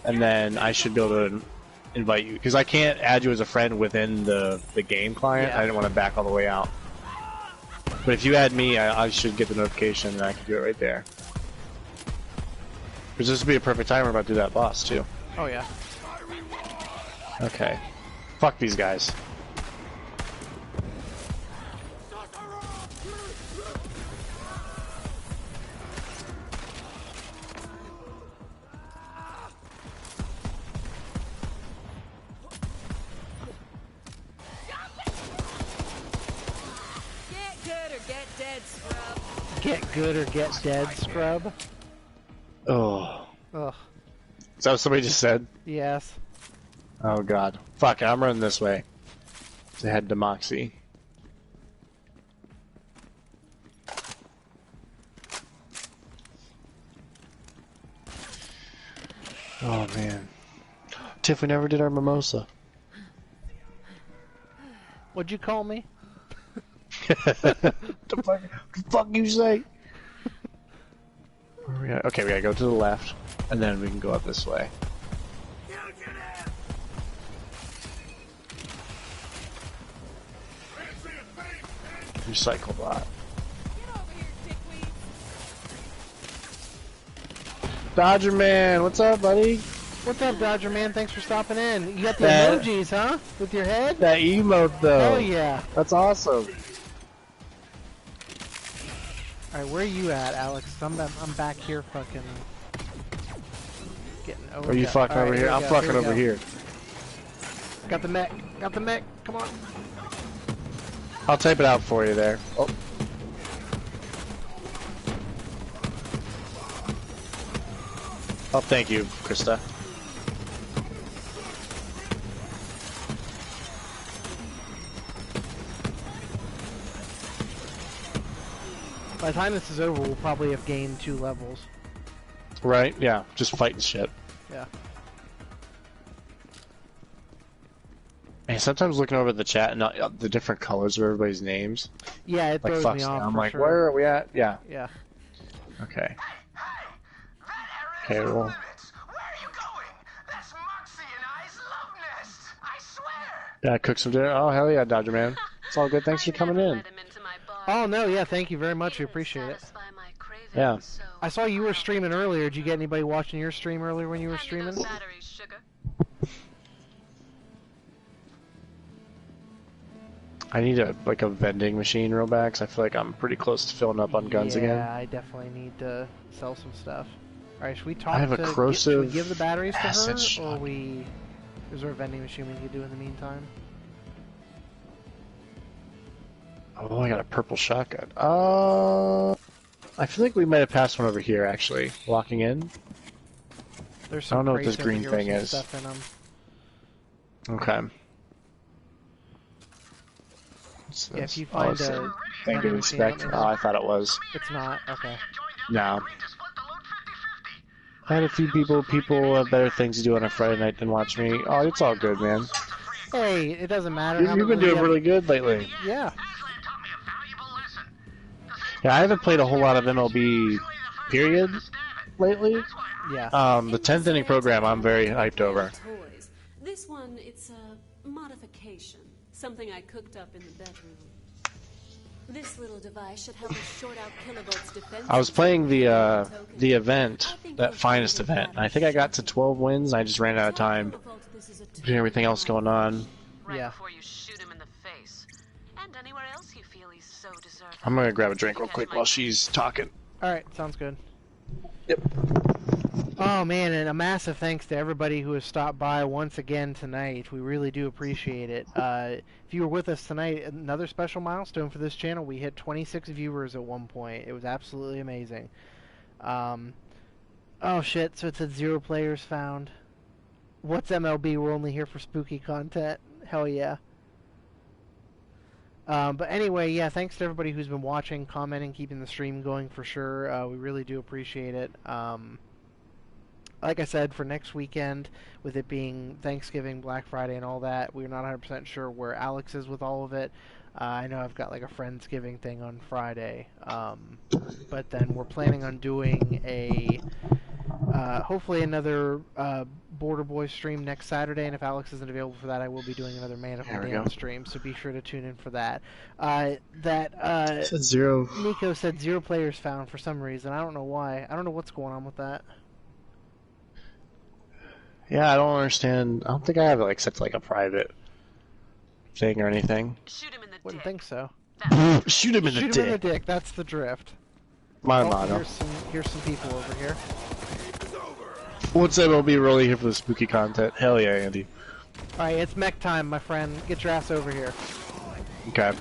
and then I should be able to invite you. Because I can't add you as a friend within the game client. Yeah. I didn't want to back all the way out. But if you add me, I should get the notification, and I can do it right there. Because this would be a perfect time. We're about to do that boss, too. Oh yeah. Okay. Fuck these guys. Get good or get dead, scrub. Get good or get dead, scrub. Oh. Ugh. Is that what somebody just said? Yes. Oh god. Fuck it, I'm running this way. To head to Moxie. Oh man. Tiff, we never did our mimosa. What'd you call me? The fuck you say? Okay, we gotta go to the left, and then we can go up this way. Recycle bot. Get over here, dickweed. Dodger Man, what's up, buddy? What's up, Dodger Man? Thanks for stopping in. You got the That- emojis, huh? With your head? That emote, though. Oh yeah. That's awesome. Alright, where are you at, Alex? I'm back here fucking getting over. Are you fucking over here? I'm fucking over here. Got the mech. Got the mech. Come on. I'll type it out for you there. Oh. Oh, thank you, Christa. By the time this is over, we'll probably have gained 2 levels. Right? Yeah, just fighting shit. Yeah. Man, sometimes looking over the chat and the different colors of everybody's names, Yeah, it like throws fucks me me. off. I'm for like, sure. where are we at? Yeah. Yeah. Okay. Hey, Okay, well. where are you going? That's Moxie and I's love nest. I swear. Yeah, cook some dinner. Oh, hell yeah, Dodger Man. It's all good. Thanks for coming in. Let him into my bar. Oh no, yeah, thank you very much. We Didn't appreciate it. satisfy my cravings, Yeah. so I saw you were streaming earlier. Did you get anybody watching your stream earlier when you were hand me those streaming? batteries, sugar. I need a vending machine real bad, 'cause I feel like I'm pretty close to filling up on guns yeah, again. I definitely need to sell some stuff. Alright, should we talk I have a to... Should we corrosive give the batteries to acid her, or shot. we... Is there a vending machine we could do in the meantime? Oh, I got a purple shotgun. I feel like we might have passed one over here, actually. Walking in. There's I some don't know what crates this over green here with thing some is. stuff in 'em. Okay. What's Yeah, this? if you find it's a thing to vending machine, let inspect. me Oh, know. I thought it was. It's not? Okay. No. I had a few people have better things to do on a Friday night than watch me. Oh, it's all good, man. Hey, it doesn't matter. You've how been many doing we have- really good lately. Yeah. Yeah, I haven't played a whole lot of MLB, period, lately. Yeah. The 10th inning program I'm very hyped over. Toys. This one, it's a modification. Something I cooked up in the bedroom. This little device should help us short out Kilovolt's defense. I was playing the event, that finest event, and I think I got to 12 wins, and I just ran out of time between everything else going on. Right Yeah. before you shoot him in the face. And anywhere else you feel he's so deserving. I'm gonna grab a drink real quick while she's talking. Alright, sounds good. Yep. Oh man, and a massive thanks to everybody who has stopped by once again tonight. We really do appreciate it. If you were with us tonight, another special milestone for this channel. We hit 26 viewers at one point. It was absolutely amazing. Oh shit, so it said 0 players found. What's MLB? We're only here for spooky content. Hell yeah. But anyway, yeah, thanks to everybody who's been watching, commenting, keeping the stream going for sure. We really do appreciate it. Like I said, for next weekend, with it being Thanksgiving, Black Friday, and all that, we're not 100% sure where Alex is with all of it. I know I've got like a Friendsgiving thing on Friday, but then we're planning on doing a hopefully another Border Boys stream next Saturday, and if Alex isn't available for that, I will be doing another Man of Medan stream, so be sure to tune in for that. Said 0. Nico said 0 players found for some reason. I don't know why. I don't know what's going on with that. Yeah, I don't understand. I don't think I have it like set to like a private thing or anything. Shoot him in the Wouldn't dick. think so. Shoot him in the Shoot dick. him in the dick. That's the drift. My Oh, motto. here's some people over here. What's MLB really here for the spooky content? Hell yeah, Andy. Alright, it's mech time, my friend. Get your ass over here. Okay.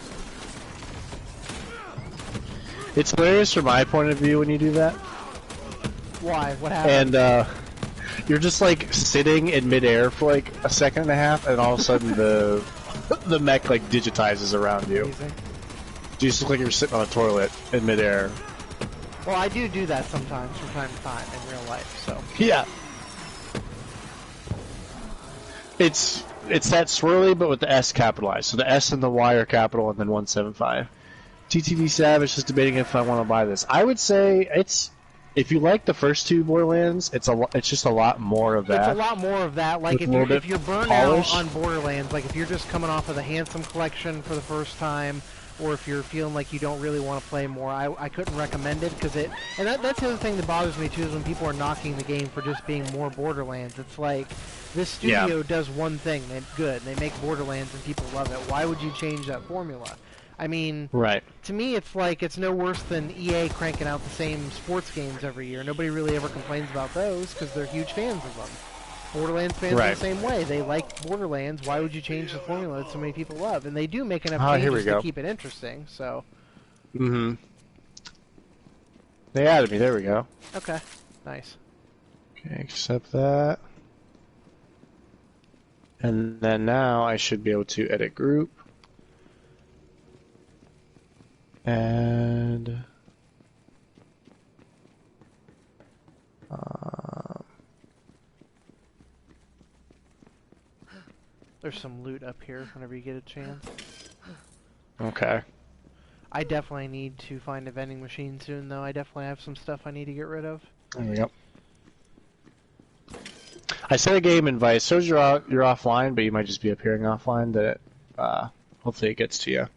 It's hilarious from my point of view when you do that. Why? What happened? And you're just like sitting in midair for like a second and a half, and all of a sudden the mech like digitizes around you. Amazing. You just look like you're sitting on a toilet in midair. Well, I do that sometimes from time to time in real life, so. Yeah. It's that Swirly, but with the S capitalized. So the S and the Y are capital, and then 175. TTD Savage just debating if I want to buy this. I would say if you like the first 2 Borderlands, it's just a lot more of that. It's a lot more of that. Like if you're burnt out on Borderlands, like if you're just coming off of the Handsome Collection for the first time, or if you're feeling like you don't really want to play more, I couldn't recommend it because that's the other thing that bothers me too is when people are knocking the game for just being more Borderlands. It's like this studio does one thing, they're good, and they make Borderlands and people love it. Why would you change that formula? I mean, right. To me, it's like it's no worse than EA cranking out the same sports games every year. Nobody really ever complains about those because they're huge fans of them. Borderlands fans are the same way. They like Borderlands. Why would you change the formula that so many people love? And they do make enough changes to keep it interesting. So. Mm-hmm. They added me. There we go. Okay. Nice. Okay, accept that. And then now I should be able to edit group. And there's some loot up here whenever you get a chance. okay. I definitely need to find a vending machine soon, though. I definitely have some stuff I need to get rid of. There we go. I set a game invite. It shows you're offline, but you might just be appearing offline. That hopefully it gets to you.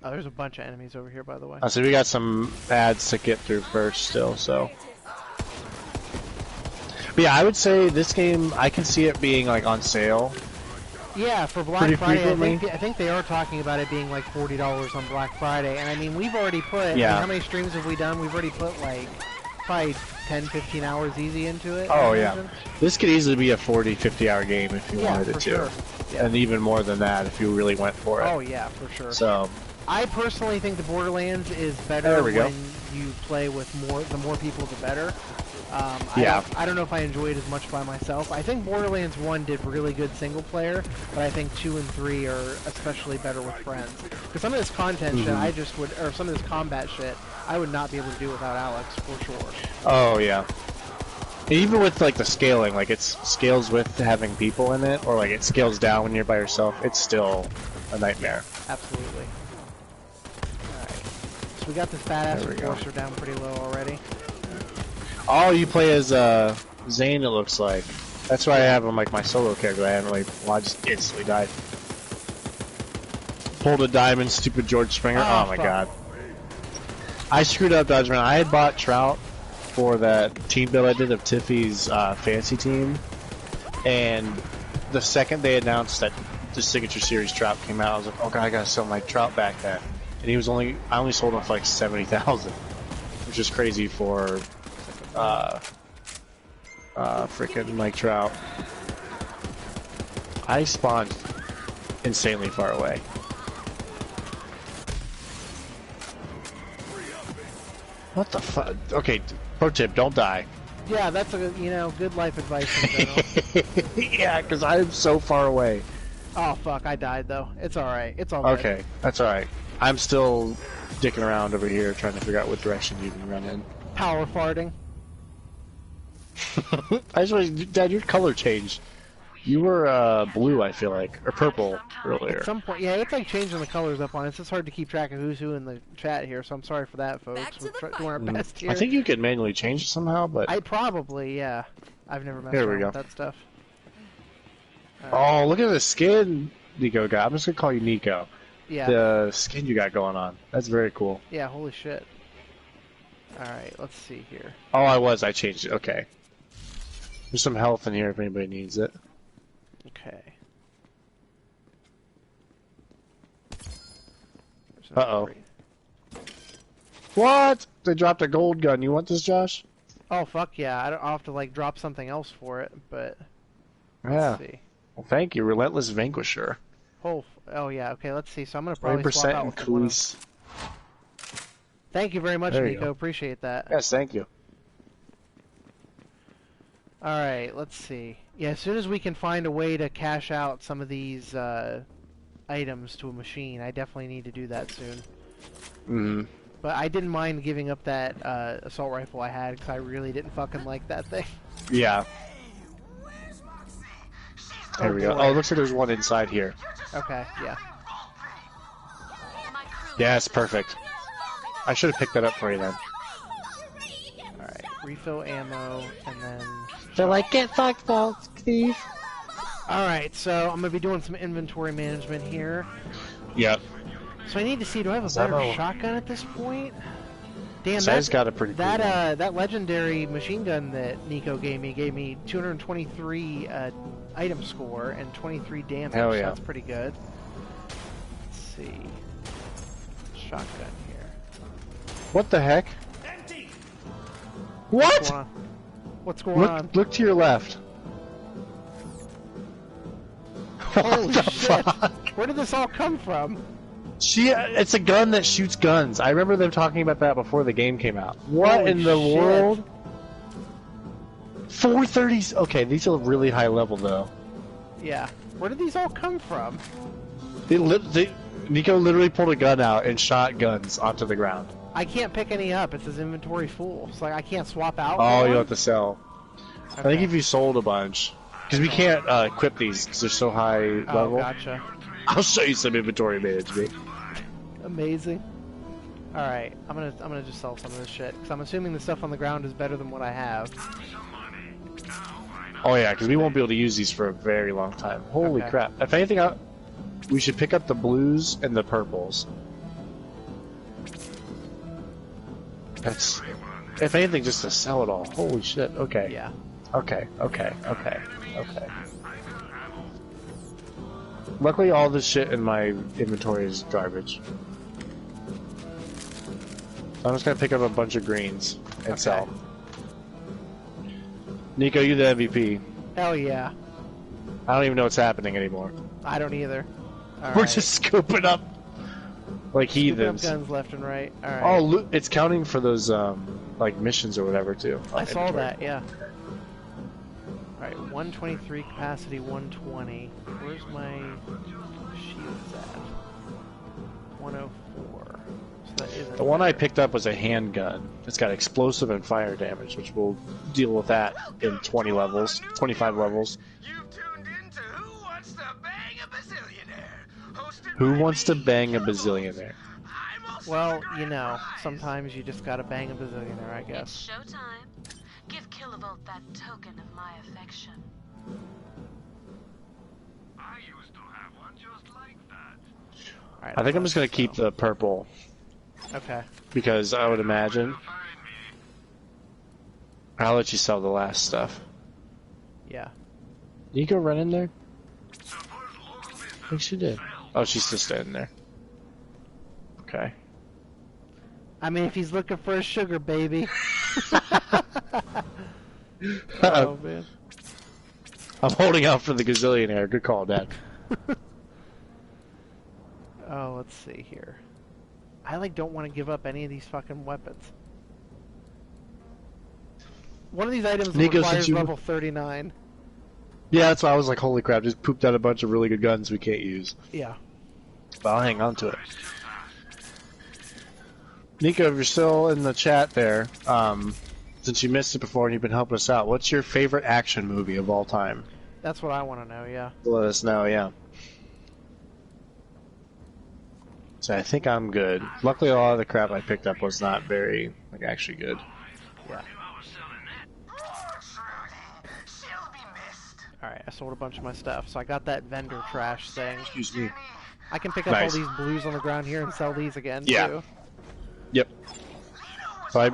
Oh, there's a bunch of enemies over here, by the way. So we got some ads to get through first still, so. But yeah, I would say this game, I can see it being like on sale. Yeah, for Black Friday, I think they are talking about it being like $40 on Black Friday. And I mean, we've already put, how many streams have we done? We've already put like probably 10, 15 hours easy into it. Oh yeah. This could easily be a 40, 50 hour game if you wanted it to. Sure. Yeah. And even more than that if you really went for it. Oh yeah, for sure. So. I personally think the Borderlands is better when you play with the more people, the better. I don't know if I enjoy it as much by myself. I think Borderlands 1 did really good single player, but I think 2 and 3 are especially better with friends. Because some of this content shit, or some of this combat shit, I would not be able to do without Alex, for sure. Oh, yeah. Even with, like, the scaling, like, it scales with having people in it, or, like, it scales down when you're by yourself, it's still a nightmare. Absolutely. So we got this badass enforcer down pretty low already. Oh, you play as Zane, it looks like. That's why I have him like my solo character. I haven't really. Well, I just instantly died. Pulled a diamond, stupid George Springer. Oh my god. I screwed up dodging around. I had bought Trout for that team build I did of Tiffy's fancy team, and the second they announced that the Signature Series Trout came out, I was like, oh god, I gotta sell my Trout back then. and I only sold him for like 70,000, which is crazy for freaking Mike Trout. I spawned insanely far away. What the fuck? Okay, pro tip: don't die. Yeah, that's a good life advice in general. Yeah, because I'm so far away. Oh fuck, I died though. It's all right. It's all good. Okay, that's all right. I'm still dicking around over here trying to figure out what direction you can run in. Power farting. I just realized, Dad, your color changed. You were blue, I feel like, or purple earlier. At some point, yeah, it's like changing the colors up on it. It's just hard to keep track of who's who in the chat here, so I'm sorry for that, folks. Back to the We're doing our best here. I think you could manually change it somehow, but... I probably, yeah. I've never messed Here we around go. with that stuff. Oh, look at the skin Nico got. I'm just gonna call you Nico. Yeah. The skin you got going on. That's very cool. Yeah, holy shit. Alright, let's see here. Oh, I changed it. Okay. There's some health in here if anybody needs it. Okay. Uh-oh. What? They dropped a gold gun. You want this, Josh? Oh, fuck yeah. I'll have to, like, drop something else for it, but... Yeah. Let's see. Well, thank you, Relentless Vanquisher. Oh, yeah, okay, let's see. So I'm gonna probably swap 30% out with the one increase. Thank you very much, There you Nico. go. Appreciate that. Yes, thank you. Alright, let's see. Yeah, as soon as we can find a way to cash out some of these items to a machine, I definitely need to do that soon. Mm-hmm. But I didn't mind giving up that assault rifle I had, because I really didn't fucking like that thing. Yeah. There we go. boy. Oh, it looks like there's one inside here. Okay, yeah. My crew Yes, perfect. I should have picked that up for you then. Alright, refill ammo, and then... They're like, get fucked, folks, Steve. Alright, so I'm gonna be doing some inventory management here. Yep. So I need to see, do I have a better shotgun at this point? Damn, Si's got a pretty cool one. that legendary machine gun that Nico gave me 223 item score and 23 damage. Hell yeah. So that's pretty good. Let's see. Shotgun here. What the heck? What's What? going on? Look to your left. Holy What the shit! fuck? Where did this all come from? It's a gun that shoots guns. I remember them talking about that before the game came out. What Holy in the shit. world? 430s. Okay, these are really high level though. Yeah. Where did these all come from? Nico literally pulled a gun out and shot guns onto the ground. I can't pick any up. It's his inventory full. So like I can't swap out. Oh, one? you'll have to sell. I think if you sold a bunch, because we can't equip these because they're so high level. Oh, gotcha. I'll show you some inventory management. Amazing. All right, I'm gonna just sell some of this shit because I'm assuming the stuff on the ground is better than what I have. Oh yeah, because we won't be able to use these for a very long time. Holy Okay. crap! If anything, we should pick up the blues and the purples. That's, if anything, just to sell it all. Holy shit! Okay. Yeah. Okay. Luckily, all this shit in my inventory is garbage. So I'm just gonna pick up a bunch of greens and sell. Nico, you the MVP. Hell yeah. I don't even know what's happening anymore. I don't either. All We're right. just scooping up like Scooping up heathens. guns left and right. All right. Oh, look, it's counting for those like missions or whatever too. I saw that. Yeah. All right, 123 capacity, 120. Where's my shields at? 104. So that isn't The one I better. picked up was a handgun. It's got explosive and fire damage, which we'll deal with that in 20 levels, 25 levels. You've tuned into Who Wants to Bang a Bazillionaire? Hosted Who by wants to me, bang a Nico. bazillionaire? I'm also Well, the you know, grand prize. sometimes you just gotta bang a bazillionaire, I It's guess. showtime. Give Kilovolt that token of my affection. I used to have one just like that. All right, I think I'm let's just gonna sell. keep the purple Okay. because I would imagine I'll let you sell the last stuff. Yeah. You go run in there? I think she did. Oh, she's still standing there. Okay. Okay. I mean, if he's looking for a sugar baby. Oh man. I'm holding out for the gazillionaire. Good call, Dad. Oh, let's see here. I like don't want to give up any of these fucking weapons. One of these items Nico, requires since you- level 39. Yeah, that's why I was like, holy crap, just pooped out a bunch of really good guns we can't use. Yeah. But I'll hang on to it. Nico, if you're still in the chat there, since you missed it before and you've been helping us out, what's your favorite action movie of all time? That's what I want to know, yeah. Let us know, yeah. So I think I'm good. Luckily, a lot of the crap I picked up was not very, like, actually good. Yeah. She'll be missed. Alright, I sold a bunch of my stuff. So I got that vendor trash thing. Excuse me. I can pick up Nice. all these blues on the ground here and sell these again, Yeah. too. Yep. So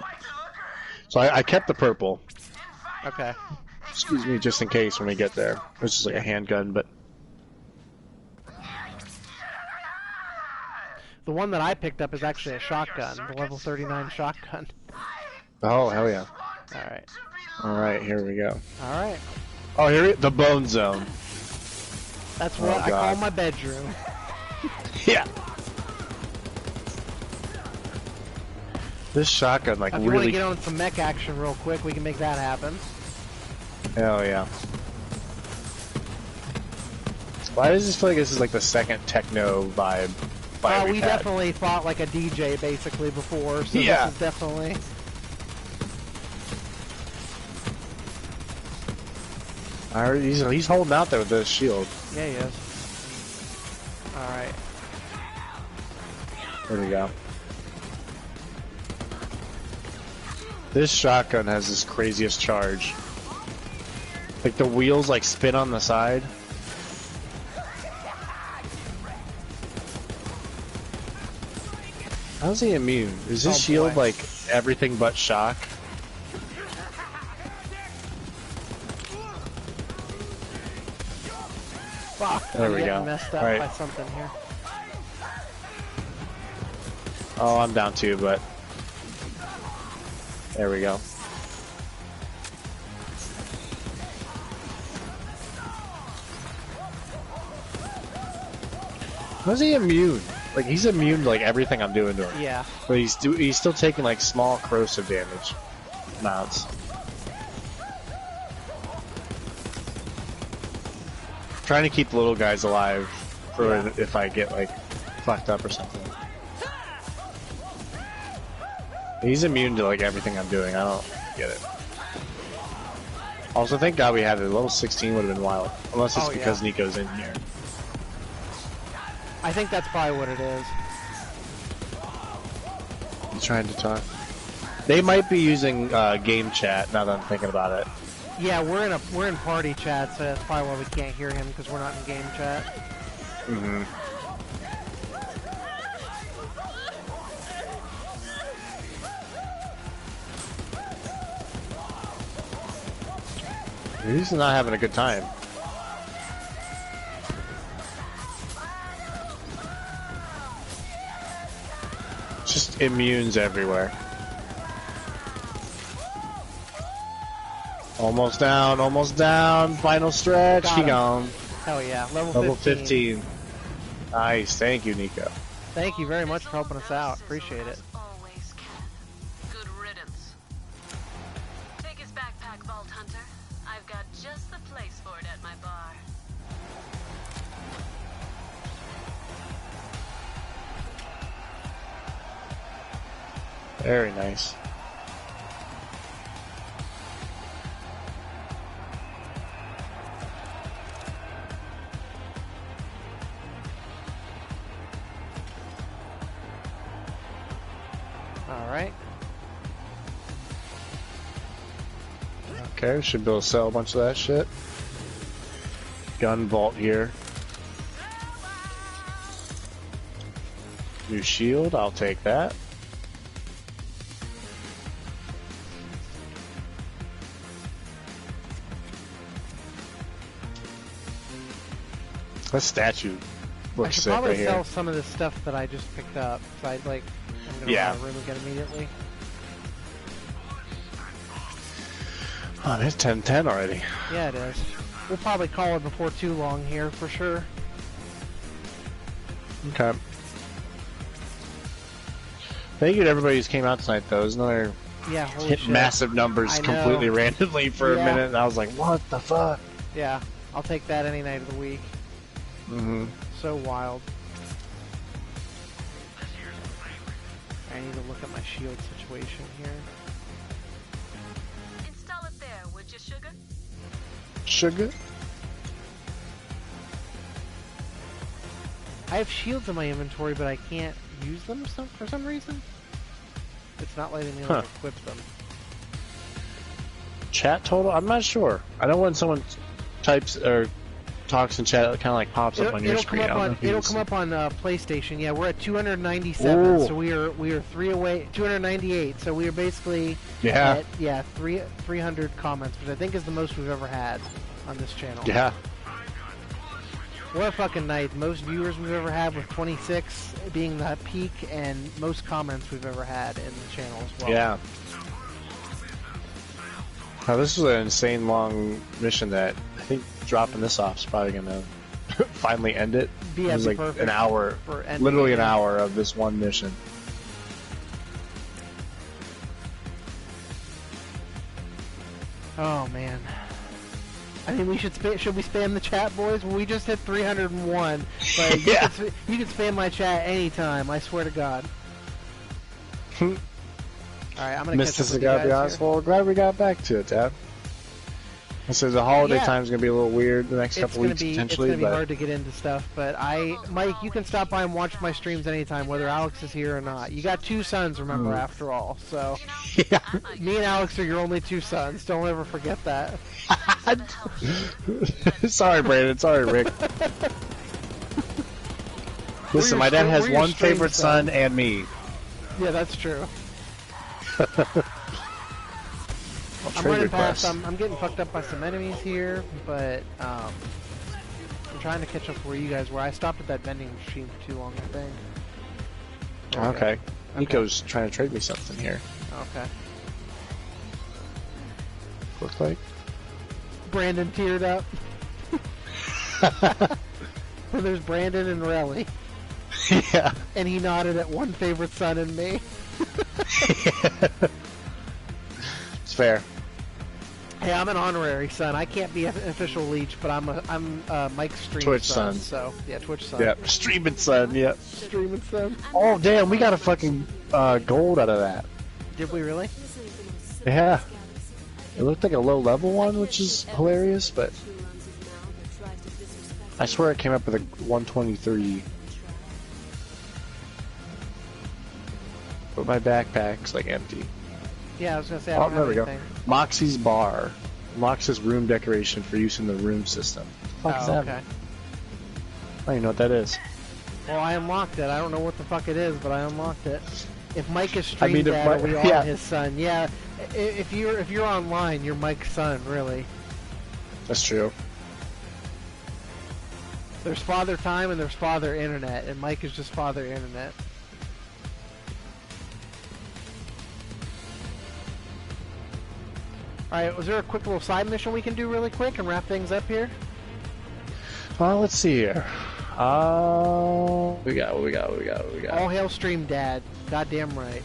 I kept the purple. Okay. Excuse me, just in case when we get there. It's just like a handgun, but The one that I picked up is actually a shotgun, the level 39 shotgun. oh hell yeah! Alright. All right, here we go. Alright. Oh, here the bone zone. That's what Oh, I call God. my bedroom. Yeah. This shotgun, like, If you want to really. get on some mech action real quick, we can make that happen. Hell yeah. Why does this feel like this is like the second techno vibe? We we've had? definitely fought like a DJ basically before, so Yeah. this is definitely... Alright, he's holding out there with this shield. Yeah, he is. Alright. There we go. This shotgun has this craziest charge. Like the wheels like spin on the side. How's he immune? Is this Oh, shield boy. like everything but shock? Fuck, There I'm we getting go. messed up Alright. by something here. Oh, I'm down too, but there we go. How's he immune? Like he's immune to like everything I'm doing to him. Yeah. But he's still taking like small corrosive damage amounts. Trying to keep the little guys alive for Yeah. if I get like fucked up or something. He's immune to like everything I'm doing. I don't get it. Also, thank God we had it. Level 16 would have been wild. Unless it's Oh, because yeah. Nico's in here. I think that's probably what it is. He's trying to talk. They might be using game chat now that I'm thinking about it. Yeah, we're in party chat, so that's probably why we can't hear him because we're not in game chat. Mm-hmm. He's not having a good time. Just immunes everywhere. Almost down, final stretch, Got he him. gone. Hell yeah, Level 15. Nice, thank you, Nico. Thank you very much for helping us out. Appreciate it. Always can. Good riddance. Take his backpack, Vault Hunter. I've got just the place for it at my bar. Very nice. Alright. Okay, we should be able to sell a bunch of that shit. Gun vault here. New shield, I'll take that. That statue Looks should sick probably right sell here. some of the stuff that I just picked up. So I'm gonna Yeah. run out of room again immediately. Oh, it's 10:10 already. Yeah, it is. We'll probably call it before too long here for sure. Okay. Thank you to everybody who came out tonight, though. It was another Yeah, holy hit shit. massive numbers I know. completely randomly for a Yeah. minute, and I was like, what the fuck? Yeah, I'll take that any night of the week. Mm-hmm. So wild. I need to look at my shield situation here. Install it there, would you, sugar? Sugar? I have shields in my inventory, but I can't use them for some reason. It's not letting me like, equip them. Chat total? I'm not sure. I know when someone types or talks in chat, it kind of like pops up on your screen. It'll come up on PlayStation. Yeah, we're at 297, Ooh. so we are 3 away. 298, so we are basically Yeah. at 300 comments, which I think is the most we've ever had on this channel. Yeah. What a fucking night. Most viewers we've ever had, with 26 being the peak, and most comments we've ever had in the channel as well. Yeah. Now, this was an insane long mission that I think dropping this off is probably going to finally end it. Yeah, it was be like perfect an hour, for ending literally it. an hour of this one mission. Oh, man. I mean, should we spam the chat, boys? Well, we just hit 301, but Yeah. you can spam my chat anytime, I swear to God. Alright, I'm gonna Missed catch up this, I with you gotta be guys honest. here. Well, glad we got back to it, Dad. I said the holiday Yeah. time's gonna be a little weird the next It's couple gonna weeks be potentially, but hard to get into stuff, but Mike, you can stop by and watch my streams anytime, whether Alex is here or not. You got 2 sons, remember, after all, so yeah. me and Alex are your only 2 sons. Don't ever forget that. Sorry, Brandon. Sorry, Rick. Listen, my dad has we're your one strange favorite son. son and me. Yeah, that's true. I'm Trade running request. past. I'm getting fucked up by some enemies here, but I'm trying to catch up where you guys were. I stopped at that vending machine for too long, I think. There we go. Okay. Nico's trying to trade me something here. Okay. Looks like. Brandon teared up. And there's Brandon and Relly, Yeah. and he nodded at one favorite son and me. It's fair. Hey, I'm an honorary son. I can't be an official leech, but I'm Mike's stream Twitch son. son. So yeah, Twitch son. Yep. Streaming son. Yep. Streaming son. Oh damn, we got a fucking gold out of that. Did we really? Yeah. It looked like a low level one, which is hilarious, but I swear it came up with a 123. But my backpack's like empty. Yeah, I was gonna say I Oh, don't there have we go. anything. Moxie's bar. Moxie's room decoration for use in the room system. What the fuck is Oh, that? okay. I don't even know what that is. Well, I unlocked it. I don't know what the fuck it is, but I unlocked it. If Mike is I stream mean, if dad, Mike- are we all yeah. his son? Yeah. If you're online, you're Mike's son, really. That's true. There's Father Time and there's Father Internet, and Mike is just Father Internet. Alright, was there a quick little side mission we can do really quick and wrap things up here? Let's see here. We got. All hail Stream Dad. Goddamn right.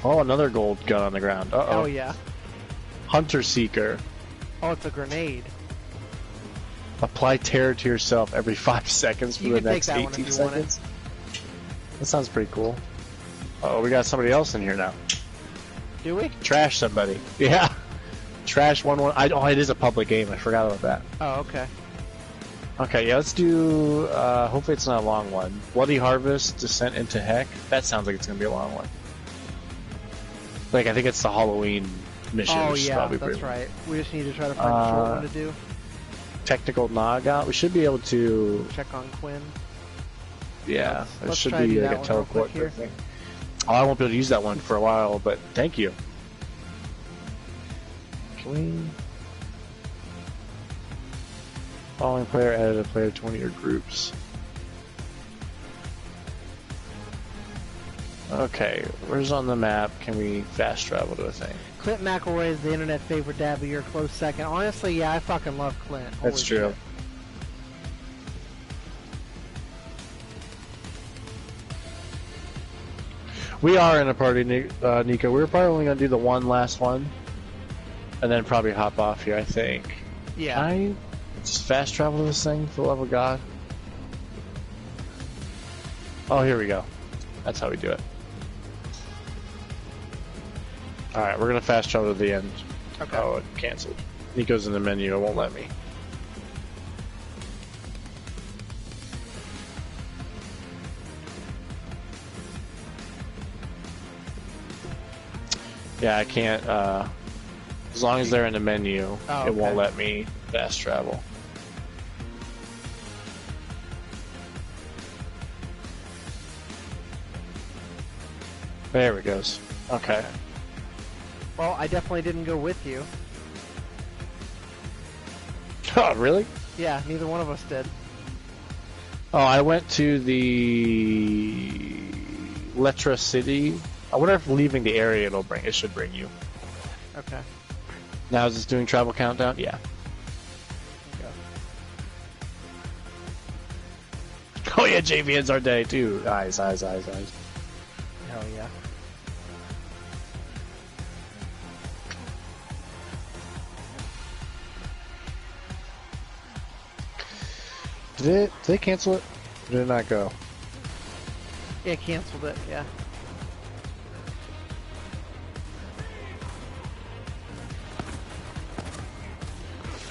Oh, another gold gun on the ground. Uh-oh. Oh yeah. Hunter Seeker. Oh, it's a grenade. Apply terror to yourself every 5 seconds for You the can take next that one 18 if you want it. seconds. That sounds pretty cool. Oh, we got somebody else in here now. Do we? Trash somebody. Yeah. Trash 1-1. Oh, it is a public game. I forgot about that. Oh, okay. Okay, yeah, let's do. Hopefully, it's not a long one. Bloody Harvest, Descent into Heck. That sounds like it's gonna be a long one. Like, I think it's the Halloween mission. Oh which is yeah, probably that's pretty- right. We just need to try to find a short one to do. Technical Knockout. We should be able to. Check on Quinn. Yeah, it let's should try to be do like that a one real teleport quick here. thing. Oh, I won't be able to use that one for a while, but thank you. Can we? Following player added a player to one of your groups. Okay, where's on the map can we fast travel to a thing? Clint McElroy is the internet favorite dad, but you're a close second. Honestly, yeah, I fucking love Clint. That's Holy true. shit. We are in a party, Nico. We're probably only gonna do the last one, and then probably hop off here. I think. Yeah. Can I just fast travel to this thing for the love of God? Oh, here we go. That's how we do it. All right, we're gonna fast travel to the end. Okay. Oh, it canceled. Nico's in the menu. It won't let me. Yeah, I can't. As long as they're in the menu, Oh, it won't okay. let me fast travel. There it goes. Okay. Well, I definitely didn't go with you. Oh, really? Yeah, neither one of us did. Oh, I went to the Letra City. I wonder if leaving the area it should bring you. Okay. Now is this doing travel countdown? Yeah. Go. Oh yeah, JV ends our day too. Eyes. Hell yeah. Did they cancel it? Or did it not go? Yeah, canceled it, yeah.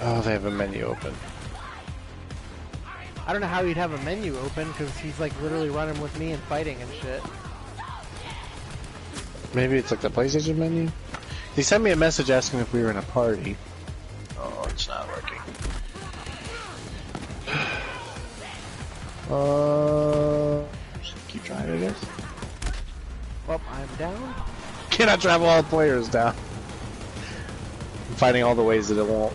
Oh, they have a menu open. I don't know how he'd have a menu open, because he's like literally running with me and fighting and shit. Maybe it's like the PlayStation menu? He sent me a message asking if we were in a party. Oh, it's not working. Keep trying, I guess. Well, I'm down. Cannot travel all the players down. I'm finding all the ways that it won't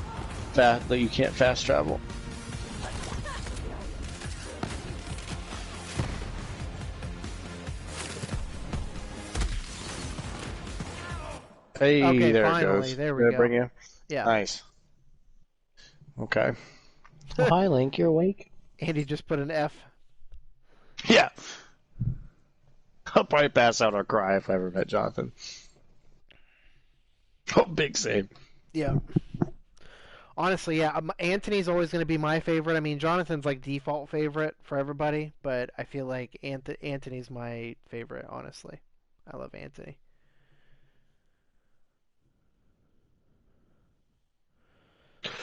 that you can't fast travel. Hey, Okay, there finally, it goes. there we Did it go. bring you? Yeah. Nice. Okay. Well, hi, Link. You're awake? Andy just put an F. Yeah. I'll probably pass out or cry if I ever met Jonathan. Oh, big save. Yeah. Honestly, yeah, Anthony's always going to be my favorite. I mean, Jonathan's like default favorite for everybody, but I feel like Anthony's my favorite, honestly. I love Anthony.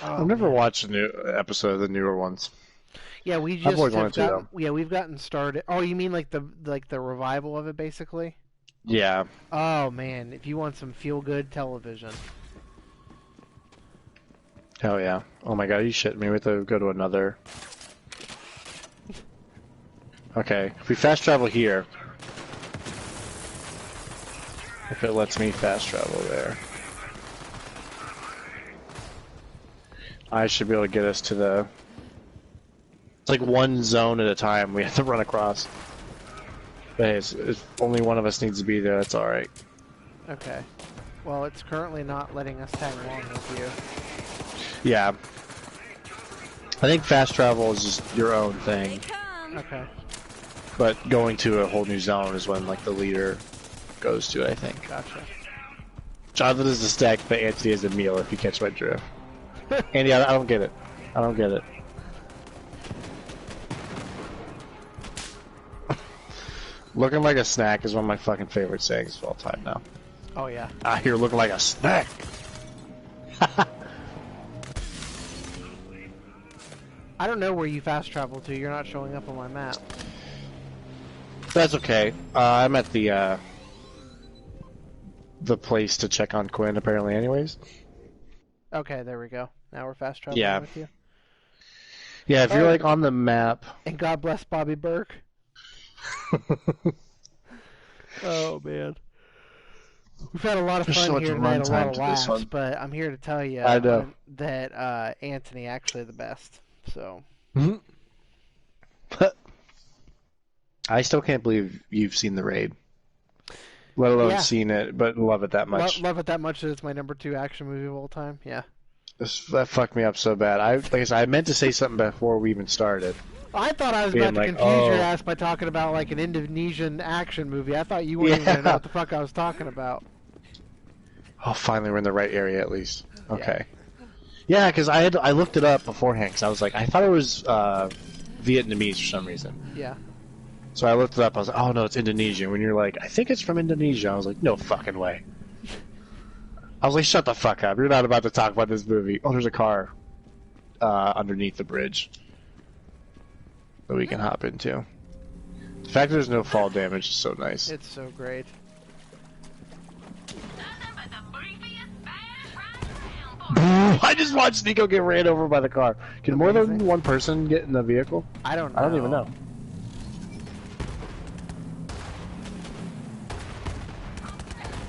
Oh, I've never man. watched a new episode of the newer ones. Yeah, we I've just always have wanted to, gotten, yeah, we've gotten started. Oh, you mean like the revival of it, basically? Yeah. Oh man, if you want some feel good television. Hell yeah. Oh my god, you shitting me. We have to go to another. Okay, if we fast travel here. If it lets me fast travel there. I should be able to get us to the... It's like one zone at a time we have to run across. But hey, it's only one of us needs to be there, that's alright. Okay. Well, it's currently not letting us tag along with you. Yeah. I think fast travel is just your own thing. Okay. But going to a whole new zone is when like the leader goes to it, I think. Gotcha. Jonathan is the stack, but Anthony is a meal, if you catch my drift. Andy, I don't get it. I don't get it. Looking like a snack is one of my fucking favorite sayings of all time now. Oh yeah. Ah, you're looking like a snack. I don't know where you fast travel to. You're not showing up on my map. That's okay. I'm at the place to check on Quinn, apparently, anyways. Okay, there we go. Now we're fast traveling Yeah. with you. Yeah, if you're Oh. like on the map. And God bless Bobby Burke. Oh man. We've had a lot of There's fun so much here tonight, a runtime lot of to this laughs, one. but I'm here to tell you I know. that Anthony actually the best. So. I still can't believe you've seen the raid. Let alone Yeah. seen it, but love it that much. Love it that much that it's my number 2 action movie of all time. Yeah. That fucked me up so bad. Like I said, I meant to say something before we even started. I thought I was Being about to like, confuse your oh. ass by talking about like an Indonesian action movie. I thought you weren't even gonna know what the fuck I was talking about. Oh, finally we're in the right area at least. Okay. Yeah, because I looked it up beforehand because I was like, I thought it was Vietnamese for some reason. Yeah. So I looked it up. I was like, oh no, it's Indonesian. When you're like, I think it's from Indonesia. I was like, no fucking way. I was like, shut the fuck up. You're not about to talk about this movie. Oh, there's a car underneath the bridge that we can hop into. The fact that there's no fall damage is so nice. It's so great. I just watched Nico get ran over by the car. Can more than one person get in the vehicle? I don't know. I don't even know.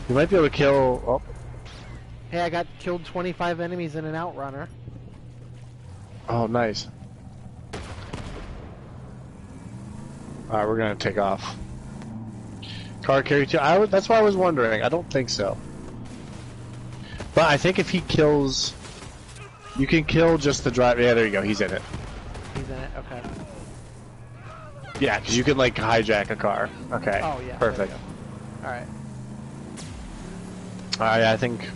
You might be able to kill... Oh. Hey, I got killed 25 enemies in an outrunner. Oh, nice. Alright, we're gonna take off. Car carry 2. That's why I was wondering. I don't think so. But I think if he kills... You can kill just the driver. Yeah, there you go. He's in it. He's in it? Okay. Yeah, because you can, like, hijack a car. Okay. Oh, yeah. Perfect. Alright. Alright, I think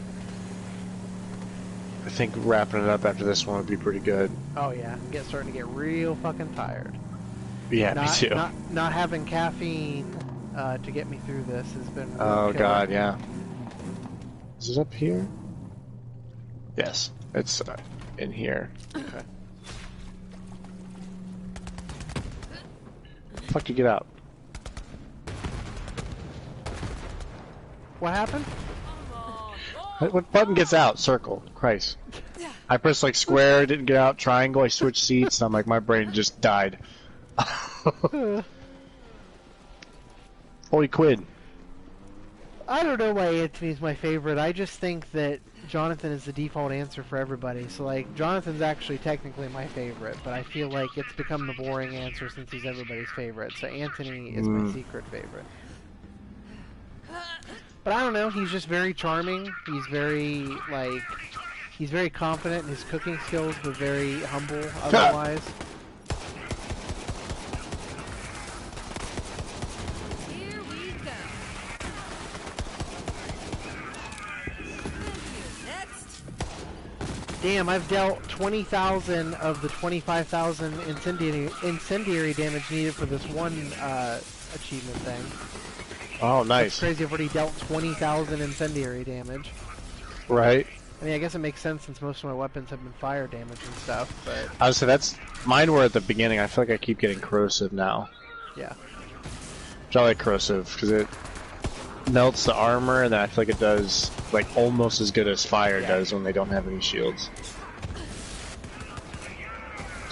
wrapping it up after this one would be pretty good. Oh, yeah. I'm starting to get real fucking tired. Yeah, me too. Not having caffeine to get me through this has been real Oh, killer. God, yeah. Is it up here? Yes, it's in here. Okay. Fuck you, get out. What happened? What button gets out? Circle. Christ. I pressed like square, didn't get out, triangle, I switched seats, and I'm like, my brain just died. Holy quid. I don't know why Anthony's my favorite. I just think that Jonathan is the default answer for everybody. So, like, Jonathan's actually technically my favorite, but I feel like it's become the boring answer since he's everybody's favorite. So Anthony is my secret favorite. But I don't know, he's just very charming. He's very, like, he's very confident in his cooking skills, but very humble otherwise. Here we go. Next. Damn, I've dealt 20,000 of the 25,000 incendiary damage needed for this one achievement thing. Oh, nice. That's crazy, I've already dealt 20,000 incendiary damage. Right. I mean, I guess it makes sense since most of my weapons have been fire damage and stuff, but... I would say mine were at the beginning. I feel like I keep getting corrosive now. Yeah. Which I like corrosive, because it melts the armor, and then I feel like it does, like, almost as good as fire does when they don't have any shields.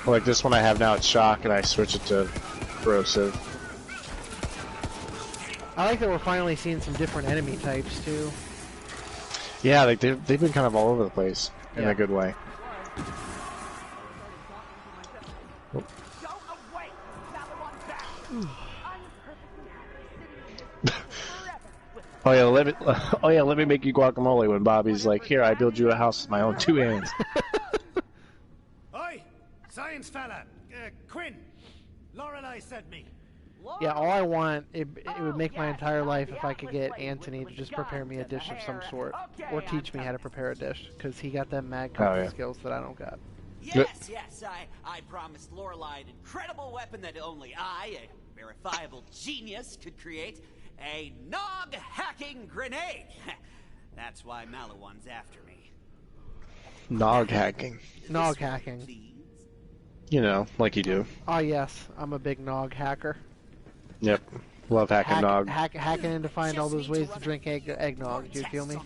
Like this one I have now, it's shock, and I switch it to corrosive. I like that we're finally seeing some different enemy types, too. Yeah, like they've been kind of all over the place in a good way. Oh yeah, let me make you guacamole. When Bobby's like, "Here, I build you a house with my own 2 hands." Oi, science fella, Quinn. Lorelei sent me. Yeah, all I want, it would make my entire life if I could get Anthony to just prepare me a dish of some sort. Or teach me how to prepare a dish, because he got them mad cooking skills that I don't got. Yes, I promised Lorelei an incredible weapon that only I, a verifiable genius, could create. A nog-hacking grenade! That's why Malawan's after me. Nog hacking. Nog hacking. You know, like you do. Oh yes, I'm a big nog hacker. Yep. Love hacking nog. Hacking in to find all those ways to drink eggnog. Do you feel me?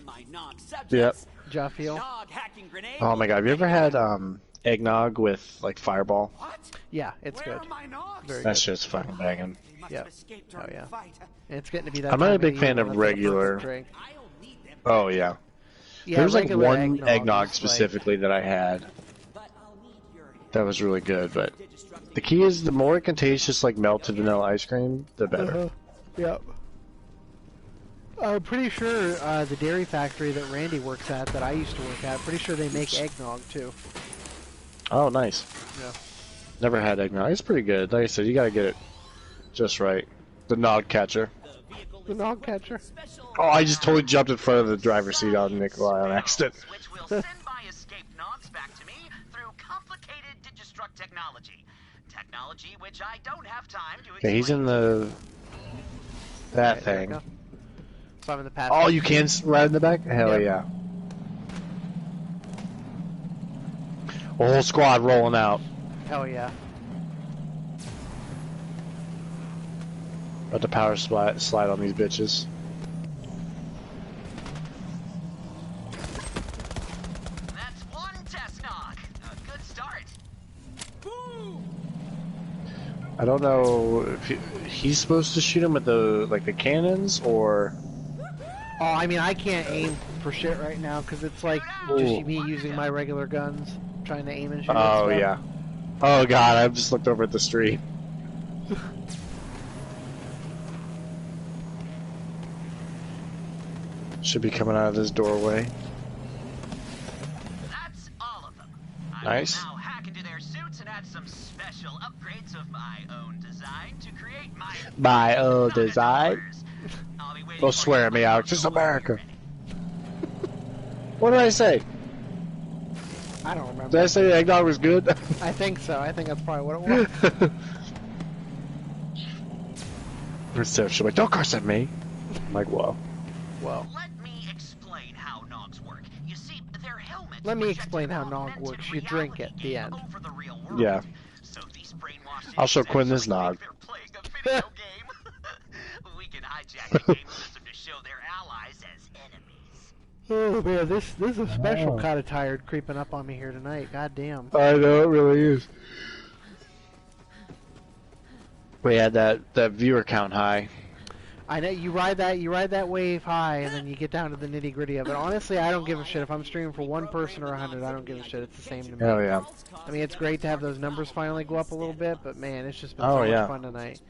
Yep. Do you feel? Oh my god, have you ever had eggnog with like Fireball? Yeah, it's good. Very That's good. just fucking banging. Yeah. Oh yeah. And it's getting to be that. I'm not a time big of fan year of when that's the perfect regular. drink. Oh yeah. Yeah, There was like regular one eggnog is, specifically that I had. That was really good, but the key is the more it can taste just like melted vanilla ice cream, the better. Yep. I'm pretty sure the dairy factory that Randy works at, that I used to work at, pretty sure they make eggnog too. Oh, nice. Yeah. Never had eggnog. It's pretty good. Like I said, you gotta get it just right. The nog catcher. The nog catcher. Oh, I just totally jumped in front of the driver's seat on Nikolai on accident. Which will send my escaped nogs back to me through complicated Digistruct technology. Technology which I don't have time to explain. Okay, he's in the... that Okay, there we thing. go. So I'm in the path. Oh, you can ride in the back? Hell yeah. A whole squad rolling out. Hell yeah. About to power slide on these bitches. That's one test nog. A good start. I don't know if he's supposed to shoot him with the the cannons or. Oh, I mean, I can't aim for shit right now because it's like just Ooh. me using my regular guns, trying to aim and shoot. Oh and stuff. yeah. Oh god, I've just looked over at the street. Should be coming out of this doorway. That's all of them. I Nice. will now hack into their suits and add some special upgrades of my own design to create my My own design? powers. I'll be waiting Don't for swear you at me, Alex. This is when you're America. ready. What did I say? I don't remember. Did I say eggnog was good? I think so. I think that's probably what it was. Instead, she's like, don't curse at me. I'm like, whoa. Well, Let me explain how nogs work. You see, their helmets let me project explain how an nog augmented works. You drink reality at the game end. over the real world. Yeah. So these brainwashed I'll show Quinn citizens this nog. think they're playing a video game. We can hijack the game system to show their allies as enemies. oh man, this is a special kind of tired creeping up on me here tonight. God damn. I know, it really is. We had that viewer count high. I know you ride that wave high, and then you get down to the nitty gritty of it. Honestly, I don't give a shit if I'm streaming for one person or 100. I don't give a shit. It's the same to me. Hell yeah. I mean, it's great to have those numbers finally go up a little bit, but man, it's just been Oh, so yeah. much fun tonight.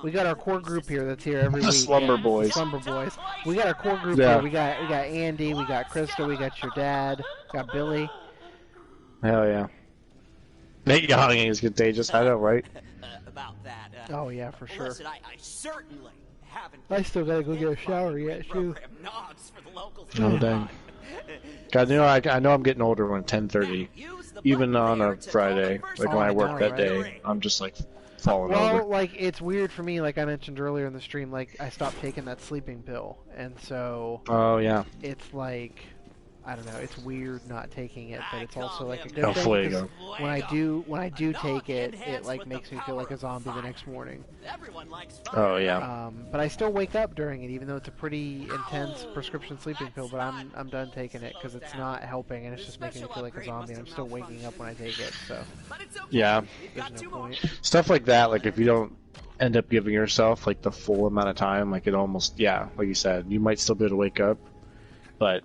We got our core group here that's here every The week. Slumber Boys. Slumber Boys. We got our core group Yeah. here. We got Andy, we got Christa, we got your dad, we got Billy. Hell yeah. Nate yawning is contagious. I know, right? About that. Oh yeah, for sure. Listen, I certainly haven't. I still gotta go get a shower yet, too. program nogs for the locals. Oh dang. God, you know, I know I'm getting older when 10:30, even on a Friday, like when I work that day, I'm just like falling Well, over. like it's weird for me. Like I mentioned earlier in the stream, like I stopped taking that sleeping pill, and so Oh yeah. it's like I don't know. It's weird not taking it, but it's also like a good El thing. Fuego. 'Cause when I do take it, it like makes me feel like a zombie the next morning. Everyone likes fun. Oh yeah. But I still wake up during it, even though it's a pretty intense prescription sleeping pill. But I'm done taking it because it's not helping, and it's just making me feel like a zombie. And I'm still waking up when I take it, so Yeah. there's no point. Stuff like that, like if you don't end up giving yourself like the full amount of time, like it almost, yeah, like you said, you might still be able to wake up, but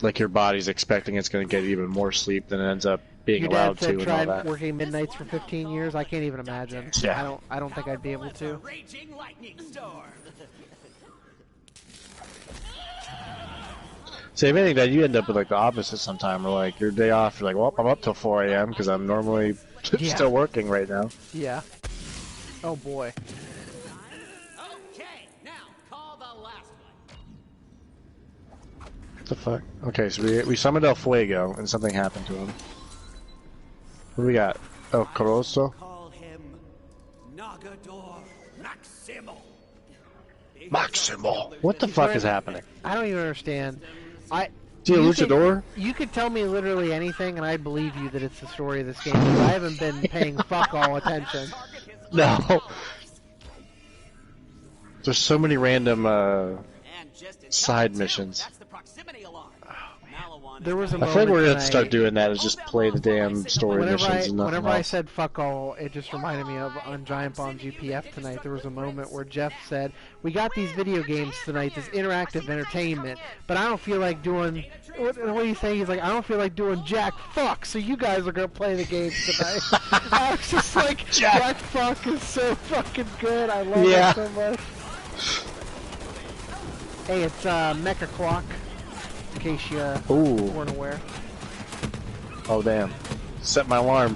like your body's expecting it's going to get even more sleep than it ends up being Your allowed dad to said and all tried that. working midnights for 15 years. I can't even imagine. Yeah. I don't think I'd be able to. Raging lightning storm. So if anything, that you end up with like the opposite sometime, or like your day off, you're like, well, I'm up till 4 a.m. because I'm normally Yeah. still working right now. Yeah. Oh boy. Okay, now call the last one. What the fuck? Okay, so we summoned El Fuego, and something happened to him. What do we got? El Corozo? Call him Nagador Maximo. Maximo! What the fuck is happening? I don't even understand. Do you You luchador? You could tell me literally anything, and I'd believe you that it's the story of this game. Because I haven't been paying fuck all attention. No. There's so many random And just in side time, too. missions. That's the proximity alarm. There was a I moment feel like we're gonna tonight- start doing that. Is just play the damn story missions and nothing Whenever I else. said fuck all, it just reminded me of on Giant Bomb GPF tonight. There was a moment where Jeff said, "We got these video games tonight, this interactive entertainment, but I don't feel like doing." What he's saying? He's like, "I don't feel like doing jack fuck, so you guys are gonna play the games tonight." I was just like, "Jack fuck is so fucking good. I love it so much." Hey, it's Mecha Clock. In case you weren't aware. Oh damn! Set my alarm.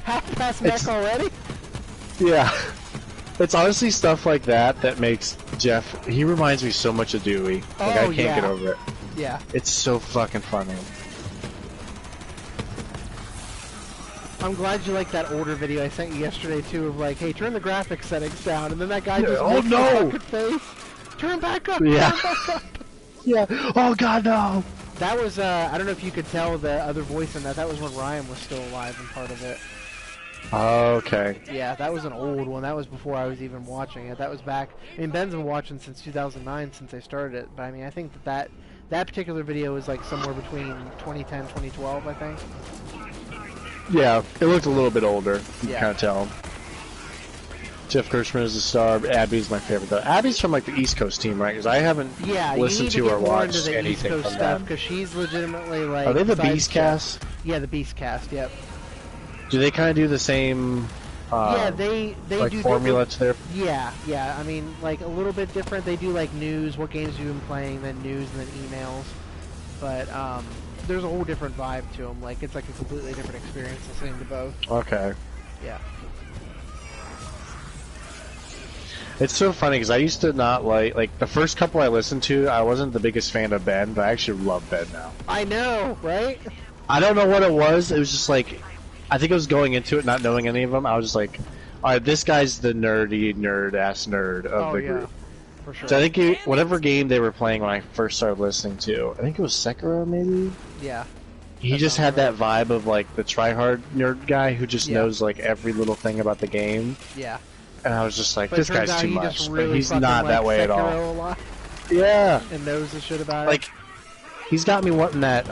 Half past mech already? Yeah. It's honestly stuff like that that makes Jeff. He reminds me so much of Dewey. Like I can't get over it. Yeah. It's so fucking funny. I'm glad you liked that older video I sent you yesterday too. Of like, hey, turn the graphics settings down, and then that guy just makes a fucking face. Turn back up. Yeah. Turn back up. Yeah. Oh god, no. That was I don't know if you could tell the other voice in that. That was when Ryan was still alive and part of it. Okay. Yeah, that was an old one. That was before I was even watching it. That was back. I mean, Ben's been watching since 2009 since I started it. But I mean, I think that particular video was like somewhere between 2010, 2012, I think. Yeah, it looked a little bit older. You Yeah. can kind of tell. Jeff Gershman is the star. Abby's my favorite though. Abby's from like the East Coast team, right? Because I haven't listened you need to or get more into watched the East anything Coast from stuff them. because she's legitimately like. Are they the besides Beast Cast? Yeah, the Beast Cast. Yep. Do they kind of do the same? Yeah, they like do formula different- to their. Yeah. I mean, like a little bit different. They do like news, what games you've been playing, then news, and then emails. But there's a whole different vibe to them. Like it's like a completely different experience listening to both. Okay. Yeah. It's so funny because I used to not like the first couple I listened to. I wasn't the biggest fan of Ben, but I actually love Ben now. I know, right? I don't know what it was. It was just like, I think I was going into it not knowing any of them. I was just like, all right, this guy's the nerd-ass nerd of the group. For sure. So I think whatever game they were playing when I first started listening to, I think it was Sekiro maybe? Yeah. He just had that vibe of like the try-hard nerd guy who just Yeah. knows like every little thing about the game. Yeah. And I was just like, But this it turns guy's out too he much. just But really he's fucking not that likes way at all. Sekiro a lot Yeah. and knows the shit about Like, he's got me wanting that,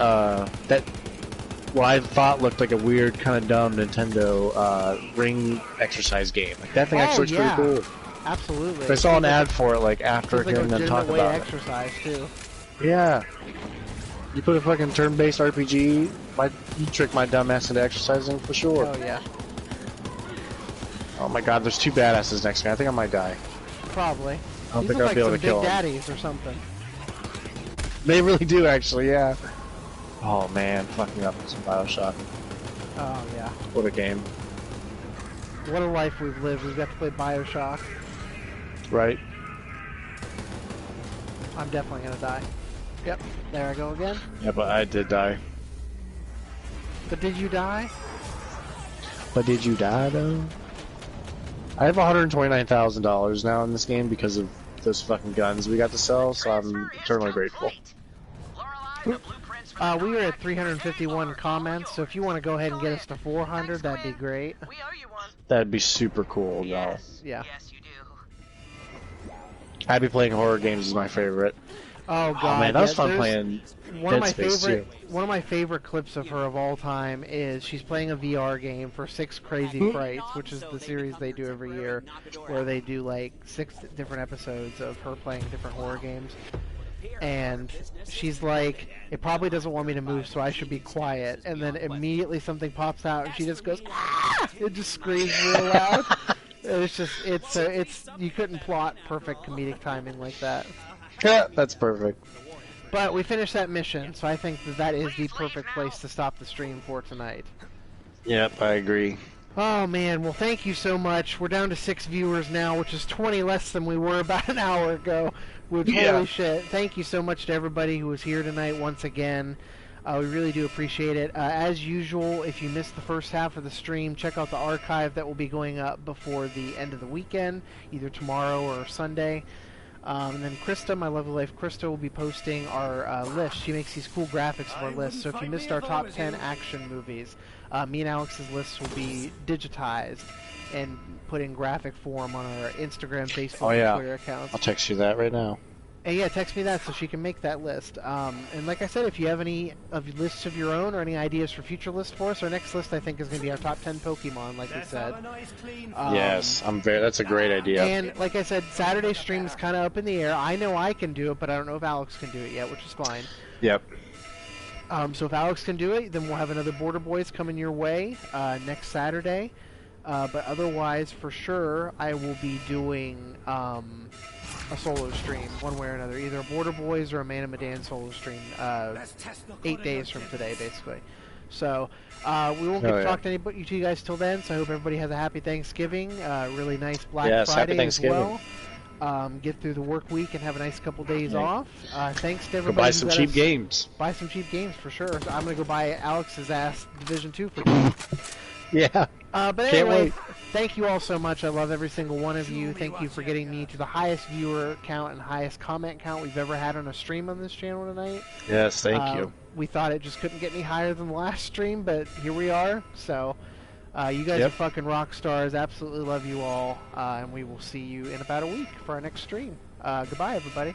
what I thought looked like a weird, kind of dumb Nintendo ring exercise game. Like, that thing actually looks pretty cool. Absolutely. I saw an ad for it, like, after It's like hearing a them talk legitimate way about to it. exercise too. Yeah. You put a fucking turn-based RPG, you trick my dumb ass into exercising for sure. Oh yeah. Oh my god, there's two badasses next to me. I think I might die. Probably. I don't These think are I'll like be able some to kill big him. daddies or something. They really do, actually, yeah. Oh man, fucking up with some Bioshock. Oh yeah. What a game. What a life we've lived. We've got to play Bioshock. Right? I'm definitely gonna die. Yep. There I go again. Yeah, but I did die. But did you die? But did you die, though? I have $129,000 now in this game because of those fucking guns we got to sell, so I'm eternally grateful. We were at 351 comments, so if you want to go ahead and get us to 400, that'd be great. We owe you one. That'd be super cool, though. Yes. Yeah. Yes, you do. I'd be playing horror games is my favorite. Oh god. Oh man, that was yeah, fun there's- playing One of my Dead Space favorite, too. one of my favorite clips of her of all time is she's playing a VR game for 6 Crazy Frights, which is the series they do every year, where they do like 6 different episodes of her playing different horror games. And she's like, it probably doesn't want me to move, so I should be quiet. And then immediately something pops out, and she just goes, ah! It just screams real loud. It's just, it's you couldn't plot perfect comedic timing like that. Yeah, that's perfect. But we finished that mission, so I think that is the perfect place to stop the stream for tonight. Yep, I agree. Oh man, well thank you so much. We're down to 6 viewers now, which is 20 less than we were about an hour ago. Which, holy shit. Thank you so much to everybody who was here tonight once again. We really do appreciate it. As usual, if you missed the first half of the stream, check out the archive that will be going up before the end of the weekend, either tomorrow or Sunday. And then Christa, my lovely wife Christa, will be posting our list. She makes these cool graphics of our list. So if you missed our top 10 action movies, me and Alex's lists will be digitized and put in graphic form on our Instagram, Facebook, and Twitter accounts. I'll text you that right now. And yeah, text me that so she can make that list. And like I said, if you have any lists of your own or any ideas for future lists for us, our next list I think is going to be our top 10 Pokemon, like we Let's said. have a nice clean Yes, that's a great idea. And like I said, Saturday stream is kind of up in the air. I know I can do it, but I don't know if Alex can do it yet, which is fine. Yep. So if Alex can do it, then we'll have another Border Boys coming your way next Saturday. But otherwise, for sure, I will be doing a solo stream, one way or another. Either a Border Boys or a Man and Medan solo stream, 8 days from today, basically. So we won't get to talk to anybody to you guys till then, so I hope everybody has a happy Thanksgiving, really nice Black Friday as well. Get through the work week and have a nice couple days off. Thanks to everybody. Go buy some cheap games. Buy some cheap games for sure. So I'm gonna go buy Alex's ass Division 2 for cheap. Yeah. But anyway, thank you all so much. I love every single one of you. Thank you for getting me to the highest viewer count and highest comment count we've ever had on a stream on this channel tonight. Yes, thank you. We thought it just couldn't get any higher than the last stream, but here we are. So, you guys are fucking rock stars. Absolutely love you all. And we will see you in about a week for our next stream. Goodbye, everybody.